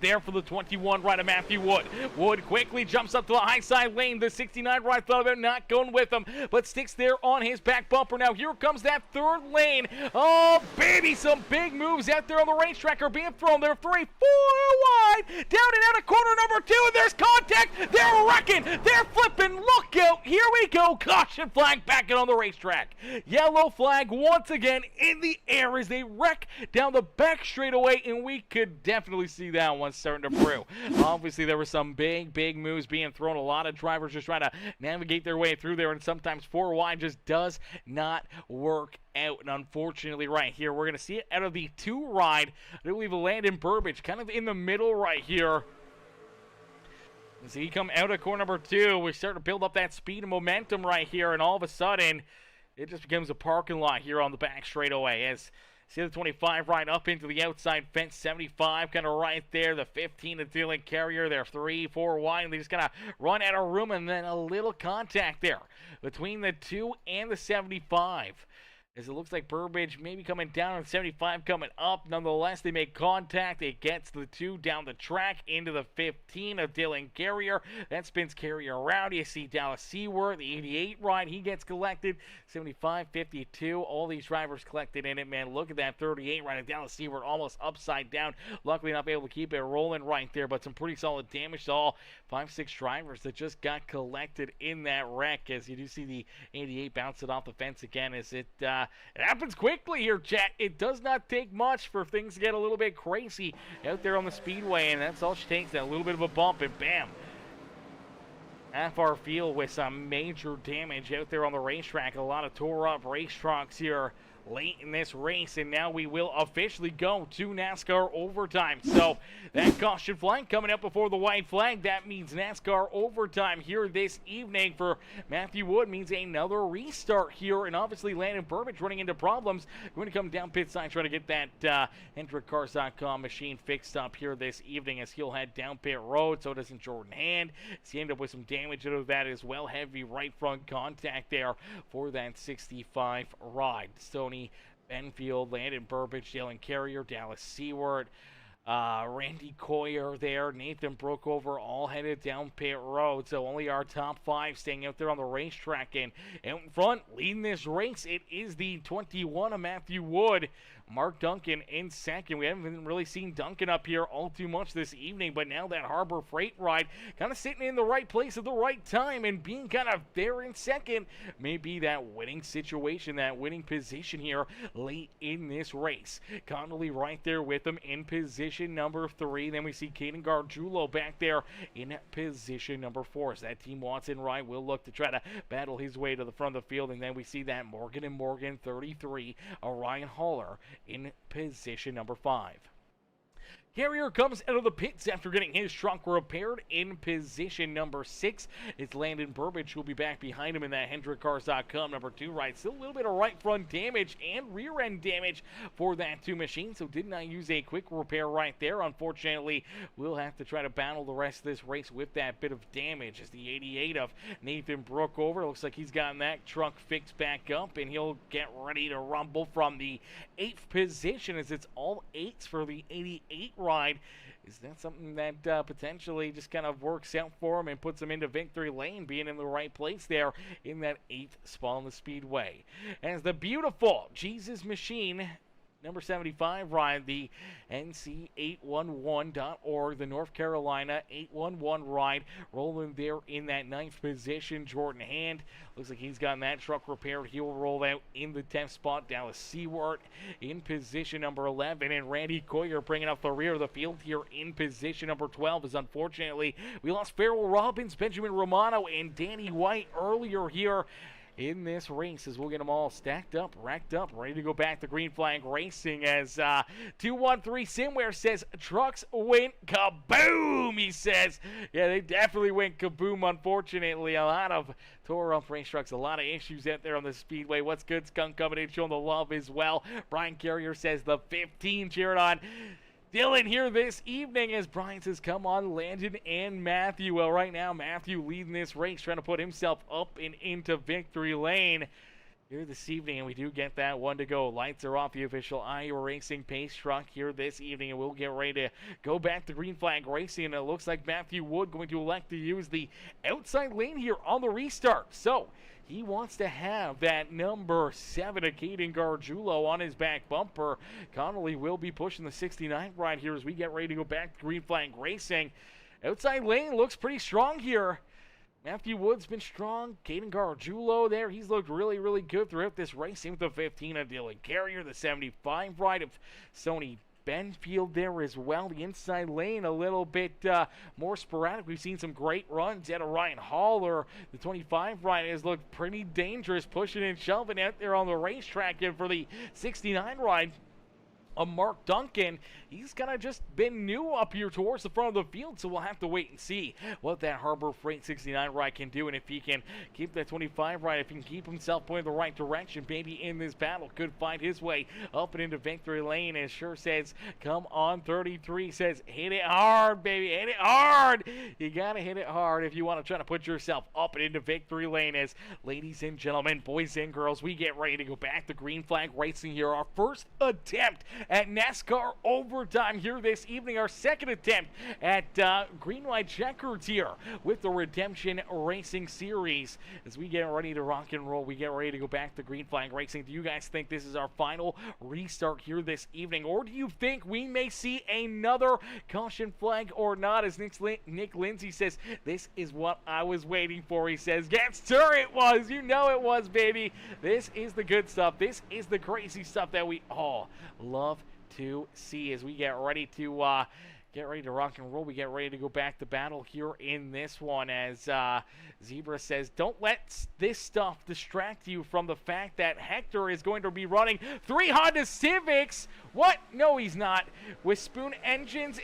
there for the 21 right of Matthew Wood. Wood quickly jumps up to the high side lane. The 69 right thought about not going with him, but sticks there on his back bumper. Now here comes that third lane. Oh, baby, some big moves out there on the racetrack are being thrown. They're 3-4 wide. Down and out of corner number 2, and there's contact. They're wrecking. They're flipping. Look out. Here we go. Caution flag back on the racetrack. Yellow flag once again in the air as they wreck down the back straightaway, and we could definitely see that one starting to brew. Obviously, there were some big moves being thrown. A lot of drivers just trying to navigate their way through there, and sometimes 4 wide just does not work out. And unfortunately, right here, we're going to see it out of the 2 ride. I believe Landon Burbage kind of in the middle right here. As he come out of corner number 2, we start to build up that speed and momentum right here, and all of a sudden, it just becomes a parking lot here on the back straightaway. As see the 25 right up into the outside fence, 75 kind of right there. The 15 to Dylan Carrier, they're 3-4 wide, and they just kind of run out of room, and then a little contact there between the 2 and the 75. As it looks like Burbage maybe coming down and 75 coming up. Nonetheless, they make contact. It gets the 2 down the track into the 15 of Dylan Carrier. That spins Carrier around. You see Dallas Seaward, the 88 ride. He gets collected. 75, 52. All these drivers collected in it, man. Look at that 38 ride of Dallas Seaward almost upside down. Luckily not able to keep it rolling right there, but some pretty solid damage to all 5-6 drivers that just got collected in that wreck. As you do see the 88 bounce it off the fence again as it happens quickly here, chat. It does not take much for things to get a little bit crazy out there on the speedway, and that's all she takes, that little bit of a bump, and bam. Half our field with some major damage out there on the racetrack. A lot of tore up race trucks here late in this race, and now we will officially go to NASCAR overtime. So that caution flag coming up before the white flag, that means NASCAR overtime here this evening for Matthew Wood, means another restart here, and obviously Landon Burbage running into problems. Going to come down pit side trying to get that HendrickCars.com machine fixed up here this evening as he'll head down pit road. So doesn't Jordan Hand. He ended up with some damage out of that as well. Heavy right front contact there for that 65 ride. Stoney Benfield, Landon Burbage, Dylan Carrier, Dallas Seaward, Randy Coyer there, Nathan Brookover, all headed down pit road. So only our top 5 staying out there on the racetrack. And out in front, leading this race, it is the 21 of Matthew Wood. Mark Duncan in second. We haven't really seen Duncan up here all too much this evening, but now that Harbor Freight ride kind of sitting in the right place at the right time and being kind of there in second may be that winning situation, that winning position here late in this race. Connolly right there with him in position number 3. Then we see Caden Gargiulo back there in position number 4. So that Team Watson ride will look to try to battle his way to the front of the field. And then we see that Morgan & Morgan 33, Ryan Haller in position number 5. Carrier comes out of the pits after getting his truck repaired in position number 6. It's Landon Burbage who will be back behind him in that HendrickCars.com number 2 ride. Still a little bit of right front damage and rear end damage for that 2 machine, so did not use a quick repair right there. Unfortunately, we'll have to try to battle the rest of this race with that bit of damage as the 88 of Nathan Brookover. Looks like he's gotten that truck fixed back up, and he'll get ready to rumble from the 8th position as it's all 8s for the 88 ride. Is that something that potentially just kind of works out for him and puts him into victory lane, being in the right place there in that 8th spot on the speedway? As the beautiful Jesus Machine number 75 ride, the NC811.org, the North Carolina 811 ride, rolling there in that 9th position. Jordan Hand looks like he's gotten that truck repaired. He'll roll out in the 10th spot. Dallas Seaward in position number 11, and Randy Coyer bringing up the rear of the field here in position number 12. As unfortunately we lost Farrell Robbins, Benjamin Romano, and Danny White earlier here in this race, as we'll get them all stacked up, racked up, ready to go back to Green Flag Racing. As 213 Simware says, trucks went kaboom, he says. Yeah, they definitely went kaboom, unfortunately. A lot of tore up race trucks, a lot of issues out there on the speedway. What's good, Skunk coming in, showing the love as well. Brian Carrier says the 15 cheering on Dylan here this evening as Brian says, come on, Landon and Matthew. Well, right now, Matthew leading this race, trying to put himself up and into victory lane. here this evening, and we do get that one to go. Lights are off. The official Iowa Racing pace truck here this evening, and we'll get ready to go back to green flag racing. And it looks like Matthew Wood going to elect to use the outside lane here on the restart. So he wants to have that number 7 of Caden Gargiulo on his back bumper. Connolly will be pushing the 69 ride here as we get ready to go back to green flag racing. Outside lane looks pretty strong here. Matthew Wood's been strong. Caden Gargiulo there. He's looked really, really good throughout this race. Same with the 15 of Dylan Carrier. The 75 ride of Sony Benfield there as well. The inside lane a little bit more sporadic. We've seen some great runs out of Ryan Haller. The 25 ride has looked pretty dangerous, pushing and shoving out there on the racetrack. And for the 69 ride, Mark Duncan, he's kind of just been new up here towards the front of the field, so we'll have to wait and see what that Harbor Freight 69 ride can do, and if he can keep that 25 ride, if he can keep himself pointing the right direction, maybe in this battle could find his way up and into victory lane. As Sure says, come on, 33 says, hit it hard, baby, hit it hard. You gotta hit it hard if you want to try to put yourself up and into victory lane. As ladies and gentlemen, boys and girls, we get ready to go back to green flag racing here. Our first attempt at NASCAR overtime here this evening. Our second attempt at green white checkers here with the Redemption Racing Series. As we get ready to rock and roll, we get ready to go back to green flag racing. Do you guys think this is our final restart here this evening, or do you think we may see another caution flag or not? As Nick Lindsay says, this is what I was waiting for. He says, yes sir, it was. You know it was, baby. This is the good stuff. This is the crazy stuff that we all love to see as we get ready to rock and roll. We get ready to go back to battle here in this one. As Zebra says, don't let this stuff distract you from the fact that Hector is going to be running 3 Honda Civics. What? No, he's not. With Spoon engines,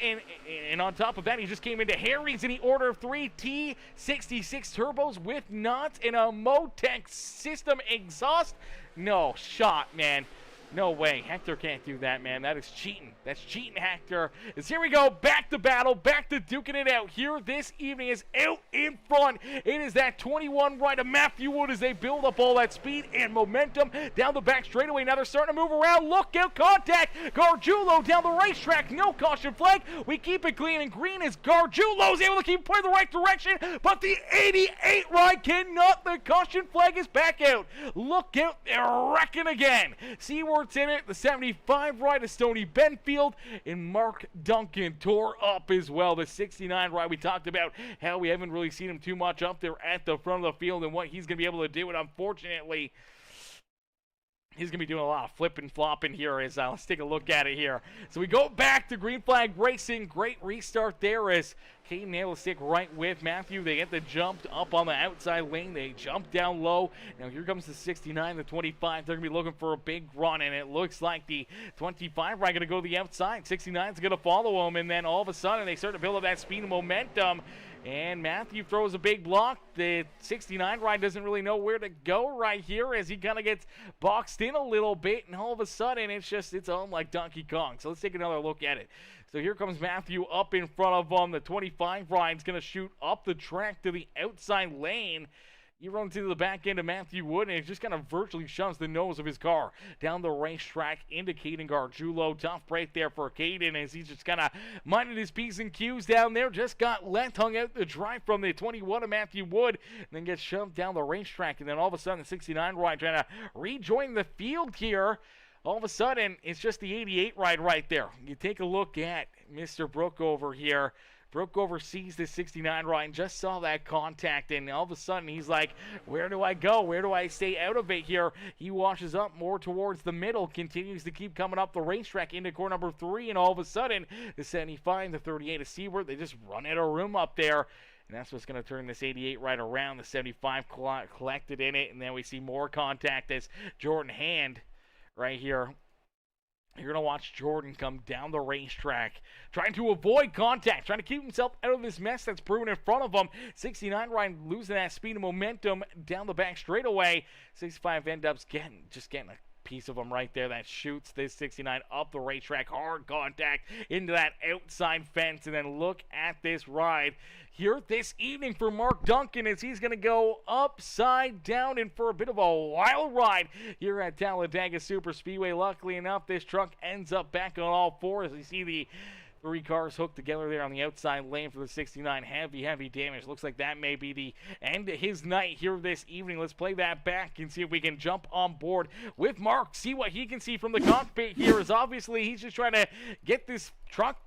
and on top of that, he just came into Harry's and he ordered 3 T66 turbos with knots and a Motec system exhaust. No shot, man. No way. Hector can't do that, man. That is cheating. That's cheating, Hector. As here we go. Back to battle. Back to duking it out. Here this evening is out in front. It is that 21 ride of Matthew Wood as they build up all that speed and momentum down the back straightaway. Now they're starting to move around. Look out. Contact. Gargiulo down the racetrack. No caution flag. We keep it clean and green as Gargiulo's able to keep playing the right direction. But the 88 ride cannot. The caution flag is back out. Look out. They're wrecking again. See where in it. The 75 ride of Stoney Benfield and Mark Duncan tore up as well. The 69 ride, we talked about how we haven't really seen him too much up there at the front of the field and what he's going to be able to do, and unfortunately he's going to be doing a lot of flipping flopping here. As let's take a look at it here. So we go back to green flag racing. Great restart there as Caden able to stick right with Matthew. They get the jump up on the outside lane. They jump down low. Now here comes the 69, the 25. They're going to be looking for a big run, and it looks like the 25 right going to go to the outside. 69 is going to follow them, and then all of a sudden they start to build up that speed and momentum. And Matthew throws a big block. The 69 ride doesn't really know where to go right here as he kind of gets boxed in a little bit, and all of a sudden it's on like Donkey Kong. So let's take another look at it. So here comes Matthew up in front of him. The 25 ride's going to shoot up the track to the outside lane. You run to the back end of Matthew Wood, and it just kind of virtually shoves the nose of his car down the racetrack into Caden Gargiulo. Tough break there for Caden as he's just kind of minding his P's and Q's down there. Just got left hung out the drive from the 21 of Matthew Wood, and then gets shoved down the racetrack. And then all of a sudden, the 69 ride trying to rejoin the field here. All of a sudden, it's just the 88 ride right there. You take a look at Mr. Brookover here. Brookover sees the 69 ride and just saw that contact, and all of a sudden he's like, where do I go? Where do I stay out of it here? He washes up more towards the middle, continues to keep coming up the racetrack into corner number 3, and all of a sudden the 75, the 38 of Seaward, they just run out of room up there. And that's what's going to turn this 88 right around. The 75 collected in it, and then we see more contact as Jordan Hand right here. You're going to watch Jordan come down the racetrack, trying to avoid contact, trying to keep himself out of this mess that's brewing in front of him. 69 ride losing that speed and momentum down the back straightaway. 65 ends up getting a piece of them right there that shoots this 69 up the racetrack. Hard contact into that outside fence. And then look at this ride here this evening for Mark Duncan as he's going to go upside down and for a bit of a wild ride here at Talladega Super Speedway. Luckily enough, this truck ends up back on all fours. You see the 3 cars hooked together there on the outside lane for the 69. Heavy damage. Looks like that may be the end of his night here this evening. Let's play that back and see if we can jump on board with Mark. See what he can see from the cockpit here, as obviously he's just trying to get this truck,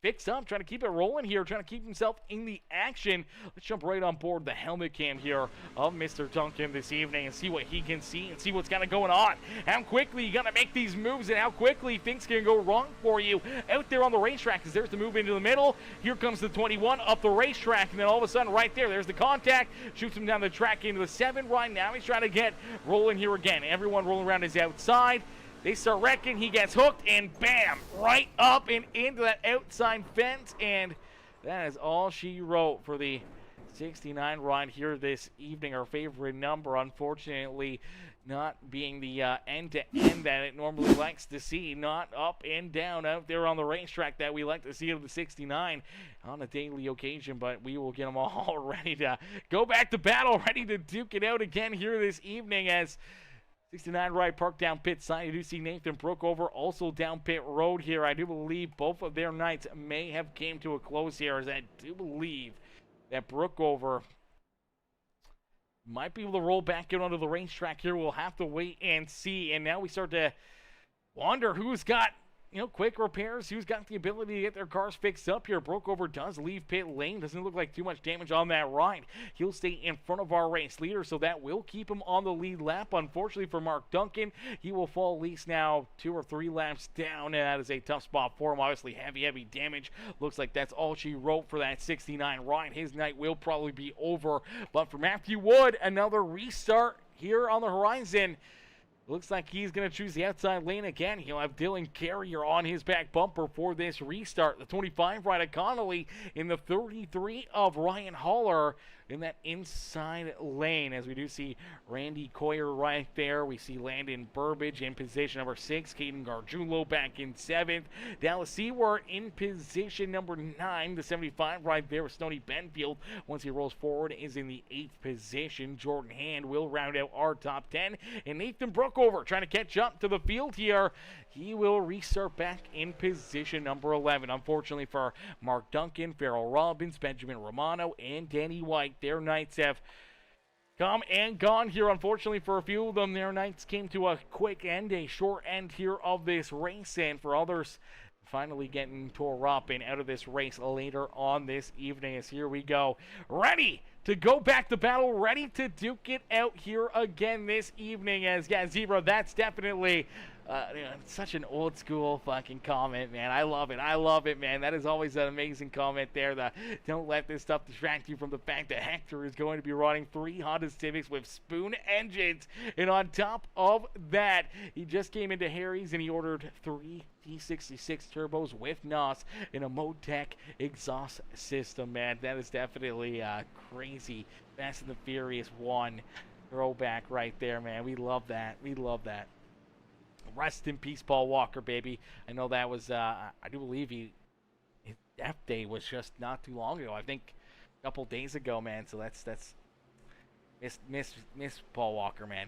fixed up, trying to keep it rolling here, trying to keep himself in the action. Let's jump right on board the helmet cam here of Mr. Duncan this evening and see what he can see and see what's kind of going on. How quickly you got to make these moves and how quickly things can go wrong for you out there on the racetrack, because there's the move into the middle. Here comes the 21 up the racetrack, and then all of a sudden right there's the contact. Shoots him down the track into the 7 right now. He's trying to get rolling here again. Everyone rolling around his outside. They start wrecking, he gets hooked, and bam, right up and into that outside fence, and that is all she wrote for the 69 ride here this evening. Our favorite number, unfortunately, not being the end-to-end that it normally likes to see, not up and down out there on the racetrack that we like to see of the 69 on a daily occasion, but we will get them all ready to go back to battle, ready to duke it out again here this evening as 69 right parked down pit side. You do see Nathan Brookover also down pit road here. I do believe both of their nights may have came to a close here, as I do believe that Brookover might be able to roll back out onto the racetrack here. We'll have to wait and see. And now we start to wonder who's got quick repairs, who's got the ability to get their cars fixed up here. Brookover does leave pit lane. Doesn't look like too much damage on that ride. He'll stay in front of our race leader, so that will keep him on the lead lap. Unfortunately for Mark Duncan, he will fall at least now 2 or 3 laps down, and that is a tough spot for him. Obviously, heavy damage. Looks like that's all she wrote for that 69 ride. His night will probably be over. But for Matthew Wood, another restart here on the horizon. Looks like he's going to choose the outside lane again. He'll have Dylan Carrier on his back bumper for this restart. The 25 right of Connolly in the 33 of Ryan Haller in that inside lane, as we do see Randy Coyer right there. We see Landon Burbage in position number 6, Caden Gargiulo back in 7th, Dallas Seward in position number 9, the 75 right there with Stoney Benfield. Once he rolls forward is in the 8th position. Jordan Hand will round out our top 10, and Nathan Brookover trying to catch up to the field here. He will restart back in position number 11. Unfortunately for Mark Duncan, Farrell Robbins, Benjamin Romano, and Danny White, their nights have come and gone here. Unfortunately for a few of them, their nights came to a quick end, a short end here of this race, and for others, finally getting tore up and out of this race later on this evening. As here we go, ready to go back to battle, ready to duke it out here again this evening. As Zebra, that's definitely such an old school fucking comment, man. I love it, man. That is always an amazing comment there. Don't let this stuff distract you from the fact that Hector is going to be running 3 Honda Civics with spoon engines, and on top of that, he just came into Harry's and he ordered 3 T66 turbos with NOS in a Motec exhaust system, man. That is definitely crazy. Fast and the Furious 1 throwback right there, man. We love that. Rest in peace, Paul Walker, baby. I know that was, I do believe his death day was just not too long ago. I think a couple days ago, man. So that's miss Paul Walker, man.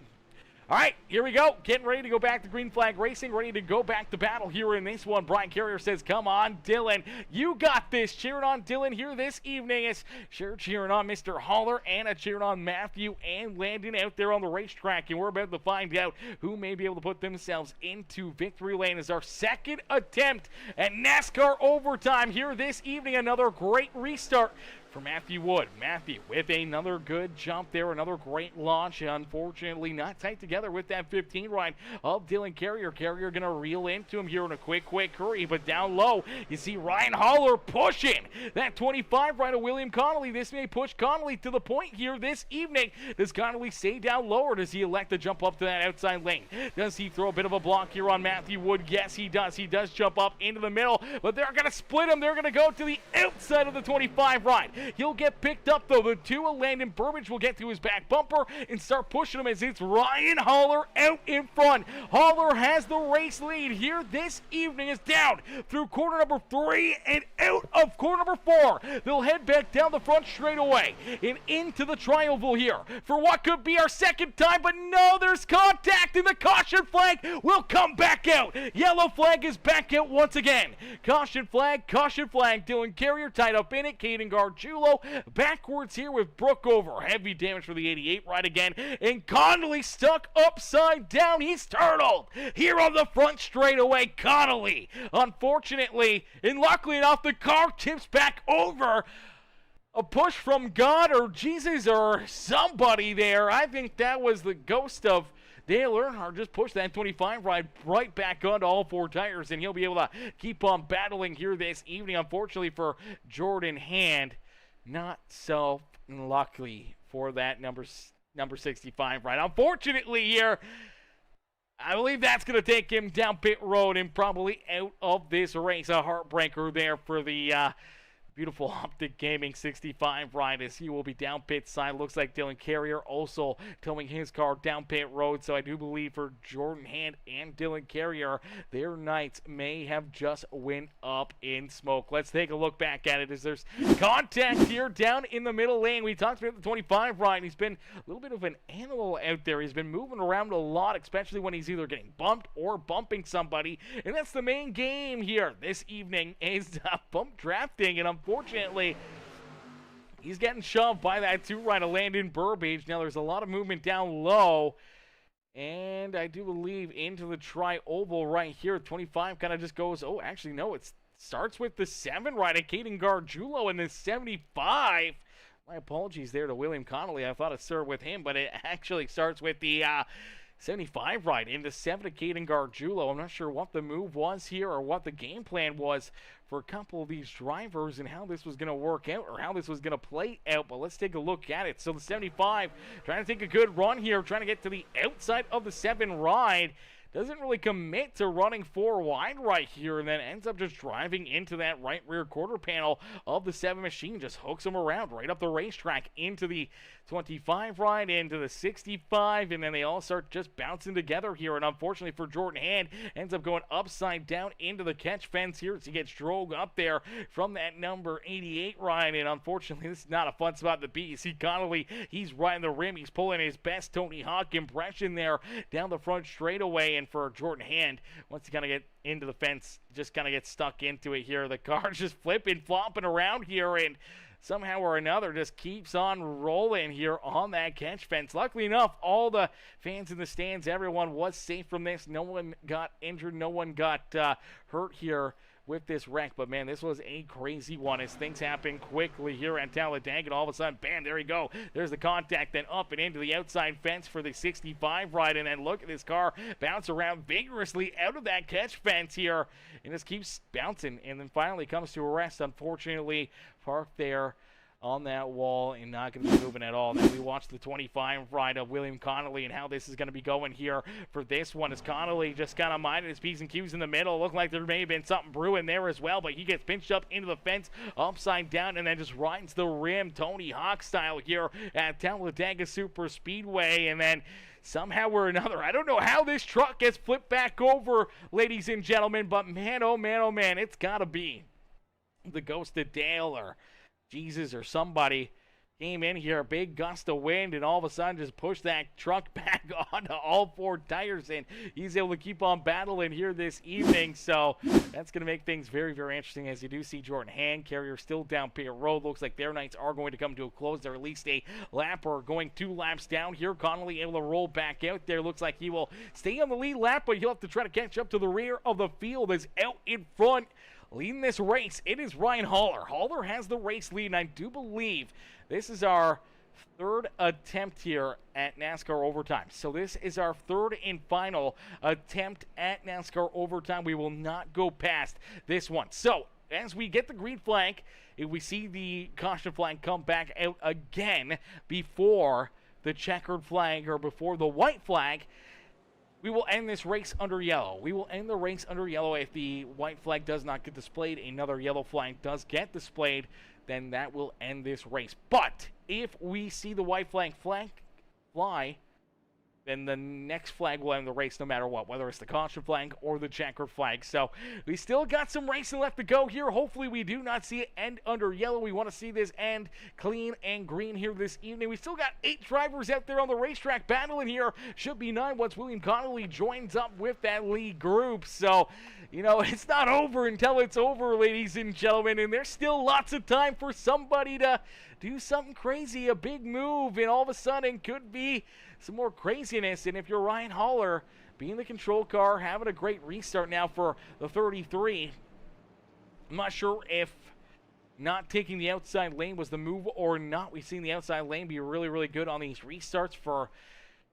All right, here we go. Getting ready to go back to Green Flag Racing, ready to go back to battle here in this one. Brian Carrier says, come on, Dylan. You got this. Cheering on Dylan here this evening. It's sure cheering on Mr. Haller and cheering on Matthew and Landon out there on the racetrack. And we're about to find out who may be able to put themselves into victory lane as our second attempt at NASCAR overtime here this evening. Another great restart for Matthew Wood. Matthew with another good jump there, another great launch. Unfortunately, not tight together with that 15 ride of Dylan Carrier. Carrier going to reel into him here in a quick hurry, but down low, you see Ryan Haller pushing that 25 ride of William Connolly. This may push Connolly to the point here this evening. Does Connolly stay down low, or does he elect to jump up to that outside lane? Does he throw a bit of a block here on Matthew Wood? Yes, he does. He does jump up into the middle, but they're going to split him. They're going to go to the outside of the 25 ride. He'll get picked up, though. The two of Landon Burbage will get to his back bumper and start pushing him as it's Ryan Haller out in front. Haller has the race lead here this evening. Is down through corner number 3 and out of corner number 4. They'll head back down the front straightaway and into the tri-oval here for what could be our second time, but no, there's contact, and the caution flag will come back out. Yellow flag is back out once again. Caution flag, caution flag. Dylan Carrier tied up in it. Caden Gargiulo backwards here with Brookover. Heavy damage for the 88 right again, and Connolly stuck upside down. He's turtled here on the front straightaway. Connolly, unfortunately, and luckily enough, the car tips back over. A push from God or Jesus or somebody there. I think that was the ghost of Dale Earnhardt. Just pushed that 25 ride right back onto all 4 tires, and he'll be able to keep on battling here this evening. Unfortunately for Jordan Hand, not so lucky for that number 65 ride. Unfortunately here, I believe that's going to take him down pit road and probably out of this race. A heartbreaker there for the beautiful Optic Gaming 65 ride as he will be down pit side. Looks like Dylan Carrier also towing his car down pit road. So I do believe for Jordan Hand and Dylan Carrier, their nights may have just went up in smoke. Let's take a look back at it as there's contact here down in the middle lane. We talked about the 25 ride. He's been a little bit of an animal out there. He's been moving around a lot, especially when he's either getting bumped or bumping somebody. And that's the main game here this evening is bump drafting. And unfortunately, he's getting shoved by that 2 right of Landon Burbage. Now, there's a lot of movement down low. And I do believe into the tri-oval right here. 25 kind of just goes, oh, actually, no, it starts with the 7 right of Caden Gargiulo and the 75. My apologies there to William Connolly. I thought it started with him, but it actually starts with the 75 right into 7 to Caden Gargiulo. I'm not sure what the move was here or what the game plan was for a couple of these drivers and how this was going to work out or how this was going to play out, but let's take a look at it. So the 75 trying to take a good run here, trying to get to the outside of the 7 ride. Doesn't really commit to running 4 wide right here, and then ends up just driving into that right rear quarter panel of the 7 machine. Just hooks him around right up the racetrack into the 25 ride, into the 65, and then they all start just bouncing together here. And unfortunately for Jordan Hand, ends up going upside down into the catch fence here as he gets drove up there from that number 88 ride. And unfortunately, this is not a fun spot to be. You see Connolly, he's riding the rim. He's pulling his best Tony Hawk impression there down the front straightaway. And for Jordan Hand, once he kind of get into the fence, just kind of get stuck into it here. The car's just flipping, flopping around here, and somehow or another just keeps on rolling here on that catch fence. Luckily enough, all the fans in the stands, everyone was safe from this. No one got injured. No one got hurt here with this wreck. But, man, this was a crazy one as things happen quickly here at Talladega. And all of a sudden, bam, there you go. There's the contact, then up and into the outside fence for the 65 ride. And then look at this car bounce around vigorously out of that catch fence here. And just keeps bouncing and then finally comes to a rest, unfortunately, parked there on that wall and not going to be moving at all. Then we watch the 25 ride of William Connolly and how this is going to be going here for this one as Connolly just kind of minded his P's and Q's in the middle. Looked like there may have been something brewing there as well, but he gets pinched up into the fence upside down and then just rides the rim Tony Hawk style here at Talladega Super Speedway. And then somehow or another, I don't know how this truck gets flipped back over, ladies and gentlemen, but man, oh man, it's got to be the ghost of Dale or Jesus or somebody came in here, a big gust of wind, and all of a sudden just pushed that truck back onto all 4 tires, and he's able to keep on battling here this evening. So that's going to make things very, very interesting as you do see Jordan Hand Carrier still down pit road. Looks like their nights are going to come to a close. They're at least a lap or going 2 laps down here. Connolly able to roll back out there. Looks like he will stay on the lead lap, but he'll have to try to catch up to the rear of the field as out in front. Leading this race, it is Ryan Haller. Haller has the race lead, and I do believe this is our 3rd attempt here at NASCAR Overtime. So this is our 3rd and final attempt at NASCAR Overtime. We will not go past this one. So as we get the green flag, if we see the caution flag come back out again before the checkered flag or before the white flag, we will end this race under yellow. We will end the race under yellow. If the white flag does not get displayed, another yellow flag does get displayed, then that will end this race. But if we see the white flag fly, then the next flag will end the race no matter what, whether it's the caution flag or the checkered flag. So we still got some racing left to go here. Hopefully we do not see it end under yellow. We want to see this end clean and green here this evening. We still got 8 drivers out there on the racetrack battling here. Should be 9 once William Connolly joins up with that lead group. So, you know, it's not over until it's over, ladies and gentlemen, and there's still lots of time for somebody to do something crazy, a big move, and all of a sudden could be some more craziness. And if you're Ryan Haller, being the control car, having a great restart now for the 33, I'm not sure if not taking the outside lane was the move or not. We've seen the outside lane be really, really good on these restarts for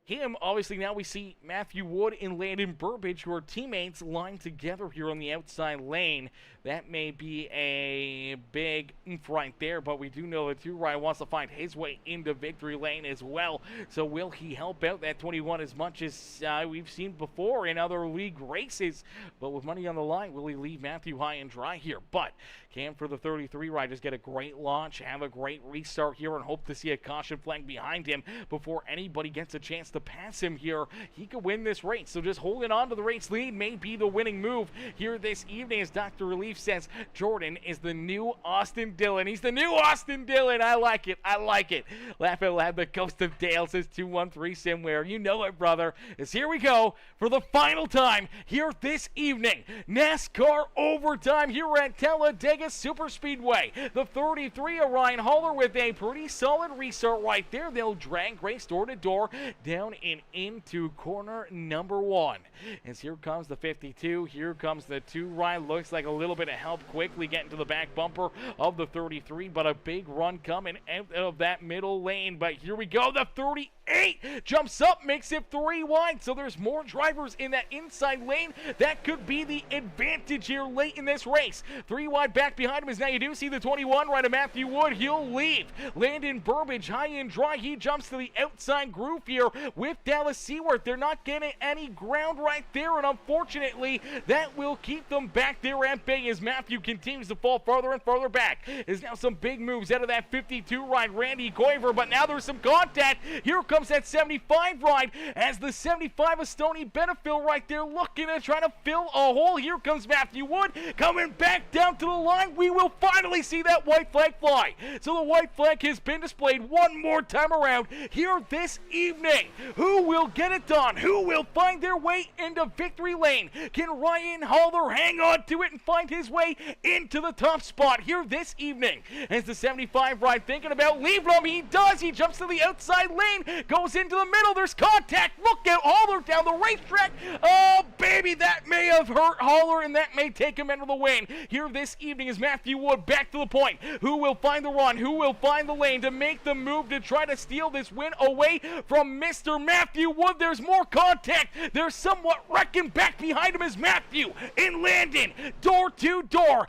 him. Obviously, now we see Matthew Wood and Landon Burbage, who are teammates, lined together here on the outside lane. That may be a big oomph right there, but we do know that Ryan wants to find his way into victory lane as well. So will he help out that 21 as much as we've seen before in other league races? But with money on the line, will he leave Matthew high and dry here? But can, for the 33 riders, get a great launch, have a great restart here, and hope to see a caution flag behind him before anybody gets a chance to pass him here. He could win this race. So just holding on to the race lead may be the winning move here this evening, as Dr. Relief says Jordan is the new Austin Dillon. He's the new Austin Dillon. I like it. I like it. Laugh out loud. The Ghost of Dale says 213 somewhere. You know it, brother. As here we go for the final time here this evening. NASCAR overtime here at Talladega Super Speedway. The 33 of Ryan Haller with a pretty solid restart right there. They'll drag race door to door down and into corner number 1. As here comes the 52. Here comes the 2 ride. Looks like a little bit of help quickly getting to the back bumper of the 33, but a big run coming out of that middle lane. But here we go. The 38 jumps up, makes it 3 wide. So there's more drivers in that inside lane. That could be the advantage here late in this race. 3 wide back behind him is now you do see the 21 rider Matthew Wood. He'll leave. Landon Burbage high and dry. He jumps to the outside groove here with Dallas Seaworth. They're not getting any ground right there, and unfortunately that will keep them back there at bay as Matthew continues to fall farther and farther back. There's now some big moves out of that 52 ride, Randy Coiver, but now there's some contact. Here comes that 75 ride as the 75 of Stoney Benefield right there looking to try to fill a hole. Here comes Matthew Wood coming back down to the line. We will finally see that white flag fly. So the white flag has been displayed one more time around here this evening. Who will get it done? Who will find their way into victory lane? Can Ryan Haller hang on to it and find his way into the top spot here this evening? As the 75 ride thinking about leaving him, he does. He jumps to the outside lane, goes into the middle. There's contact. Look at Haller down the racetrack. Oh, baby, that may have hurt Haller, and that may take him into the win. Here this evening is Matthew Wood back to the point. Who will find the run? Who will find the lane to make the move to try to steal this win away from Mr. Matthew Wood? There's more contact. There's somewhat wrecking back behind him is Matthew and Landon. Door to door.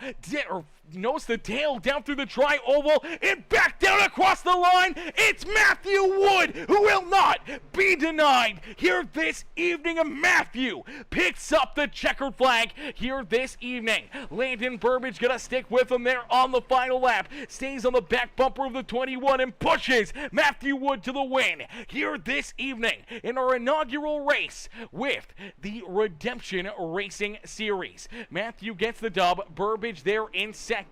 Nose to tail down through the tri-oval and back down across the line. It's Matthew Wood who will not be denied here this evening. And Matthew picks up the checkered flag here this evening. Landon Burbage gonna stick with him there on the final lap. Stays on the back bumper of the 21 and pushes Matthew Wood to the win here this evening in our inaugural race with the Redemption Racing Series. Matthew gets the dub. Burbage there in second.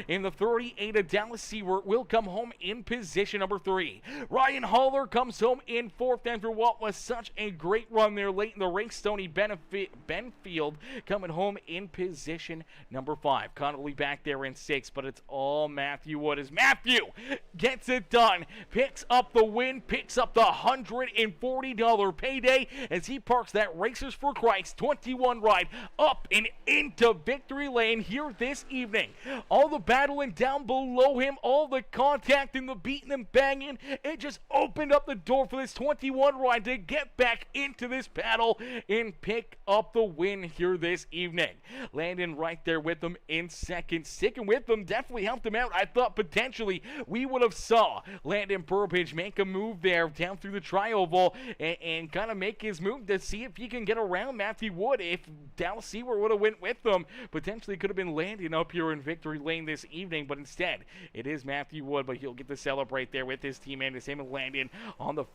In the 38 of Dallas Seawert will come home in position number 3. Ryan Haller comes home in 4th after what was such a great run there late in the race. Stoney Benfield coming home in position number 5. Connolly back there in 6th, but it's all Matthew Wood as Matthew gets it done. Picks up the win, picks up the $140 payday as he parks that Racers for Christ 21 ride up and into victory lane here this evening. all the battling down below him, all the contact and the beating and banging. It just opened up the door for this 21 ride to get back into this battle and pick up the win here this evening. Landon right there with them in second. Sticking with them definitely helped him out. I thought potentially we would have saw Landon Burbage make a move there down through the tri-oval and kind of make his move to see if he can get around Matthew Wood. If Dallas Seward would have went with them, potentially could have been Landon up here in victory lane this evening, but instead it is Matthew Wood, but he'll get to celebrate there with his teammate. It's him and Landon on the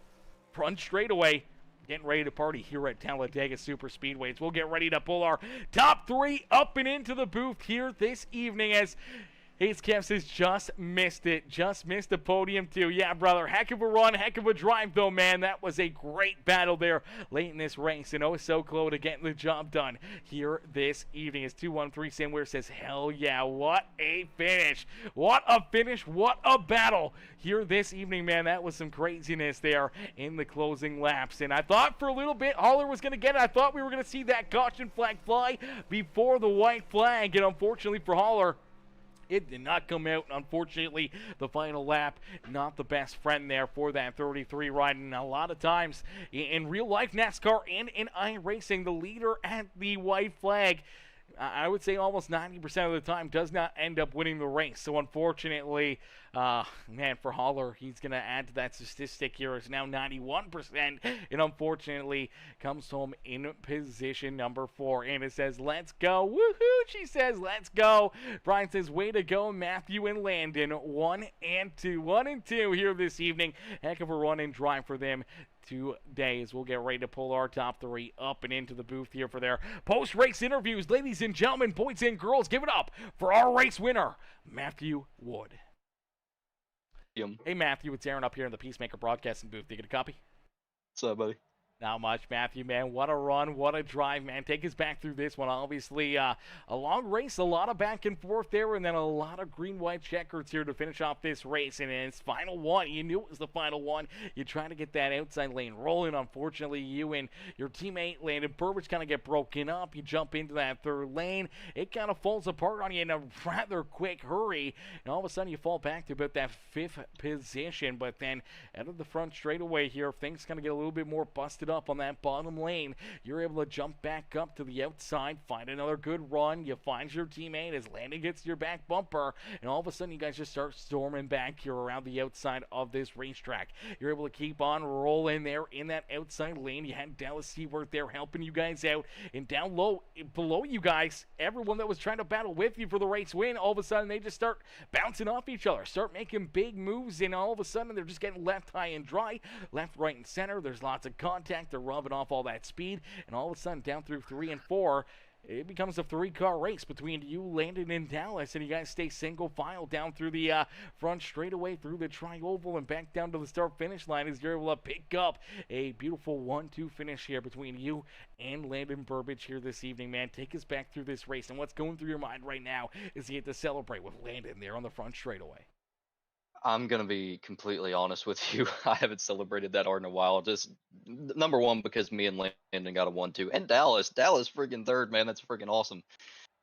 front straightaway, getting ready to party here at Talladega Super Speedway. We'll get ready to pull our top three up and into the booth here this evening as Hayes Kemps has just missed it. Just missed the podium, too. Yeah, brother. Heck of a run. Heck of a drive, though, man. That was a great battle there late in this race. And oh, so close to getting the job done here this evening. As 213 somewhere says, hell yeah. What a finish. What a finish. What a battle here this evening, man. That was some craziness there in the closing laps. And I thought for a little bit Haller was going to get it. I thought we were going to see that caution flag fly before the white flag. And unfortunately for Haller, it did not come out. Unfortunately, the final lap, not the best friend there for that 33 ride. And a lot of times in real life NASCAR and in iRacing, the leader at the white flag, I would say almost 90% of the time, does not end up winning the race. So unfortunately, man, for Haller, he's going to add to that statistic here. It's now 91%, and unfortunately comes home in position number 4. And it says, let's go. Woohoo, she says, let's go. Brian says, way to go, Matthew and Landon. 1 and 2. 1 and 2 here this evening. Heck of a run and drive for them today as we'll get ready to pull our top 3 up and into the booth here for their post-race interviews. Ladies and gentlemen, boys and girls, give it up for our race winner, Matthew Wood. Hey, Matthew, it's Aaron up here in the Peacemaker Broadcasting booth. You get a copy? What's up, buddy? Not much, Matthew, man. What a run, what a drive, man. Take us back through this one. Obviously, a long race, a lot of back and forth there, and then a lot of green-white checkers here to finish off this race. And it's final one. You knew it was the final one. You try to get that outside lane rolling. Unfortunately, you and your teammate, Landon Burbage, kind of get broken up. You jump into that third lane. It kind of falls apart on you in a rather quick hurry. And all of a sudden, you fall back to about that 5th position. But then out of the front straightaway here, things kind of get a little bit more busted up on that bottom lane. You're able to jump back up to the outside, find another good run. You find your teammate as Landon gets your back bumper, and all of a sudden you guys just start storming back here around the outside of this racetrack. You're able to keep on rolling there in that outside lane. You had Dallas Seward there helping you guys out, and down low below you guys, everyone that was trying to battle with you for the race win, all of a sudden they just start bouncing off each other, start making big moves, and all of a sudden they're just getting left high and dry, left, right, and center. There's lots of contact. They're rubbing off all that speed, and all of a sudden down through 3 and 4, it becomes a 3-car race between you, Landon, and Dallas, and you guys stay single file down through the front straightaway, through the tri-oval, and back down to the start-finish line as you're able to pick up a beautiful 1-2 finish here between you and Landon Burbage here this evening, man. Take us back through this race, and what's going through your mind right now is you get to celebrate with Landon there on the front straightaway. I'm going to be completely honest with you. I haven't celebrated that hard in a while. Just number one, because me and Landon got a 1-2. And Dallas freaking third, man. That's freaking awesome.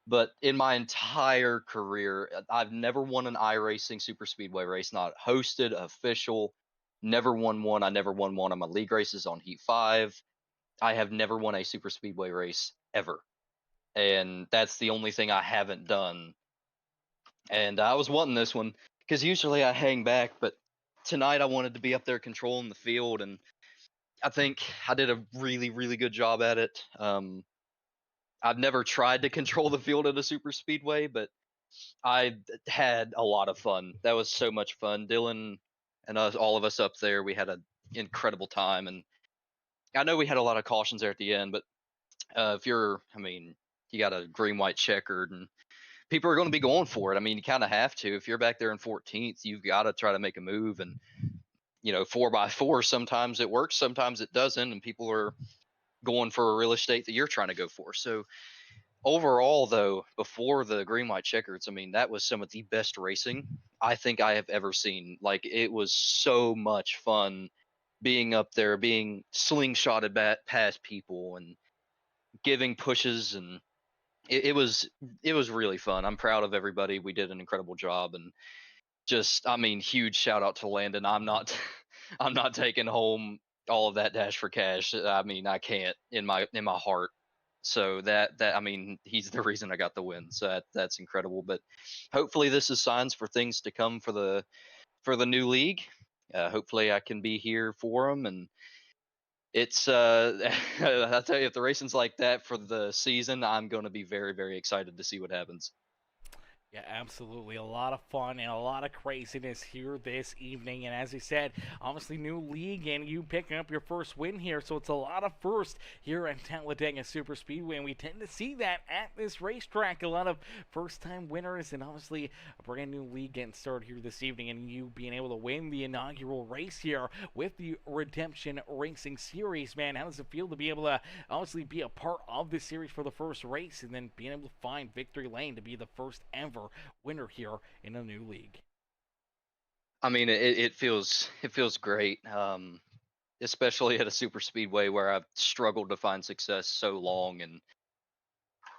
But in my entire career, I've never won an iRacing Super Speedway race, not hosted, official, never won one. I never won one on my league races on Heat 5. I have never won a Super Speedway race ever. And that's the only thing I haven't done. And I was wanting this one, because usually I hang back, but tonight I wanted to be up there controlling the field, and I think I did a really, really good job at it. I've never tried to control the field at a super speedway, but I had a lot of fun. That was so much fun. Dylan and us, all of us up there, we had an incredible time, and I know we had a lot of cautions there at the end, but you got a green-white checkered, and people are going to be going for it. I mean, you kind of have to. If you're back there in 14th, you've got to try to make a move. And, 4x4, sometimes it works, sometimes it doesn't. And people are going for a real estate that you're trying to go for. So overall, though, before the green-white checkers, I mean, that was some of the best racing I think I have ever seen. Like, it was so much fun being up there, being slingshotted past people and giving pushes and it was really fun. I'm proud of everybody. We did an incredible job, and just I mean, huge shout out to Landon. I'm not I'm not taking home all of that dash for cash. I mean, I can't in my heart. So that I mean, he's the reason I got the win. So that's incredible. But hopefully, this is signs for things to come for the new league. Hopefully, I can be here for them, and it's I tell you, if the racing's like that for the season, I'm going to be very very excited to see what happens. Yeah, absolutely. A lot of fun and a lot of craziness here this evening. And as you said, obviously new league and you picking up your first win here. So it's a lot of first here at Talladega Super Speedway. And we tend to see that at this racetrack. A lot of first-time winners and obviously a brand new league getting started here this evening. And you being able to win the inaugural race here with the Redemption Racing Series. Man, how does it feel to be able to obviously be a part of this series for the first race and then being able to find victory lane to be the first ever winner here in a new league? I mean, it feels great, especially at a super speedway where I've struggled to find success so long. And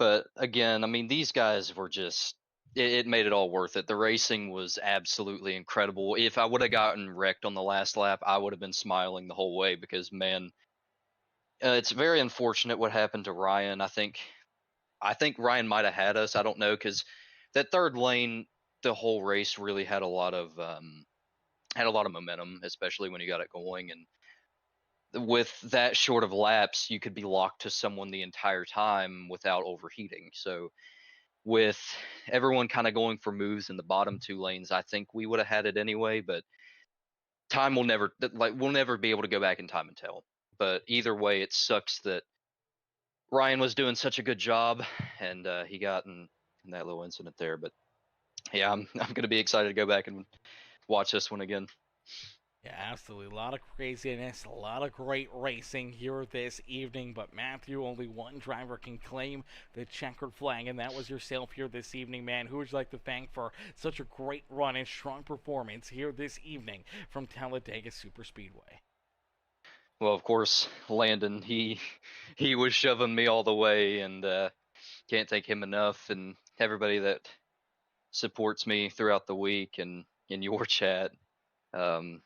but again, I mean, these guys were just it made it all worth it. The racing was absolutely incredible. If I would have gotten wrecked on the last lap, I would have been smiling the whole way because man, it's very unfortunate what happened to Ryan. I think Ryan might have had us. I don't know because that third lane, the whole race really had a lot of momentum, especially when you got it going. And with that short of laps, you could be locked to someone the entire time without overheating. So with everyone kind of going for moves in the bottom two lanes, I think we would have had it anyway. But time will never we'll never be able to go back in time and tell. But either way, it sucks that Ryan was doing such a good job, and he got in that little incident there. But yeah, I'm gonna be excited to go back and watch this one again. Yeah, absolutely. A lot of craziness, a lot of great racing here this evening. But Matthew, only one driver can claim the checkered flag, and that was yourself here this evening, man. Who would you like to thank for such a great run and strong performance here this evening from Talladega Super Speedway? Well, of course, Landon, he was shoving me all the way, and can't thank him enough, and everybody that supports me throughout the week and in your chat, um,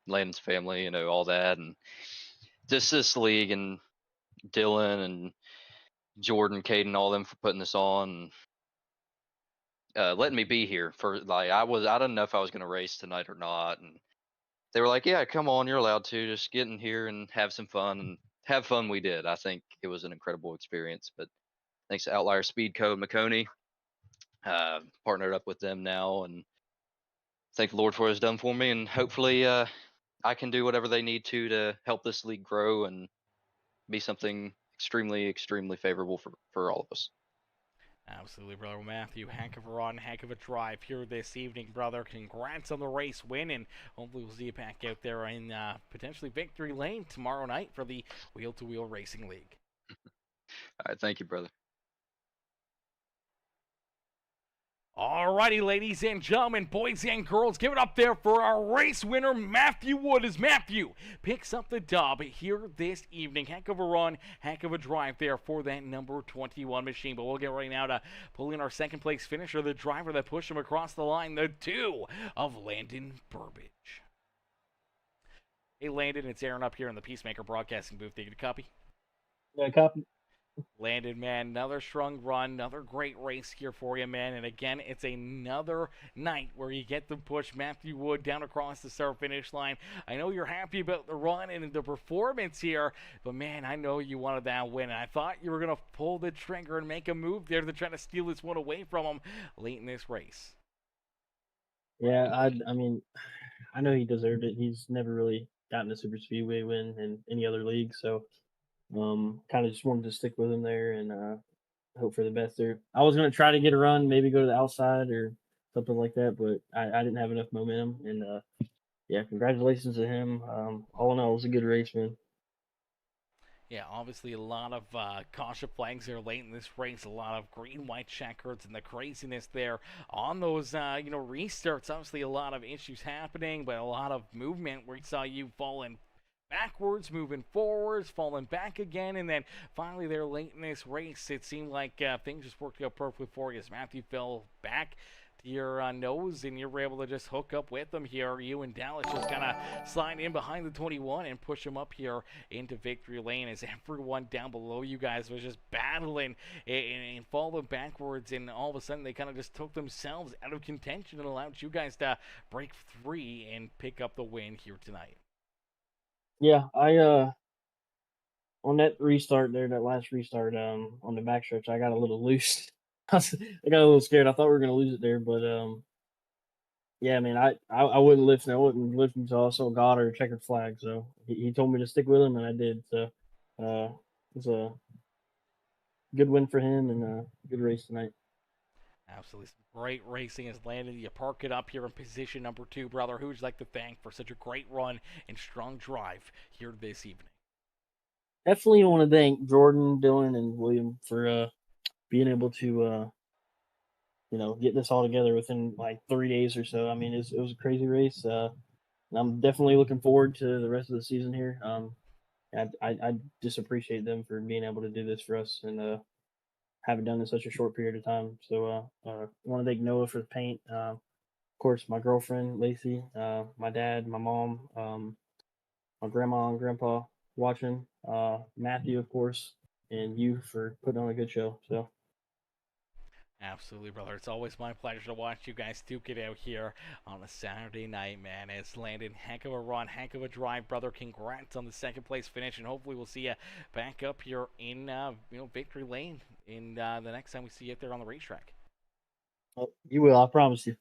Landon's family, all that, and just this league, and Dylan and Jordan, Caden, all them for putting this on, and letting me be here for like I didn't know if I was gonna race tonight or not, and they were like, "Yeah, come on, you're allowed to just get in here and have some fun." And have fun we did. I think it was an incredible experience. But thanks to Outlier Speed Code Maconi, partnered up with them now, and thank the Lord for what He's done for me. And hopefully, I can do whatever they need to help this league grow and be something extremely, extremely favorable for all of us. Absolutely, brother. Well, Matthew, heck of a run, heck of a drive here this evening, brother. Congrats on the race win, and hopefully we'll see you back out there in potentially victory lane tomorrow night for the Wheel to Wheel Racing League. All right, thank you, brother. Alrighty, ladies and gentlemen, boys and girls, give it up there for our race winner, Matthew Wood, as Matthew picks up the dub here this evening. Heck of a run, heck of a drive there for that number 21 machine. But we'll get right now to pull in our second place finisher, the driver that pushed him across the line, the 2 of Landon Burbage. Hey, Landon, it's Aaron up here in the Peacemaker Broadcasting booth. Do you get a copy? Yeah, copy. Landon, man, another strong run, another great race here for you, man. And again, it's another night where you get to push Matthew Wood down across the start-finish line. I know you're happy about the run and the performance here, but man, I know you wanted that win. And I thought you were going to pull the trigger and make a move there to try to steal this one away from him late in this race. Yeah, I mean, I know he deserved it. He's never really gotten a super speedway win in any other league, so kind of just wanted to stick with him there and hope for the best there. I was gonna try to get a run, maybe go to the outside or something like that, but I didn't have enough momentum. And yeah, congratulations to him. All in all, it was a good race, man. Yeah, obviously a lot of caution flags there late in this race, a lot of green, white checkers, and the craziness there on those, restarts. Obviously a lot of issues happening, but a lot of movement. We saw you fall in backwards, moving forwards, falling back again, and then finally there late in this race, it seemed like things just worked out perfectly for you as Matthew fell back to your nose, and you were able to just hook up with them here. You and Dallas just kind of slide in behind the 21 and push them up here into victory lane as everyone down below you guys was just battling and falling backwards, and all of a sudden they kind of just took themselves out of contention and allowed you guys to break free and pick up the win here tonight. Yeah, I on that restart there, that last restart, on the backstretch, I got a little loose. I got a little scared. I thought we were gonna lose it there, but yeah, man, I wouldn't lift. I wouldn't lift until I saw God or a checkered flag. So he told me to stick with him, and I did. So it was a good win for him and a good race tonight. Absolutely. Some great racing has landed. You park it up here in position number 2, brother. Who would you like to thank for such a great run and strong drive here this evening? Definitely want to thank Jordan, Dylan, and William for being able to get this all together within like 3 days or so. I mean, it was a crazy race. And I'm definitely looking forward to the rest of the season here. I just appreciate them for being able to do this for us and have it done in such a short period of time. So I want to thank Noah for the paint. Of course, my girlfriend Lacey, my dad, my mom, my grandma and grandpa watching, Matthew, of course, and you for putting on a good show. So. Absolutely, brother. It's always my pleasure to watch you guys duke it out here on a Saturday night, man. It's Landon, heck of a run, heck of a drive, brother. Congrats on the second place finish, and hopefully we'll see you back up here in victory lane in the next time we see you out there on the racetrack. Oh, you will, I promise you.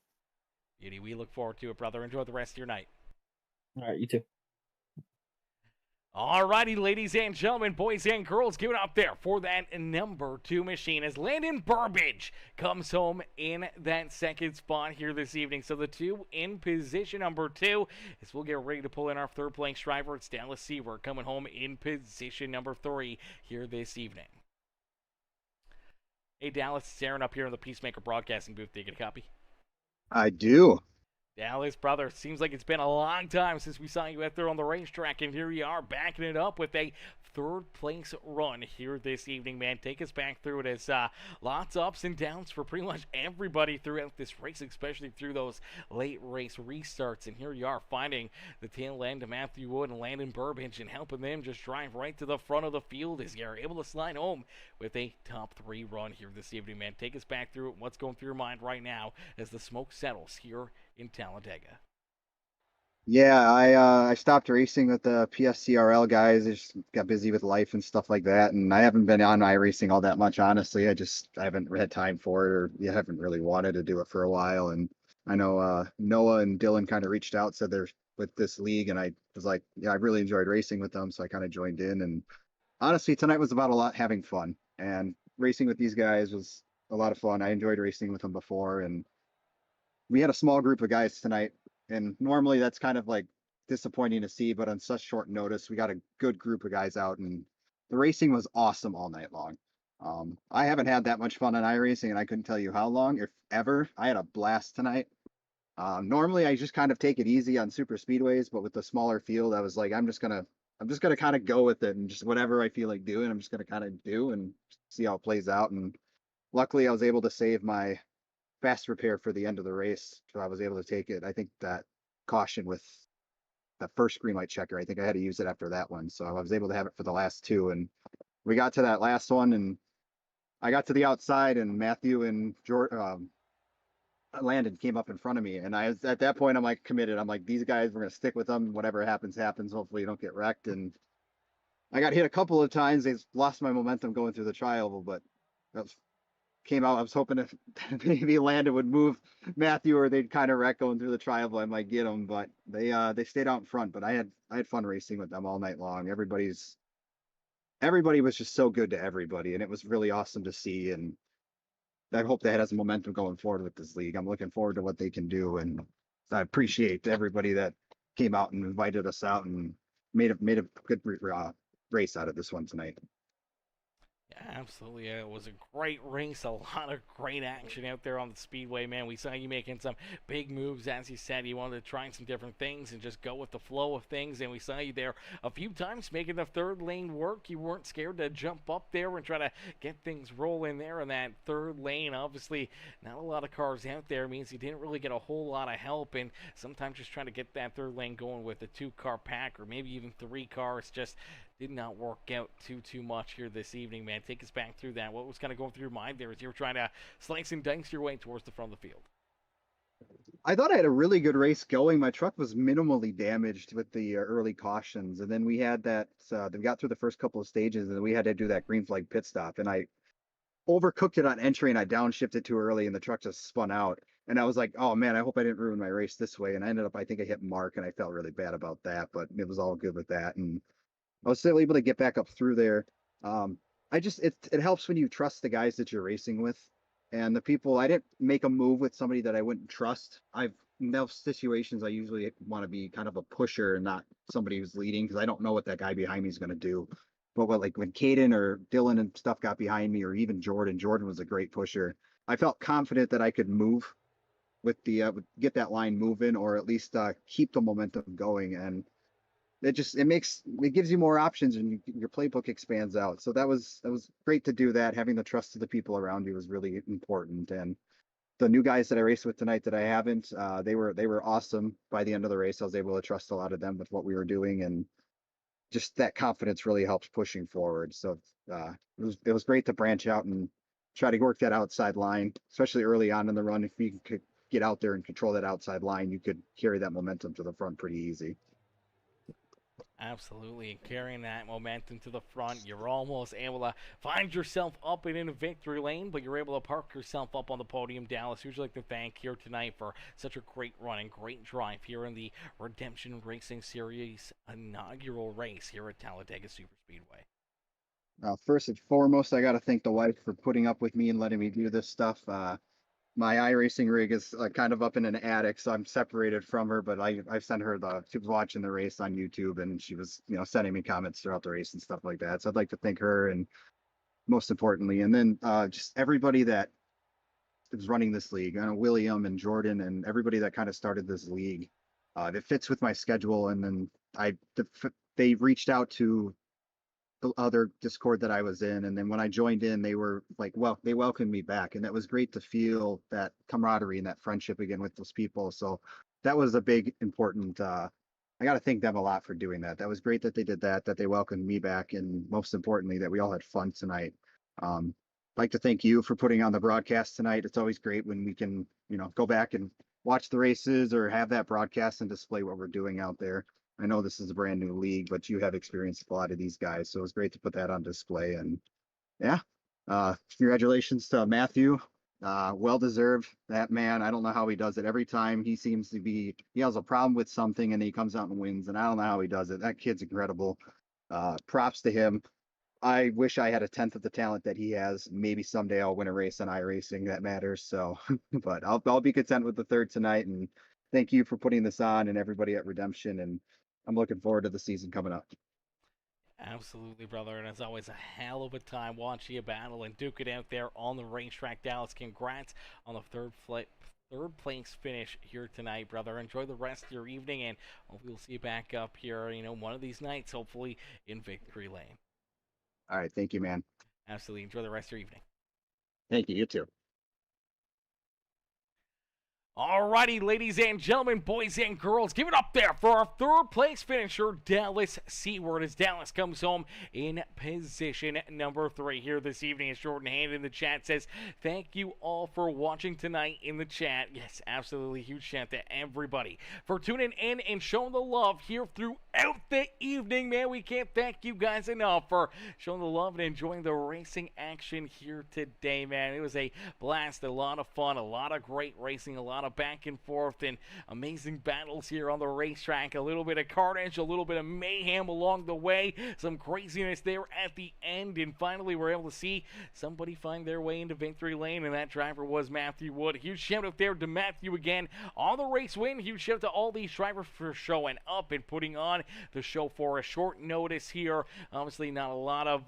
Beauty, we look forward to it, brother. Enjoy the rest of your night. All right, you too. Alrighty, ladies and gentlemen, boys and girls, give it up there for that number 2 machine as Landon Burbage comes home in that second spot here this evening. So the 2 in position number 2 as we'll get ready to pull in our third place driver. It's Dallas Seaver coming home in position number 3 here this evening. Hey, Dallas, it's Aaron up here in the Peacemaker Broadcasting booth. Do you get a copy? I do. Dallas, brother, seems like it's been a long time since we saw you out there on the racetrack, and here you are backing it up with a third-place run here this evening, man. Take us back through it as lots of ups and downs for pretty much everybody throughout this race, especially through those late race restarts, and here you are finding the tail end of Matthew Wood and Landon Burbage and helping them just drive right to the front of the field as you're able to slide home with a top 3 run here this evening, man. Take us back through it. What's going through your mind right now as the smoke settles here in Talladega? Yeah, I stopped racing with the PSCRL guys. I just got busy with life and stuff like that, and I haven't been on iRacing all that much, honestly. I haven't had time for it, or you haven't really wanted to do it for a while. And I know Noah and Dylan kind of reached out, said they're with this league, and I was like, yeah, I really enjoyed racing with them, so I kind of joined in. And honestly, tonight was about a lot having fun, and racing with these guys was a lot of fun. I enjoyed racing with them before, and we had a small group of guys tonight, and normally that's kind of like disappointing to see, but on such short notice, we got a good group of guys out, and the racing was awesome all night long. I haven't had that much fun on iRacing, and I couldn't tell you how long, if ever. I had a blast tonight. Normally I just kind of take it easy on super speedways, but with the smaller field, I was like, I'm just gonna kind of go with it, and just whatever I feel like doing, I'm just gonna kind of do and see how it plays out. And luckily, I was able to save my fast repair for the end of the race, so I was able to take it. I think that caution with the first green light checker, I think I had to use it after that one, so I was able to have it for the last 2. And we got to that last one, and I got to the outside, and Matthew and Landon came up in front of me, and I was at that point, I'm like committed. I'm like, these guys, we're gonna stick with them. Whatever happens, happens. Hopefully, you don't get wrecked. And I got hit a couple of times. They lost my momentum going through the tri-oval, but that was came out. I was hoping if maybe Landon would move Matthew, or they'd kind of wreck going through the tri-oval. I might get them, but they stayed out in front. But I had fun racing with them all night long. Everybody was just so good to everybody, and it was really awesome to see. And I hope that has momentum going forward with this league. I'm looking forward to what they can do, and I appreciate everybody that came out and invited us out and made a good race out of this one tonight. Yeah, absolutely. It was a great race, a lot of great action out there on the speedway, man. We saw you making some big moves, as you said. You wanted to try some different things and just go with the flow of things, and we saw you there a few times making the third lane work. You weren't scared to jump up there and try to get things rolling there in that third lane. Obviously, not a lot of cars out there means you didn't really get a whole lot of help, and sometimes just trying to get that third lane going with a two-car pack or maybe even three cars just did not work out too much here this evening, man. Take us back through that. What was kind of going through your mind there as you were trying to slice and dice your way towards the front of the field? I thought I had a really good race going. My truck was minimally damaged with the early cautions, and then we had that. We got through the first couple of stages, and we had to do that green flag pit stop, and I overcooked it on entry, and I downshifted too early, and the truck just spun out. And I was like, "Oh man, I hope I didn't ruin my race this way." And I ended up, I think I hit Mark, and I felt really bad about that, but it was all good with that, and I was still able to get back up through there. Um, it helps when you trust the guys that you're racing with, and the people. I didn't make a move with somebody that I wouldn't trust. In those situations, I usually want to be kind of a pusher and not somebody who's leading because I don't know what that guy behind me is going to do. But like when Caden or Dylan and stuff got behind me, or even Jordan was a great pusher. I felt confident that I could move with get that line moving, or at least keep the momentum going. And it gives you more options, and your playbook expands out. So that was great to do that. Having the trust of the people around you was really important. And the new guys that I raced with tonight that I haven't, they were awesome. By the end of the race, I was able to trust a lot of them with what we were doing, and just that confidence really helps pushing forward. So it was great to branch out and try to work that outside line, especially early on in the run. If you could get out there and control that outside line, you could carry that momentum to the front pretty easy. Absolutely, and carrying that momentum to the front, you're almost able to find yourself up and in a victory lane, but you're able to park yourself up on the podium. Dallas, who'd you like to thank here tonight for such a great run and great drive here in the Redemption Racing Series inaugural race here at Talladega Super Speedway? First and foremost, I got to thank the wife for putting up with me and letting me do this stuff. My iRacing rig is kind of up in an attic, so I'm separated from her, but I sent her she was watching the race on YouTube, and she was, sending me comments throughout the race and stuff like that. So I'd like to thank her, and most importantly, and then just everybody that is running this league, William and Jordan and everybody that kind of started this league. It fits with my schedule. And then they reached out to the other Discord that I was in. And then when I joined in, they were like, well, they welcomed me back. And that was great to feel that camaraderie and that friendship again with those people. So that was a big, important, I got to thank them a lot for doing that. That was great that they did that they welcomed me back. And most importantly, that we all had fun tonight. I'd like to thank you for putting on the broadcast tonight. It's always great when we can, go back and watch the races or have that broadcast and display what we're doing out there. I know this is a brand new league, but you have experienced a lot of these guys, so it's great to put that on display. And yeah, congratulations to Matthew. Well deserved. That man, I don't know how he does it. Every time he has a problem with something and he comes out and wins, and I don't know how he does it. That kid's incredible. Props to him. I wish I had a tenth of the talent that he has. Maybe someday I'll win a race on iRacing that matters. So, but I'll be content with the third tonight. And thank you for putting this on, and everybody at Redemption. And I'm looking forward to the season coming up. Absolutely, brother, and it's always a hell of a time watching you battle and duke it out there on the racetrack. Dallas, congrats on the third place finish here tonight, brother. Enjoy the rest of your evening, and hopefully we'll see you back up here, one of these nights, hopefully in victory lane. All right. Thank you, man. Absolutely. Enjoy the rest of your evening. Thank you. You too. Alrighty, ladies and gentlemen, boys and girls, give it up there for our third place finisher, Dallas Seward, as Dallas comes home in position number 3 here this evening. As Jordan Hand in the chat says, thank you all for watching tonight in the chat. Yes, absolutely, huge shout to everybody for tuning in and showing the love here throughout the evening, man. We can't thank you guys enough for showing the love and enjoying the racing action here today, man. It was a blast, a lot of fun, a lot of great racing, a lot of of back and forth and amazing battles here on the racetrack. A little bit of carnage, a little bit of mayhem along the way, some craziness there at the end, and finally we're able to see somebody find their way into victory lane, and that driver was Matthew Wood. Huge shout out there to Matthew again on the race win. Huge shout out to all these drivers for showing up and putting on the show for a short notice here. Obviously not a lot of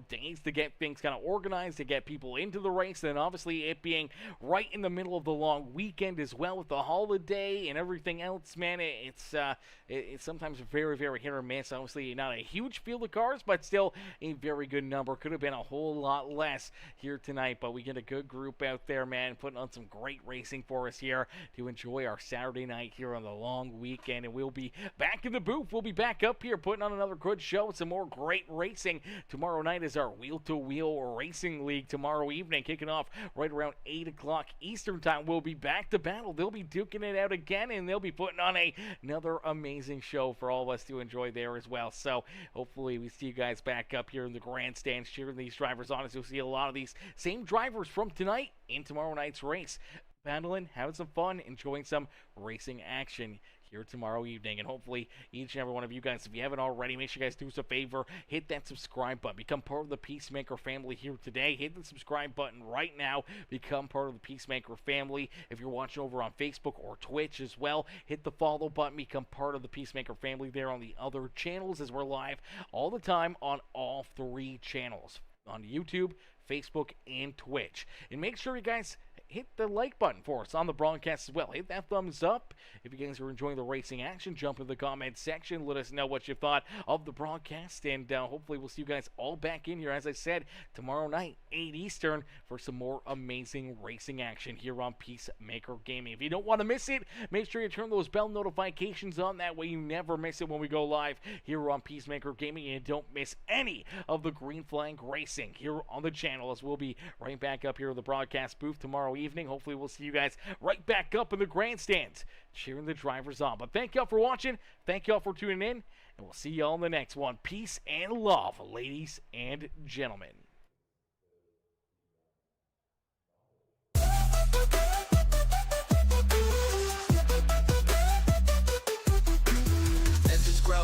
days to get things kind of organized, to get people into the race, and obviously it being right in the middle of the long weekend as well with the holiday and everything else, man. It's sometimes very, very hit or miss. Obviously not a huge field of cars, but still a very good number. Could have been a whole lot less here tonight, but we get a good group out there, man, putting on some great racing for us here to enjoy our Saturday night here on the long weekend. And we'll be back in the booth. We'll be back up here putting on another good show, some more great racing. Tomorrow night is our wheel-to-wheel racing league tomorrow evening, kicking off right around 8 o'clock Eastern time. We'll be back to battle. They'll be duking it out again, and they'll be putting on another amazing show for all of us to enjoy there as well. So hopefully we see you guys back up here in the grandstands cheering these drivers on, as you'll see a lot of these same drivers from tonight in tomorrow night's race, battling, having some fun, enjoying some racing action here tomorrow evening. And hopefully each and every one of you guys, if you haven't already, make sure you guys do us a favor, hit that subscribe button, become part of the Peacemaker family here today. Hit the subscribe button right now, become part of the Peacemaker family. If you're watching over on Facebook or Twitch as well, hit the follow button, become part of the Peacemaker family there on the other channels, as we're live all the time on all 3 channels, on YouTube, Facebook, and Twitch. And make sure you guys hit the like button for us on the broadcast as well. Hit that thumbs up. If you guys are enjoying the racing action, jump in the comment section. Let us know what you thought of the broadcast, and hopefully we'll see you guys all back in here, as I said, tomorrow night, 8 Eastern, for some more amazing racing action here on Peacemaker Gaming. If you don't want to miss it, make sure you turn those bell notifications on. That way you never miss it when we go live here on Peacemaker Gaming, and don't miss any of the green flag racing here on the channel, as we'll be right back up here in the broadcast booth tomorrow evening. Hopefully we'll see you guys right back up in the grandstands cheering the drivers on. But thank y'all for watching, thank y'all for tuning in, and we'll see y'all in the next one. Peace and love, ladies and gentlemen.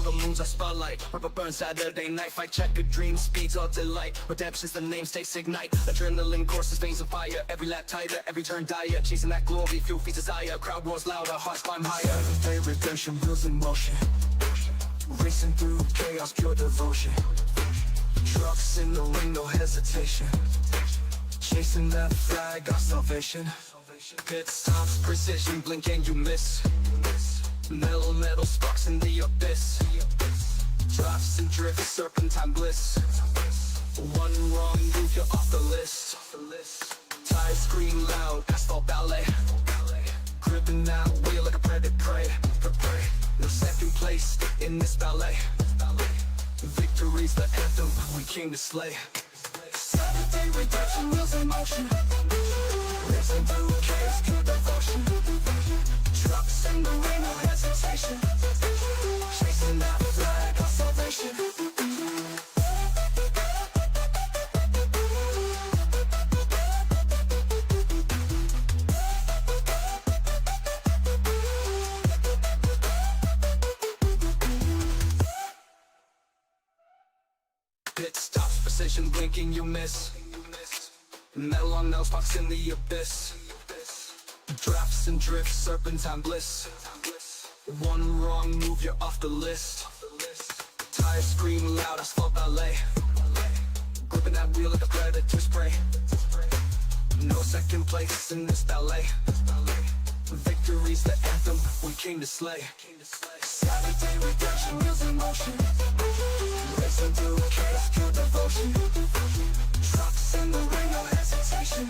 The moon's a spotlight, rubber burn Saturday night fight, checkered dream speeds all delight. Redemption's the name, stays ignite. Adrenaline courses, veins of fire. Every lap tighter, every turn dire. Chasing that glory, fuel feeds desire. Crowd roars louder, hearts climb higher. Saturday redemption, wheels in motion. Racing through chaos, pure devotion. Trucks in the ring, no hesitation. Chasing that flag, our salvation. Pit stops, precision, blink and you miss. Metal sparks in the abyss. Drops and drifts, serpentine bliss. One wrong move, you're off the list. Tires scream loud, asphalt ballet. Gripping that wheel like a predator prey. No second place in this ballet. Victory's the anthem we came to slay. Saturday redemption, wheels in motion. Racing through chaos, pure devotion. Trucks in the rain, no hesitation. Chasing that flag, our salvation. Pit stops, precision, blinking, you miss. Metal on metal, sparks in the abyss. Drafts and drifts, serpentine bliss. One wrong move, you're off the list. Tires scream loud, asphalt ballet. Gripping that wheel like a predator spray. No second place in this ballet. Victory's the anthem we came to slay. Saturday redemption, wheels in motion. Racing through chaos, pure devotion. Trucks in the ring, no hesitation.